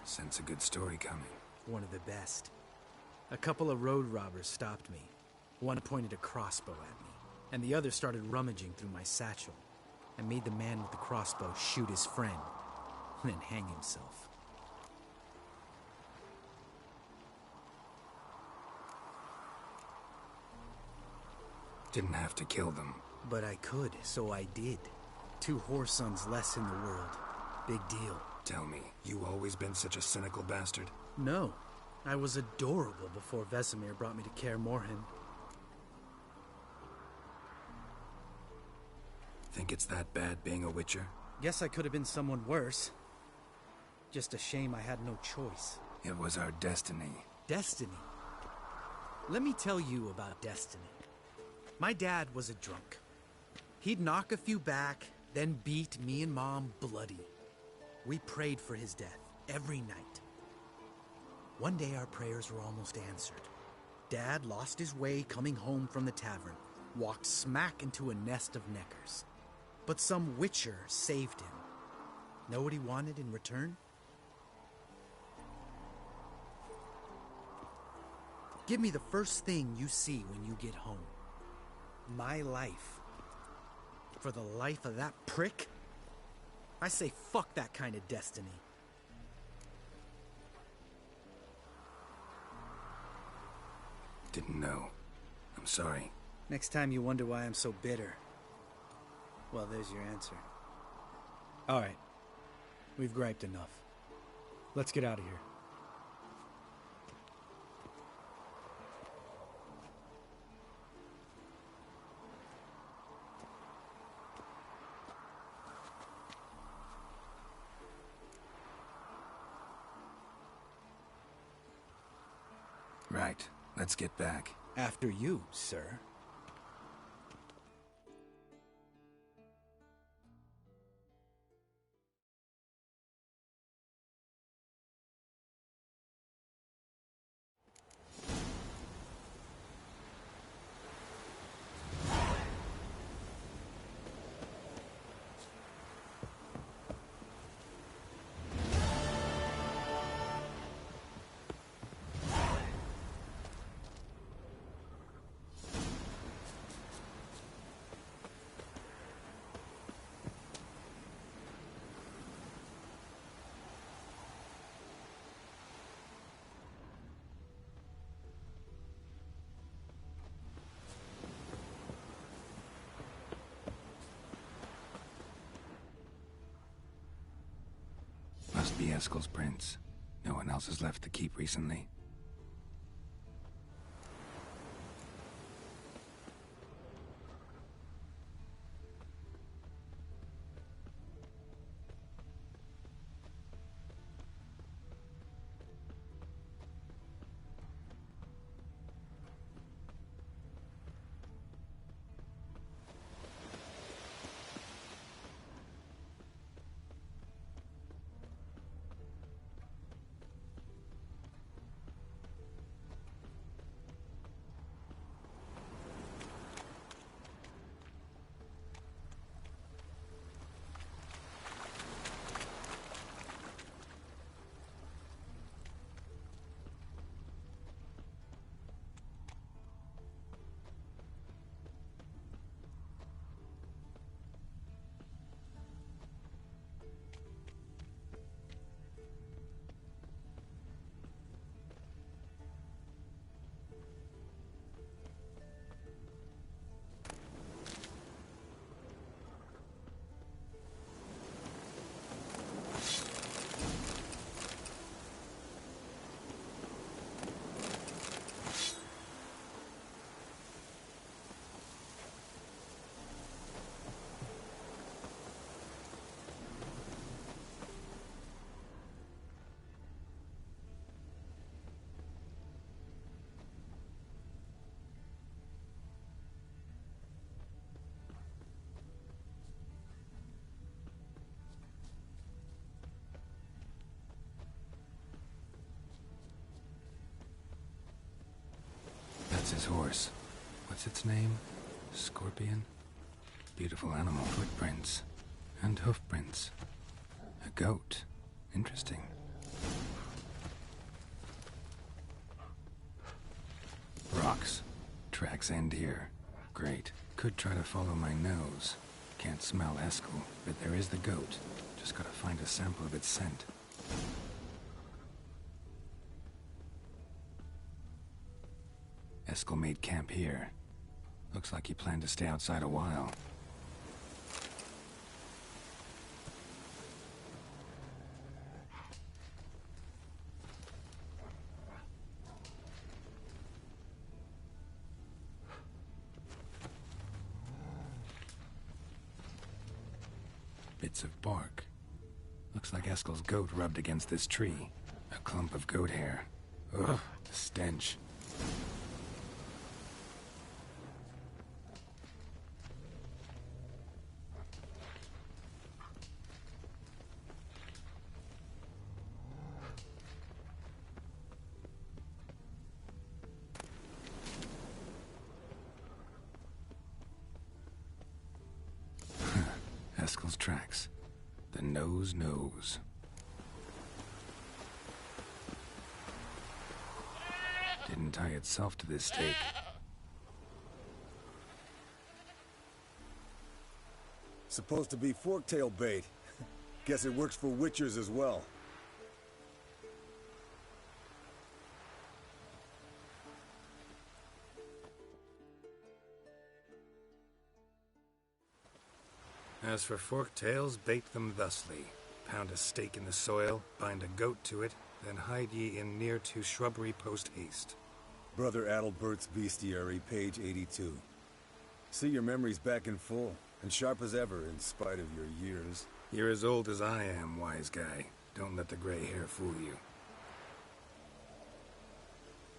Sense a good story coming. One of the best. A couple of road robbers stopped me. One pointed a crossbow at me, and the other started rummaging through my satchel. I made the man with the crossbow shoot his friend, and then hang himself. Didn't have to kill them. But I could, so I did. 2 whoresons less in the world. Big deal. Tell me, you always been such a cynical bastard? No. I was adorable before Vesemir brought me to Kaer Morhen. Think it's that bad being a Witcher? Guess I could have been someone worse. Just a shame I had no choice. It was our destiny. Destiny? Let me tell you about destiny. My dad was a drunk. He'd knock a few back, then beat me and Mom bloody. We prayed for his death every night. One day our prayers were almost answered. Dad lost his way coming home from the tavern, walked smack into a nest of neckers. But some Witcher saved him. Know what he wanted in return? Give me the first thing you see when you get home. My life. For the life of that prick? I say fuck that kind of destiny. Didn't know. I'm sorry. Next time you wonder why I'm so bitter, well, there's your answer. All right. We've griped enough. Let's get out of here. Right. Let's get back. After you, sir. must be Eskel's prints. No one else has left the keep recently. That's his horse. What's its name? Scorpion? Beautiful animal. Footprints. And hoofprints. A goat. Interesting. Rocks. Tracks end here. Great. Could try to follow my nose. Can't smell Eskel, but there is the goat. Just gotta find a sample of its scent. Eskel made camp here. Looks like he planned to stay outside a while. Bits of bark. Looks like Eskel's goat rubbed against this tree. A clump of goat hair. Ugh, the stench. Eskel's tracks. The nose knows. Didn't tie itself to this stake. Supposed to be forktail bait. Guess it works for witchers as well. As for forktails, bait them thusly. Pound a stake in the soil, bind a goat to it, then hide ye in near to shrubbery post haste. Brother Adalbert's Bestiary, page 82. See, your memory's back in full, and sharp as ever in spite of your years. You're as old as I am, wise guy. Don't let the gray hair fool you.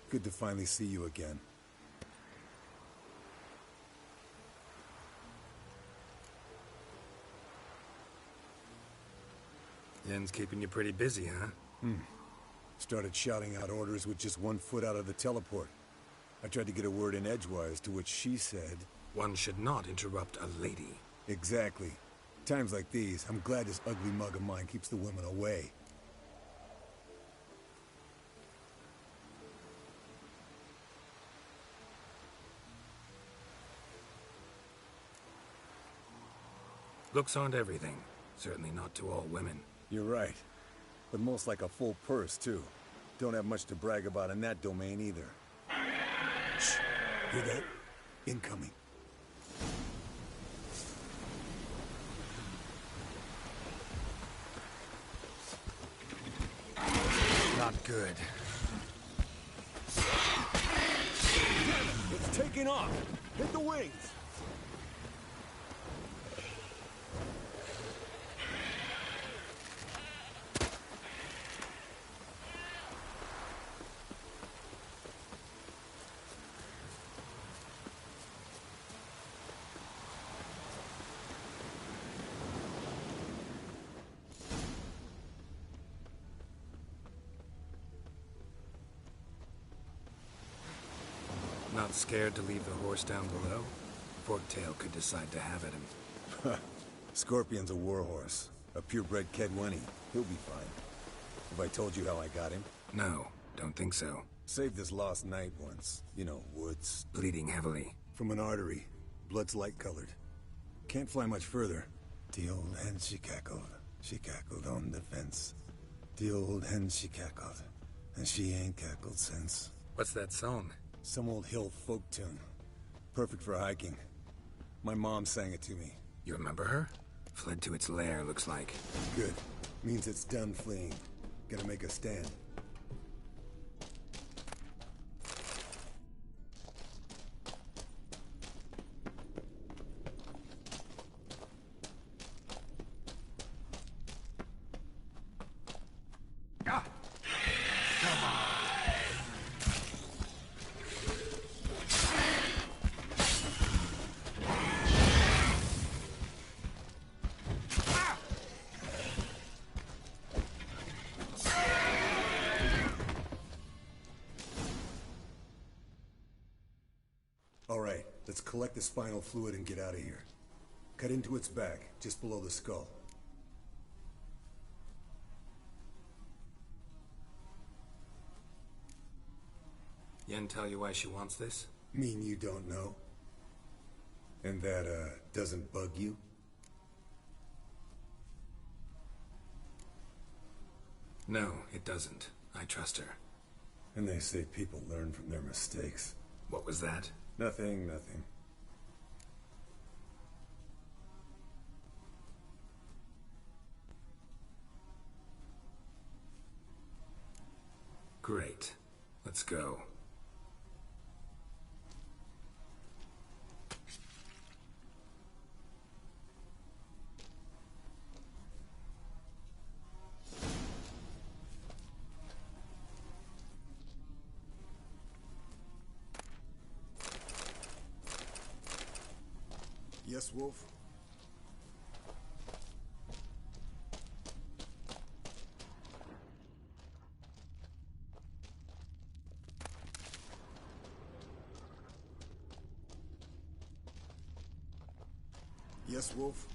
Good to finally see you again. Yen's keeping you pretty busy, huh? Started shouting out orders with just 1 foot out of the teleport. I tried to get a word in edgewise, to which she said... One should not interrupt a lady. Exactly. Times like these, I'm glad this ugly mug of mine keeps the women away. Looks aren't everything. Certainly not to all women. You're right. But most like a full purse, too. Don't have much to brag about in that domain, either. Shh. Hear that? Incoming. Not good. It's taking off! Hit the wings! Not scared to leave the horse down below? Forktail could decide to have at him. Scorpion's a warhorse. A purebred Kedwenny. He'll be fine. Have I told you how I got him? No, don't think so. Saved this lost knight once. You know, woods. Bleeding heavily. From an artery. Blood's light-colored. Can't fly much further. The old hen, she cackled. She cackled on the fence. The old hen, she cackled. And she ain't cackled since. What's that song? Some old hill folk tune. Perfect for hiking. My mom sang it to me. You remember her? Fled to its lair, looks like. Good. Means it's done fleeing. Gotta make a stand. Alright, let's collect the spinal fluid and get out of here. Cut into its back, just below the skull. Yen tell you why she wants this? Mean you don't know? And that, doesn't bug you? No, it doesn't. I trust her. And they say people learn from their mistakes. What was that? Nothing, nothing. Great. Let's go. Yes, Wolf? Yes, Wolf?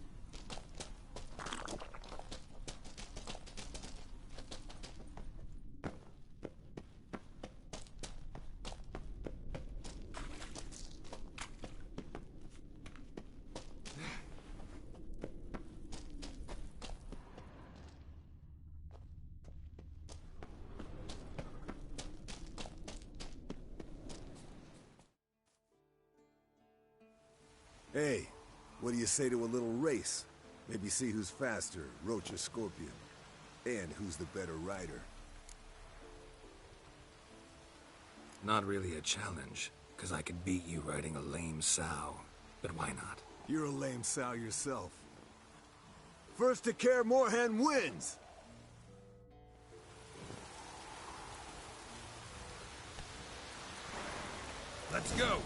Hey, what do you say to a little race? Maybe see who's faster, Roach or Scorpion. And who's the better rider. Not really a challenge, because I could beat you riding a lame sow. But why not? You're a lame sow yourself. First to Kaer Morhen wins! Let's go!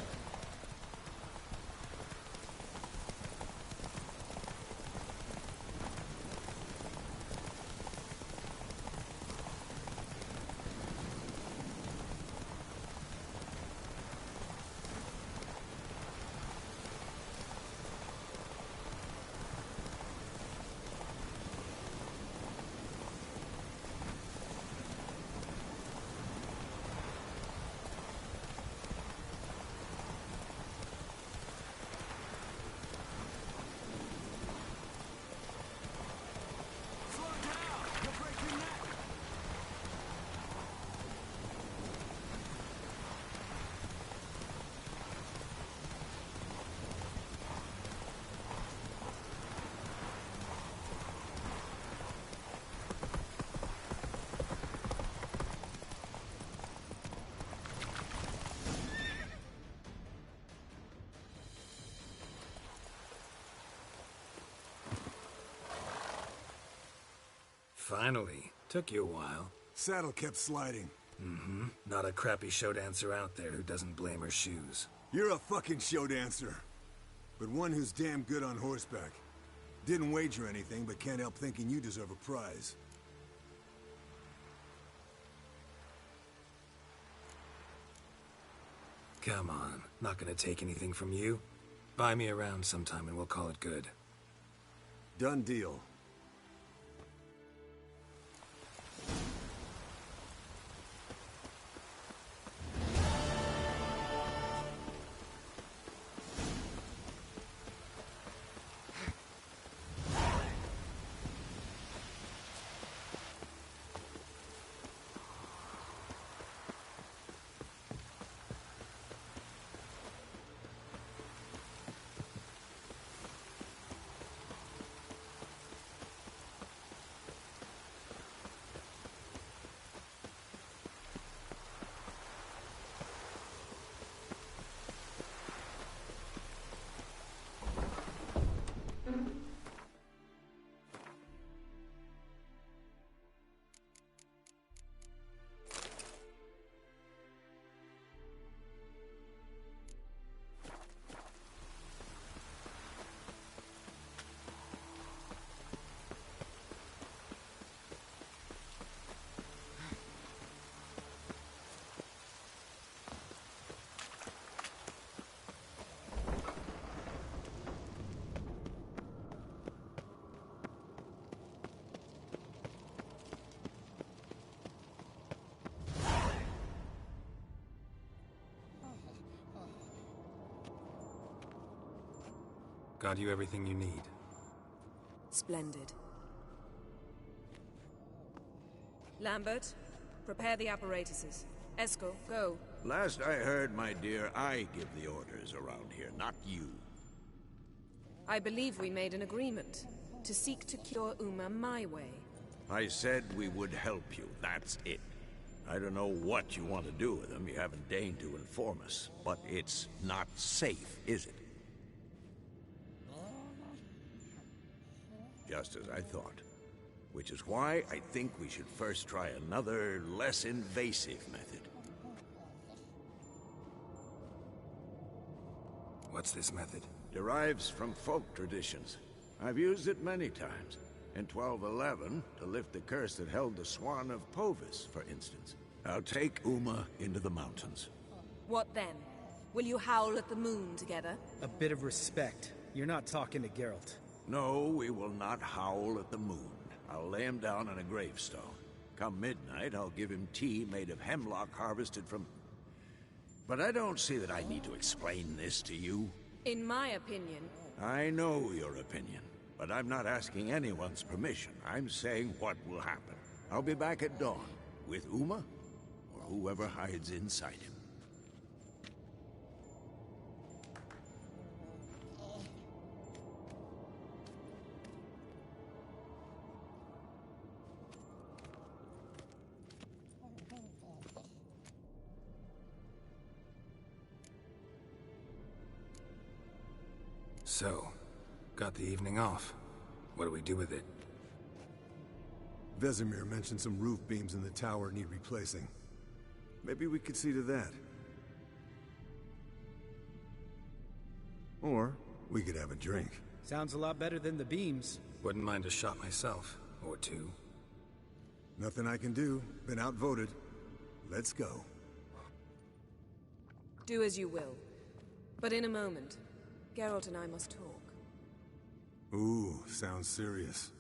Finally. Took you a while. Saddle kept sliding. Mm-hmm. Not a crappy show dancer out there who doesn't blame her shoes. You're a fucking show dancer. But one who's damn good on horseback. Didn't wager anything, but can't help thinking you deserve a prize. Come on. Not gonna take anything from you. Buy me around sometime and we'll call it good. Done deal. Got you everything you need. Splendid. Lambert, prepare the apparatuses. Eskel, go. Last I heard, my dear, I give the orders around here, not you. I believe we made an agreement to seek to cure Uma my way. I said we would help you, that's it. I don't know what you want to do with them, you haven't deigned to inform us. But it's not safe, is it? Just as I thought. Which is why I think we should first try another, less invasive method. What's this method? Derives from folk traditions. I've used it many times. In 1211, to lift the curse that held the Swan of Povis, for instance. I'll take Uma into the mountains. What then? Will you howl at the moon together? A bit of respect. You're not talking to Geralt. No, we will not howl at the moon. I'll lay him down on a gravestone. Come midnight, I'll give him tea made of hemlock harvested from... But I don't see that I need to explain this to you. In my opinion... I know your opinion, but I'm not asking anyone's permission. I'm saying what will happen. I'll be back at dawn, with Uma, or whoever hides inside him. So, got the evening off. What do we do with it? Vesemir mentioned some roof beams in the tower need replacing. Maybe we could see to that. Or we could have a drink. Sounds a lot better than the beams. Wouldn't mind a shot myself. Or two. Nothing I can do. Been outvoted. Let's go. Do as you will. But in a moment, Geralt and I must talk. Ooh, sounds serious.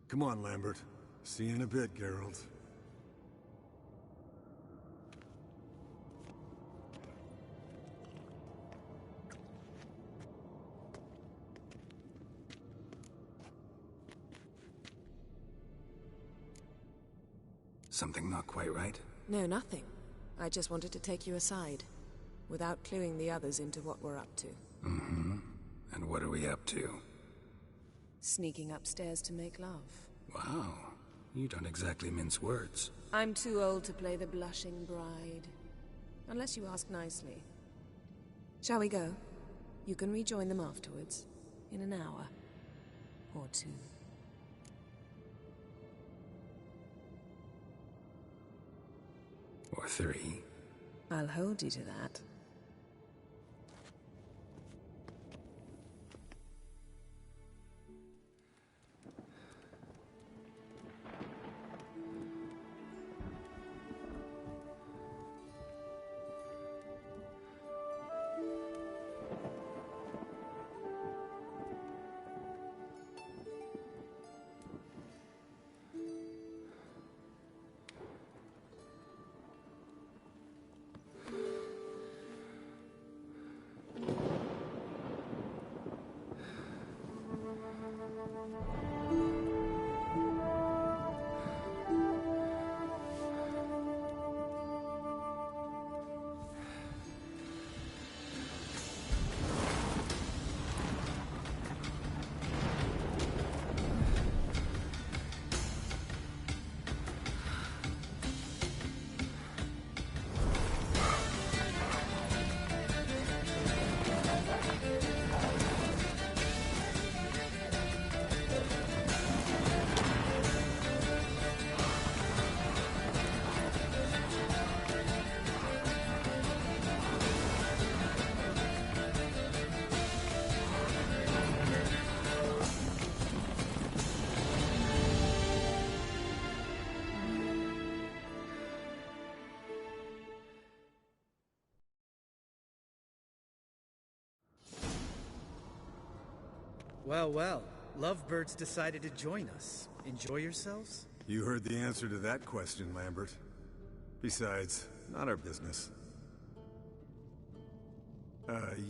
Come on, Lambert. See you in a bit, Geralt. Something not quite right? No, nothing. I just wanted to take you aside, without cluing the others into what we're up to. Mm-hmm. And what are we up to? Sneaking upstairs to make love. Wow. You don't exactly mince words. I'm too old to play the blushing bride. Unless you ask nicely. Shall we go? You can rejoin them afterwards. In an hour. Or two. Or 3. I'll hold you to that. Well, well. Lovebirds decided to join us. Enjoy yourselves? You heard the answer to that question, Lambert. Besides, not our business.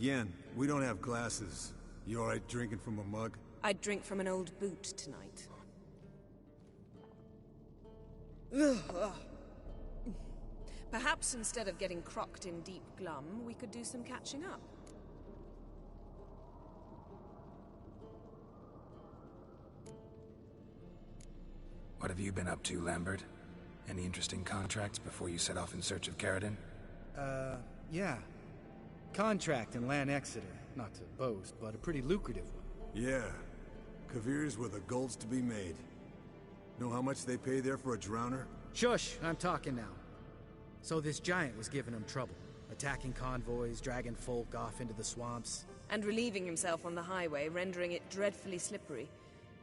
Yen, we don't have glasses. You alright drinking from a mug? I'd drink from an old boot tonight. Perhaps instead of getting crocked in deep glum, we could do some catching up. What have you been up to, Lambert? Any interesting contracts before you set off in search of Caridin? Yeah. Contract in Lan Exeter. Not to boast, but a pretty lucrative one. Yeah. Kavir's where the gold's to be made. Know how much they pay there for a drowner? Shush, I'm talking now. So this giant was giving him trouble. Attacking convoys, dragging folk off into the swamps. And relieving himself on the highway, rendering it dreadfully slippery.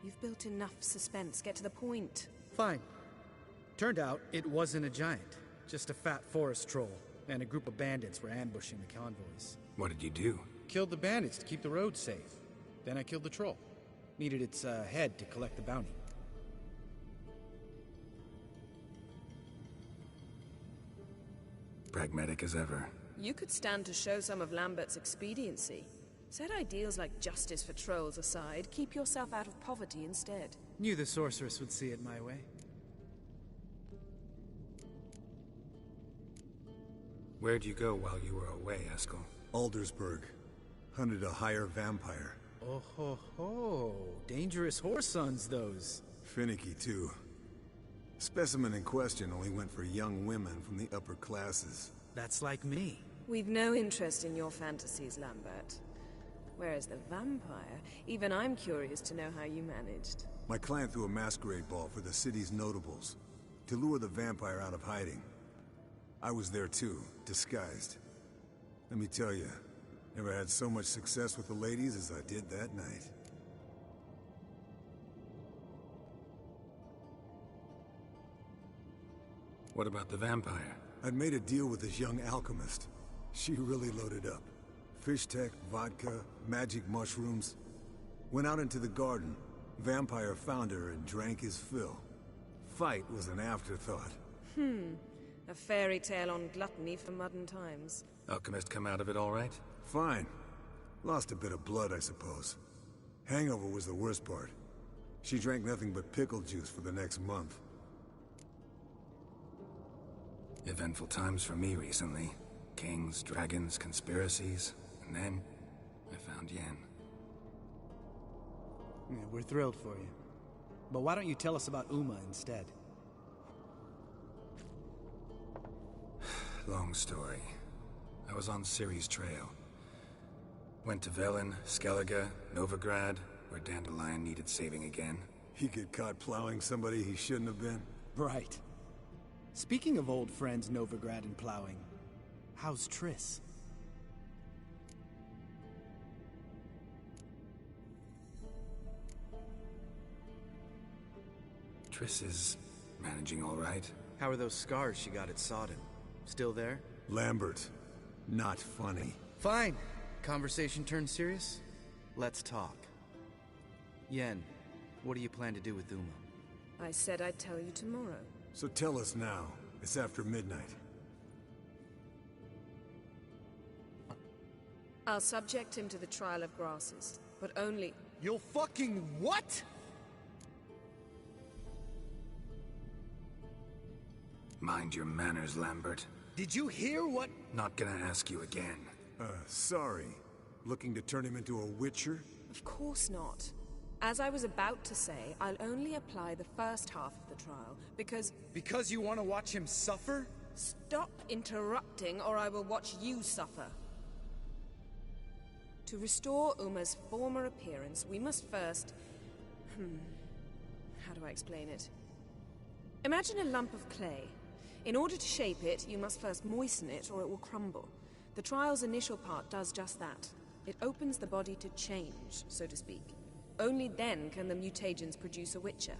You've built enough suspense. Get to the point. Fine. Turned out, it wasn't a giant. Just a fat forest troll. And a group of bandits were ambushing the convoys. What did you do? Killed the bandits to keep the road safe. Then I killed the troll. Needed its head to collect the bounty. Pragmatic as ever. You could stand to show some of Lambert's expediency. Set ideals like justice for trolls aside, keep yourself out of poverty instead. Knew the sorceress would see it my way. Where'd you go while you were away, Eskel? Aldersburg. Hunted a higher vampire. Oh ho ho. Dangerous whoresons, those. Finicky, too. Specimen in question only went for young women from the upper classes. That's like me. We've no interest in your fantasies, Lambert. Whereas the vampire, even I'm curious to know how you managed. My client threw a masquerade ball for the city's notables, to lure the vampire out of hiding. I was there too, disguised. Let me tell you, never had so much success with the ladies as I did that night. What about the vampire? I'd made a deal with this young alchemist. She really loaded up. Fish tech, vodka, magic mushrooms. Went out into the garden. Vampire found her and drank his fill. Fight was an afterthought. A fairy tale on gluttony for modern times. Alchemist come out of it all right? Fine. Lost a bit of blood, I suppose. Hangover was the worst part. She drank nothing but pickle juice for the next month. Eventful times for me recently. Kings, dragons, conspiracies. And then, I found Yen. Yeah, we're thrilled for you. But why don't you tell us about Uma instead? Long story. I was on Ciri's trail. Went to Velen, Skellige, Novigrad, where Dandelion needed saving again. He get caught plowing somebody he shouldn't have been? Right. Speaking of old friends Novigrad and plowing, how's Triss? Triss is managing all right. How are those scars she got at Sodden? Still there? Lambert, not funny. Fine. Conversation turned serious? Let's talk. Yen, what do you plan to do with Uma? I said I'd tell you tomorrow. So tell us now. It's after midnight. I'll subject him to the trial of grasses, but only... You'll fucking what? Mind your manners, Lambert. Did you hear what? Not gonna ask you again. Sorry. Looking to turn him into a witcher? Of course not. As I was about to say, I'll only apply the first half of the trial, because... Because you want to watch him suffer? Stop interrupting, or I will watch you suffer. To restore Uma's former appearance, we must first... How do I explain it? Imagine a lump of clay. In order to shape it, you must first moisten it, or it will crumble. The trial's initial part does just that. It opens the body to change, so to speak. Only then can the mutagens produce a witcher.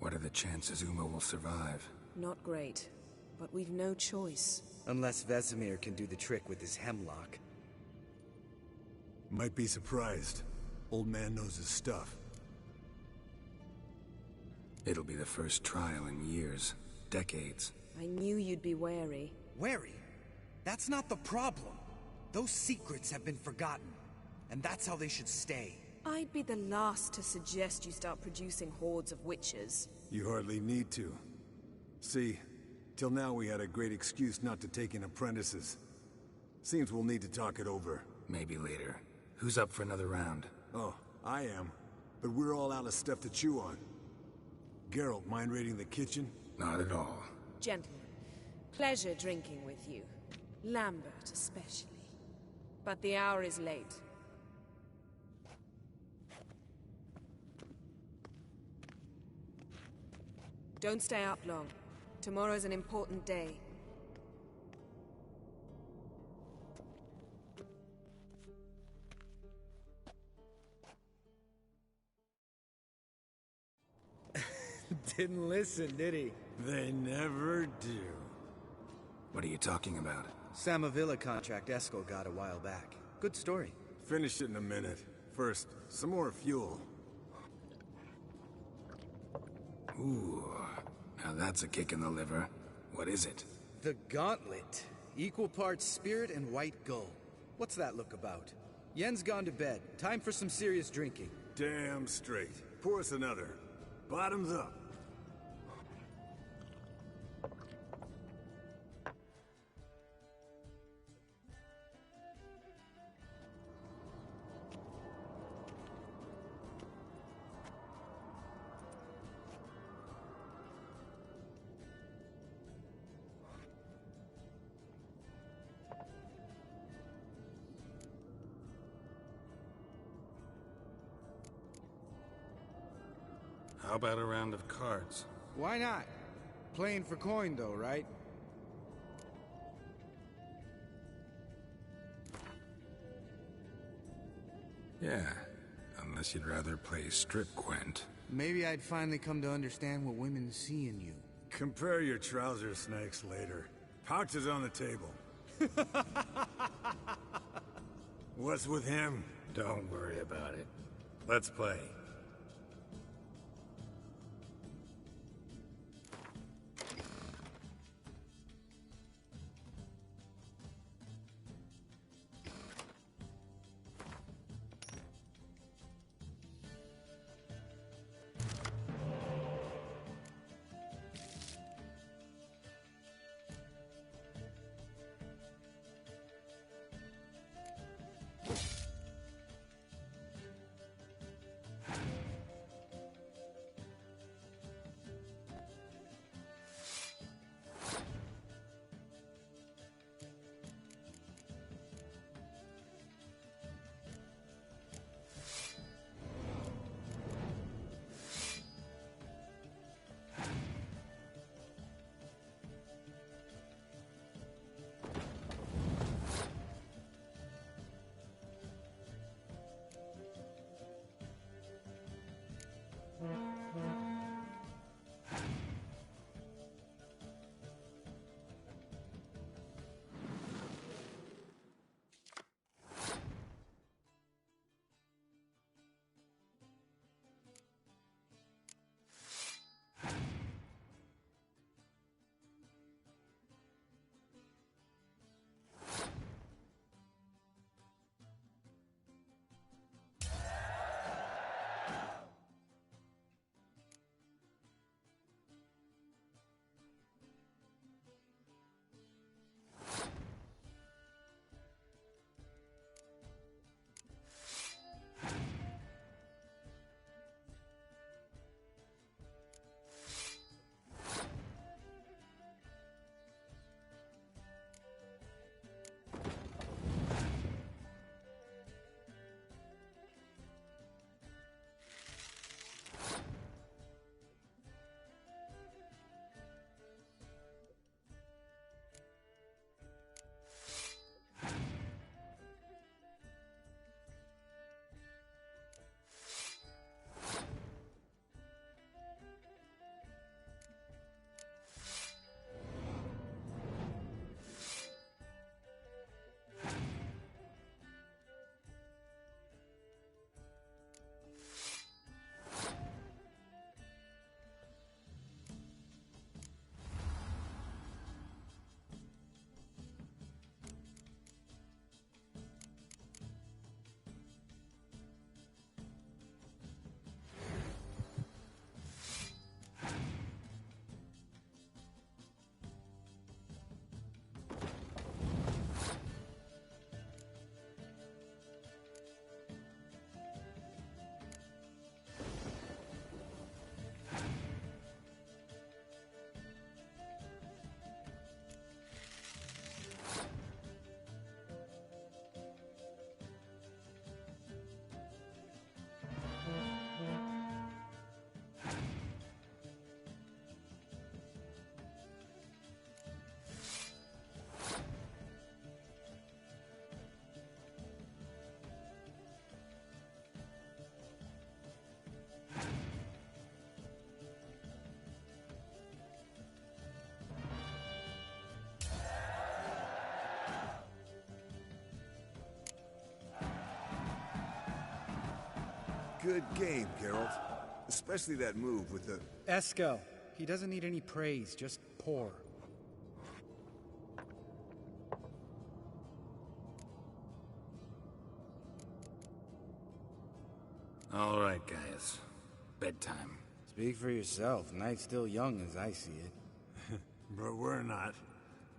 What are the chances Uma will survive? Not great, but we've no choice. Unless Vesemir can do the trick with his hemlock. Might be surprised. Old man knows his stuff. It'll be the first trial in years. Decades. I knew you'd be wary. Wary? That's not the problem. Those secrets have been forgotten. And that's how they should stay. I'd be the last to suggest you start producing hordes of witches. You hardly need to. See, till now we had a great excuse not to take in apprentices. Seems we'll need to talk it over. Maybe later. Who's up for another round? Oh, I am. But we're all out of stuff to chew on. Geralt, mind raiding the kitchen? Not at all. Gentlemen, pleasure drinking with you. Lambert especially. But the hour is late. Don't stay up long. Tomorrow's an important day. Didn't listen, did he? They never do. What are you talking about? Samavilla contract Eskel got a while back. Good story. Finish it in a minute. First, some more fuel. Ooh, now that's a kick in the liver. What is it? The Gauntlet. Equal parts spirit and white gull. What's that look about? Yen's gone to bed. Time for some serious drinking. Damn straight. Pour us another. Bottoms up. How about a round of cards? Why not? Playing for coin though, right? Yeah, unless you'd rather play strip Gwent. Maybe I'd finally come to understand what women see in you. Compare your trouser snakes later. Pouch is on the table. What's with him? Don't worry about it. Let's play. Good game, Geralt. Especially that move with the... Eskel. He doesn't need any praise, just pour. All right, guys. Bedtime. Speak for yourself. Night's still young as I see it. But we're not.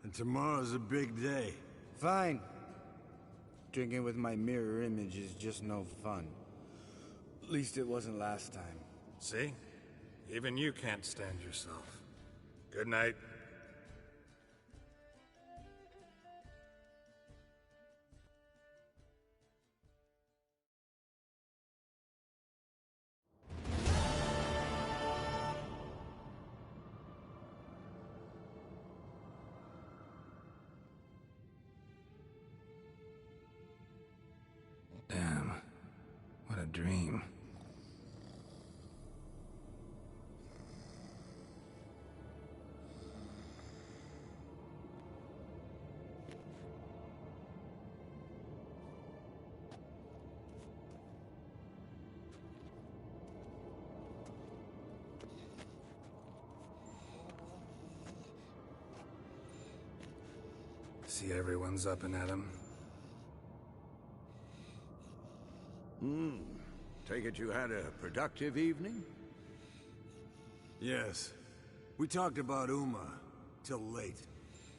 And tomorrow's a big day. Fine. Drinking with my mirror image is just no fun. At least it wasn't last time. See? Even you can't stand yourself. Good night. Damn. What a dream. See everyone's up and at 'em. Take it you had a productive evening? Yes. We talked about Uma till late.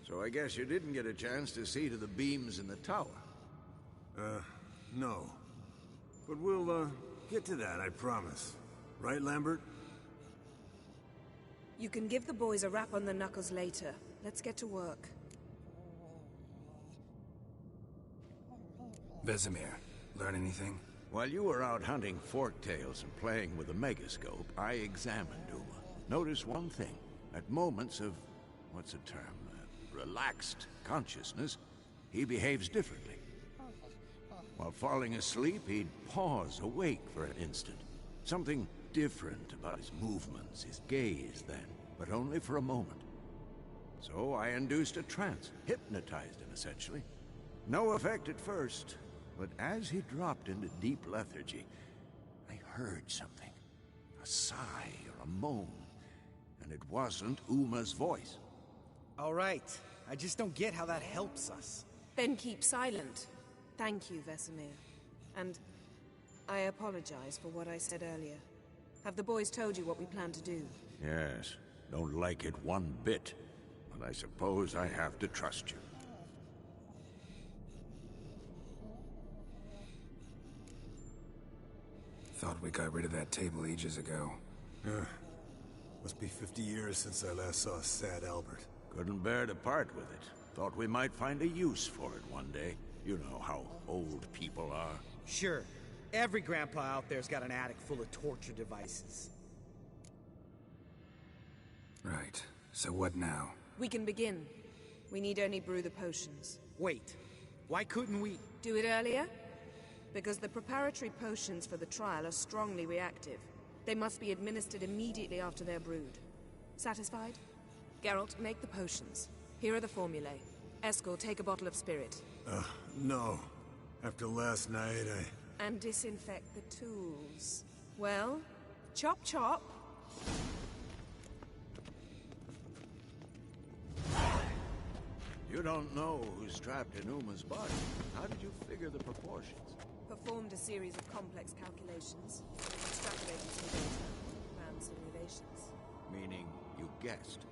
So I guess you didn't get a chance to see to the beams in the tower. No. But we'll, get to that, I promise. Right, Lambert? You can give the boys a rap on the knuckles later. Let's get to work. Vesemir, learn anything? While you were out hunting forktails and playing with a megascope, I examined Uma. Notice one thing. At moments of, what's the term, relaxed consciousness, he behaves differently. While falling asleep, he'd pause awake for an instant. Something different about his movements, his gaze then, but only for a moment. So I induced a trance, hypnotized him essentially. No effect at first, but as he dropped into deep lethargy, I heard something. A sigh or a moan. And it wasn't Uma's voice. All right. I just don't get how that helps us. Then keep silent. Thank you, Vesemir. And I apologize for what I said earlier. Have the boys told you what we plan to do? Yes. Don't like it one bit. But I suppose I have to trust you. Thought we got rid of that table ages ago. Must be 50 years since I last saw sad Albert. Couldn't bear to part with it. Thought we might find a use for it one day. You know how old people are. Sure. Every grandpa out there's got an attic full of torture devices. Right. So what now? We can begin. We need only brew the potions. Wait. Why couldn't we... Do it earlier? Because the preparatory potions for the trial are strongly reactive. They must be administered immediately after they're brewed. Satisfied? Geralt, make the potions. Here are the formulae. Eskel, take a bottle of spirit. No. After last night, And disinfect the tools. Well, chop chop. You don't know who's trapped in Uma's body. How did you figure the proportions? Performed a series of complex calculations. Extrapolated some data. Ran simulations. Meaning, you guessed.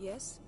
Yes?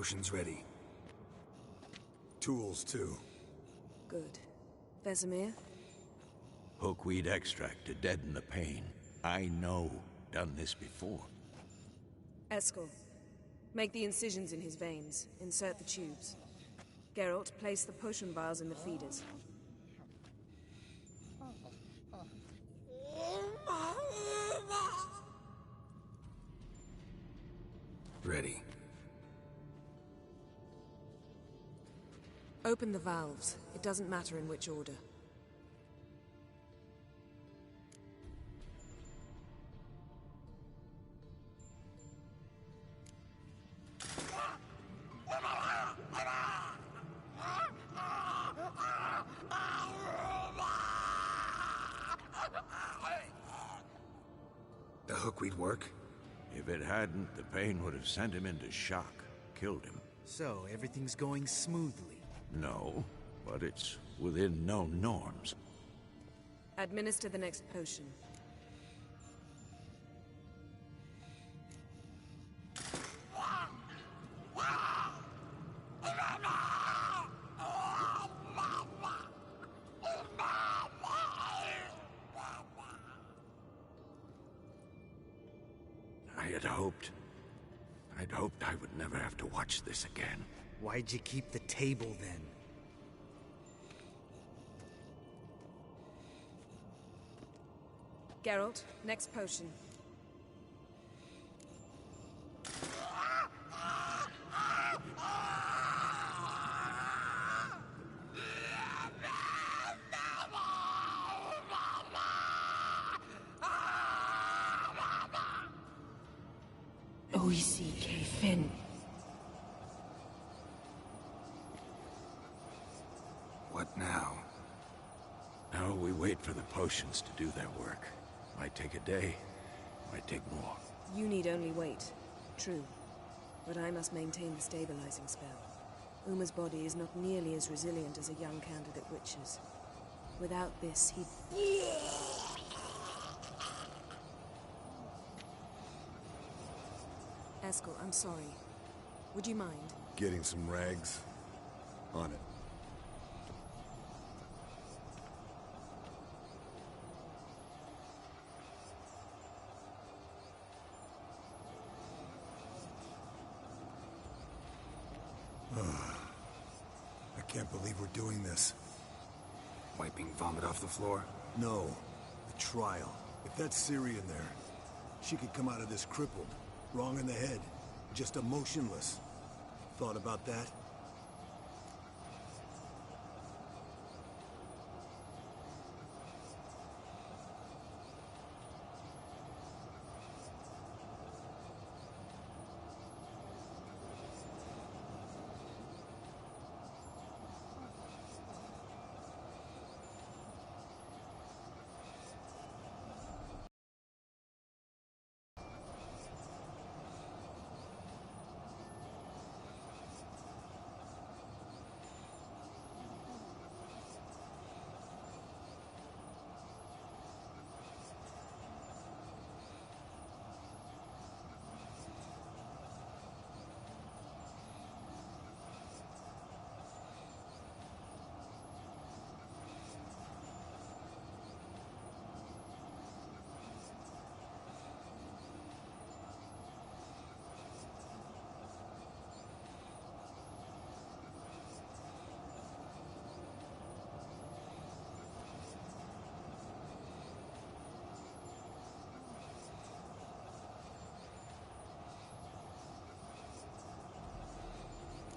potions ready. Tools, too. Good. Vesemir? Hookweed extract to deaden the pain. I know. Done this before. Eskel. Make the incisions in his veins. Insert the tubes. Geralt, place the potion vials in the feeders. Ready. Open the valves. It doesn't matter in which order. The hookweed work? If it hadn't, the pain would have sent him into shock. Killed him. So, everything's going smoothly. No, but it's within known norms. Administer the next potion. I'd hoped I would never have to watch this again. Why'd you keep the table then? Geralt, next potion. OECK Finn. What now? Now we wait for the potions to do their work. Might take a day, might take more. You need only wait. True. But I must maintain the stabilizing spell. Uma's body is not nearly as resilient as a young candidate witch's. Without this, he'd... Eskel, I'm sorry. Would you mind? Getting some rags? On it. I can't believe we're doing this. Wiping vomit off the floor? No. The trial. If that's Ciri in there, she could come out of this crippled. Wrong in the head. Just emotionless. Thought about that?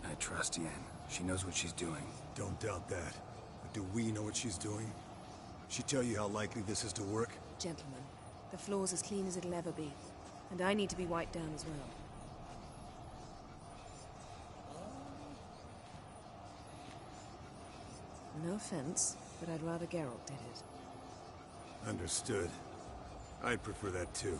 I trust Yen. She knows what she's doing. Don't doubt that. But do we know what she's doing? She tell you how likely this is to work? Gentlemen, the floor's as clean as it'll ever be. And I need to be wiped down as well. No offense, but I'd rather Geralt did it. Understood. I'd prefer that too.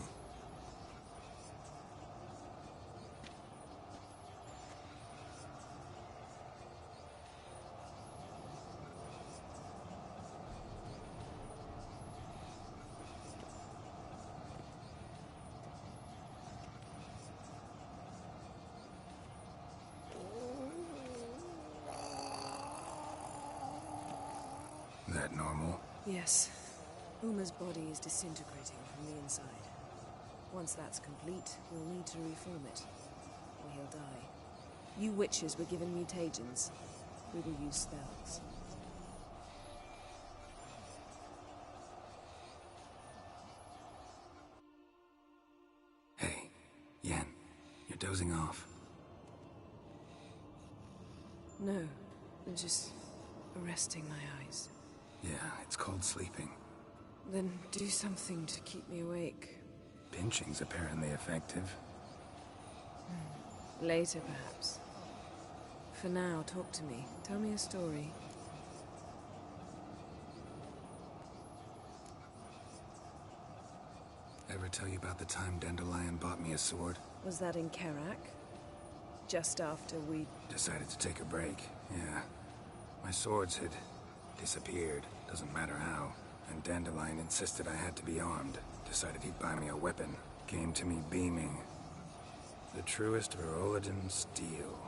that normal? Yes. Uma's body is disintegrating from the inside. Once that's complete, we'll need to reform it, or he'll die. You witches were given mutagens. We will use spells. Hey, Yen, you're dozing off. No, I'm just resting my eyes. Yeah, it's called sleeping. Then do something to keep me awake. Pinching's apparently effective. Later, perhaps. For now, talk to me. Tell me a story. Ever tell you about the time Dandelion bought me a sword? Was that in Karak? Just after we... Decided to take a break, yeah. My swords had disappeared, doesn't matter how. And Dandelion insisted I had to be armed. Decided he'd buy me a weapon. Came to me beaming. The truest Verolidan steel.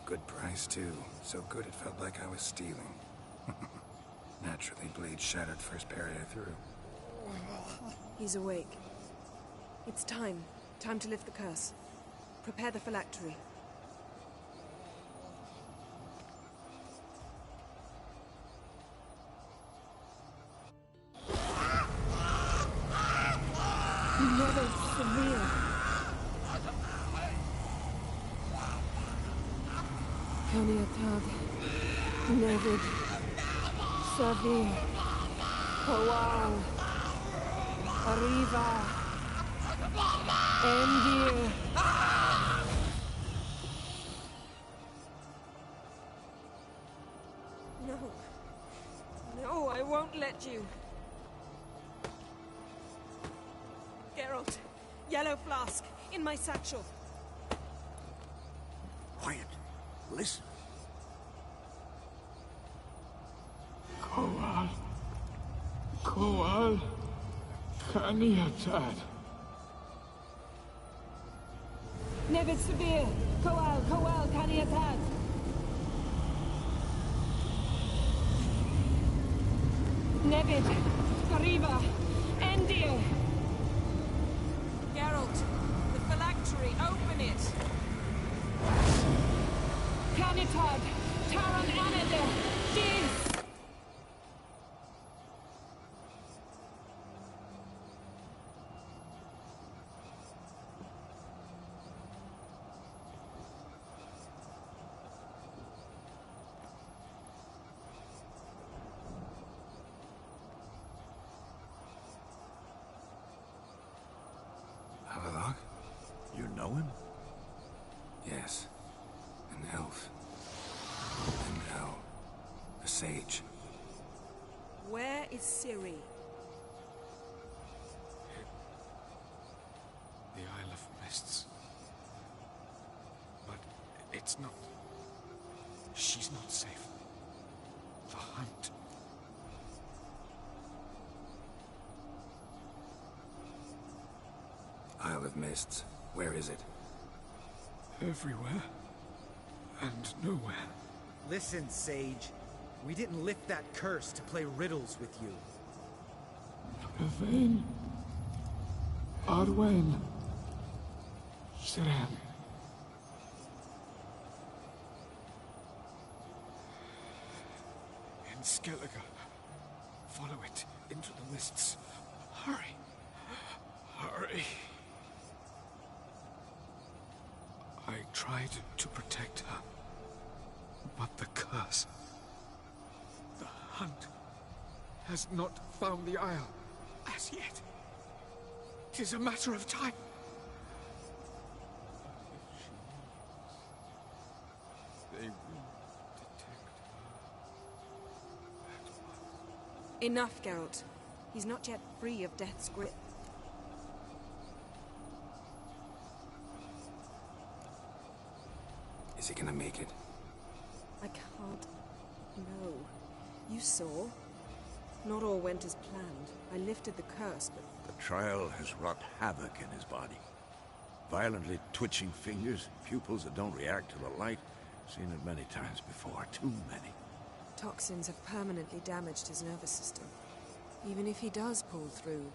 Good price, too. So good it felt like I was stealing. Naturally, blade shattered first parry I threw. He's awake. It's time. Time to lift the curse. Prepare the phylactery. Never severe. Kaniatad, Nevid, Savi, Kowal, Arriva, Endir. No. No, I won't let you. Geralt, yellow flask, in my satchel. Quiet. Listen. Kowal, Kaniatad. Nevid Severe, Kowal, Kaniatad. Nevid, Arriva, Endir. Geralt, the phylactery, open it! Canitad, Taran Anada, Dis! Havelock? You know him? Yes. An elf. An elf. A sage. Where is Ciri? The Isle of Mists. But it's not... She's not safe. The hunt... Isle of Mists. Where is it? Everywhere. And nowhere. Listen, Sage. We didn't lift that curse to play riddles with you. Yvain. Arwen. Siren. In Skellige. Follow it into the mists. Hurry. Hurry. I tried to protect her. But the curse... The hunt has not found the Isle as yet. 'Tis a matter of time. They will detect her. Enough, Geralt. He's not yet free of death's grip. Is he gonna make it? I can't. No. You saw? Not all went as planned. I lifted the curse, but... The trial has wrought havoc in his body. Violently twitching fingers, pupils that don't react to the light. Seen it many times before, too many. Toxins have permanently damaged his nervous system. Even if he does pull through,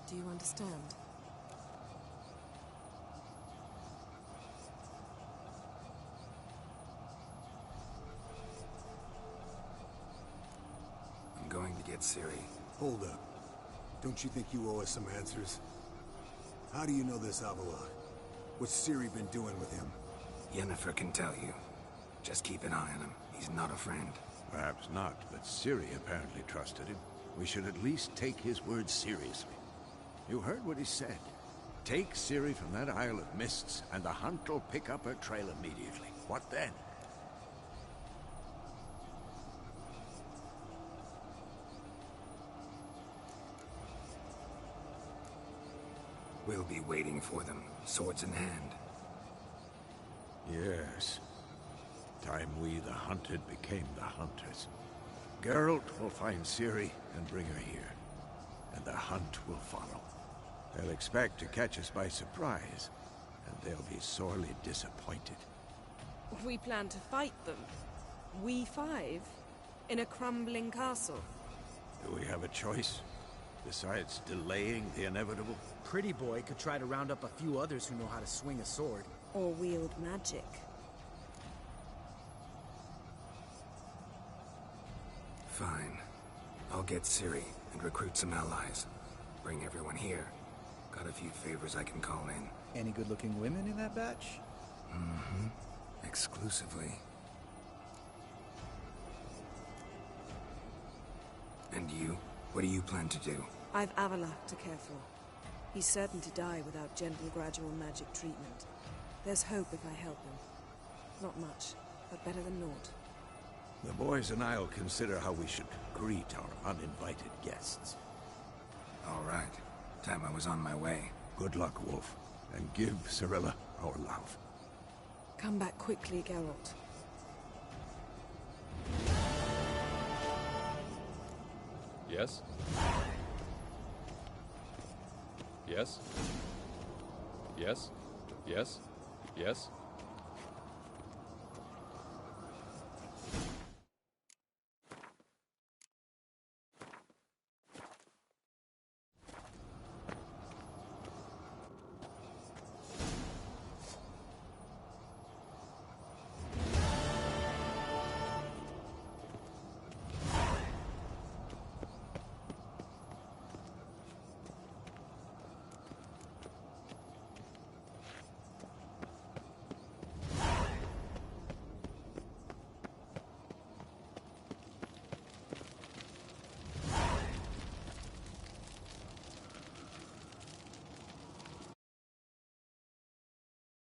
do you understand? I'm going to get Ciri. Hold up. Don't you think you owe us some answers? How do you know this Avallac'h? What's Ciri been doing with him? Yennefer can tell you. Just keep an eye on him. He's not a friend. Perhaps not, but Ciri apparently trusted him. We should at least take his words seriously. You heard what he said. Take Ciri from that Isle of Mists, and the hunt will pick up her trail immediately. What then? We'll be waiting for them, swords in hand. Yes. Time we, the hunted, became the hunters. Geralt will find Ciri and bring her here, and the hunt will follow. They'll expect to catch us by surprise, and they'll be sorely disappointed. We plan to fight them. We five? In a crumbling castle? Do we have a choice? Besides delaying the inevitable? Pretty Boy could try to round up a few others who know how to swing a sword. Or wield magic. Fine. I'll get Ciri and recruit some allies. Bring everyone here. Got a few favors I can call in. Any good-looking women in that batch? Mm-hmm. Exclusively. And you? What do you plan to do? I've Avallac'h to care for. He's certain to die without gentle, gradual magic treatment. There's hope if I help him. Not much, but better than naught. The boys and I'll consider how we should greet our uninvited guests. All right. Time I was on my way. Good luck, Wolf. And give Cirilla our love. Come back quickly, Geralt. Yes? Yes? Yes? Yes? Yes?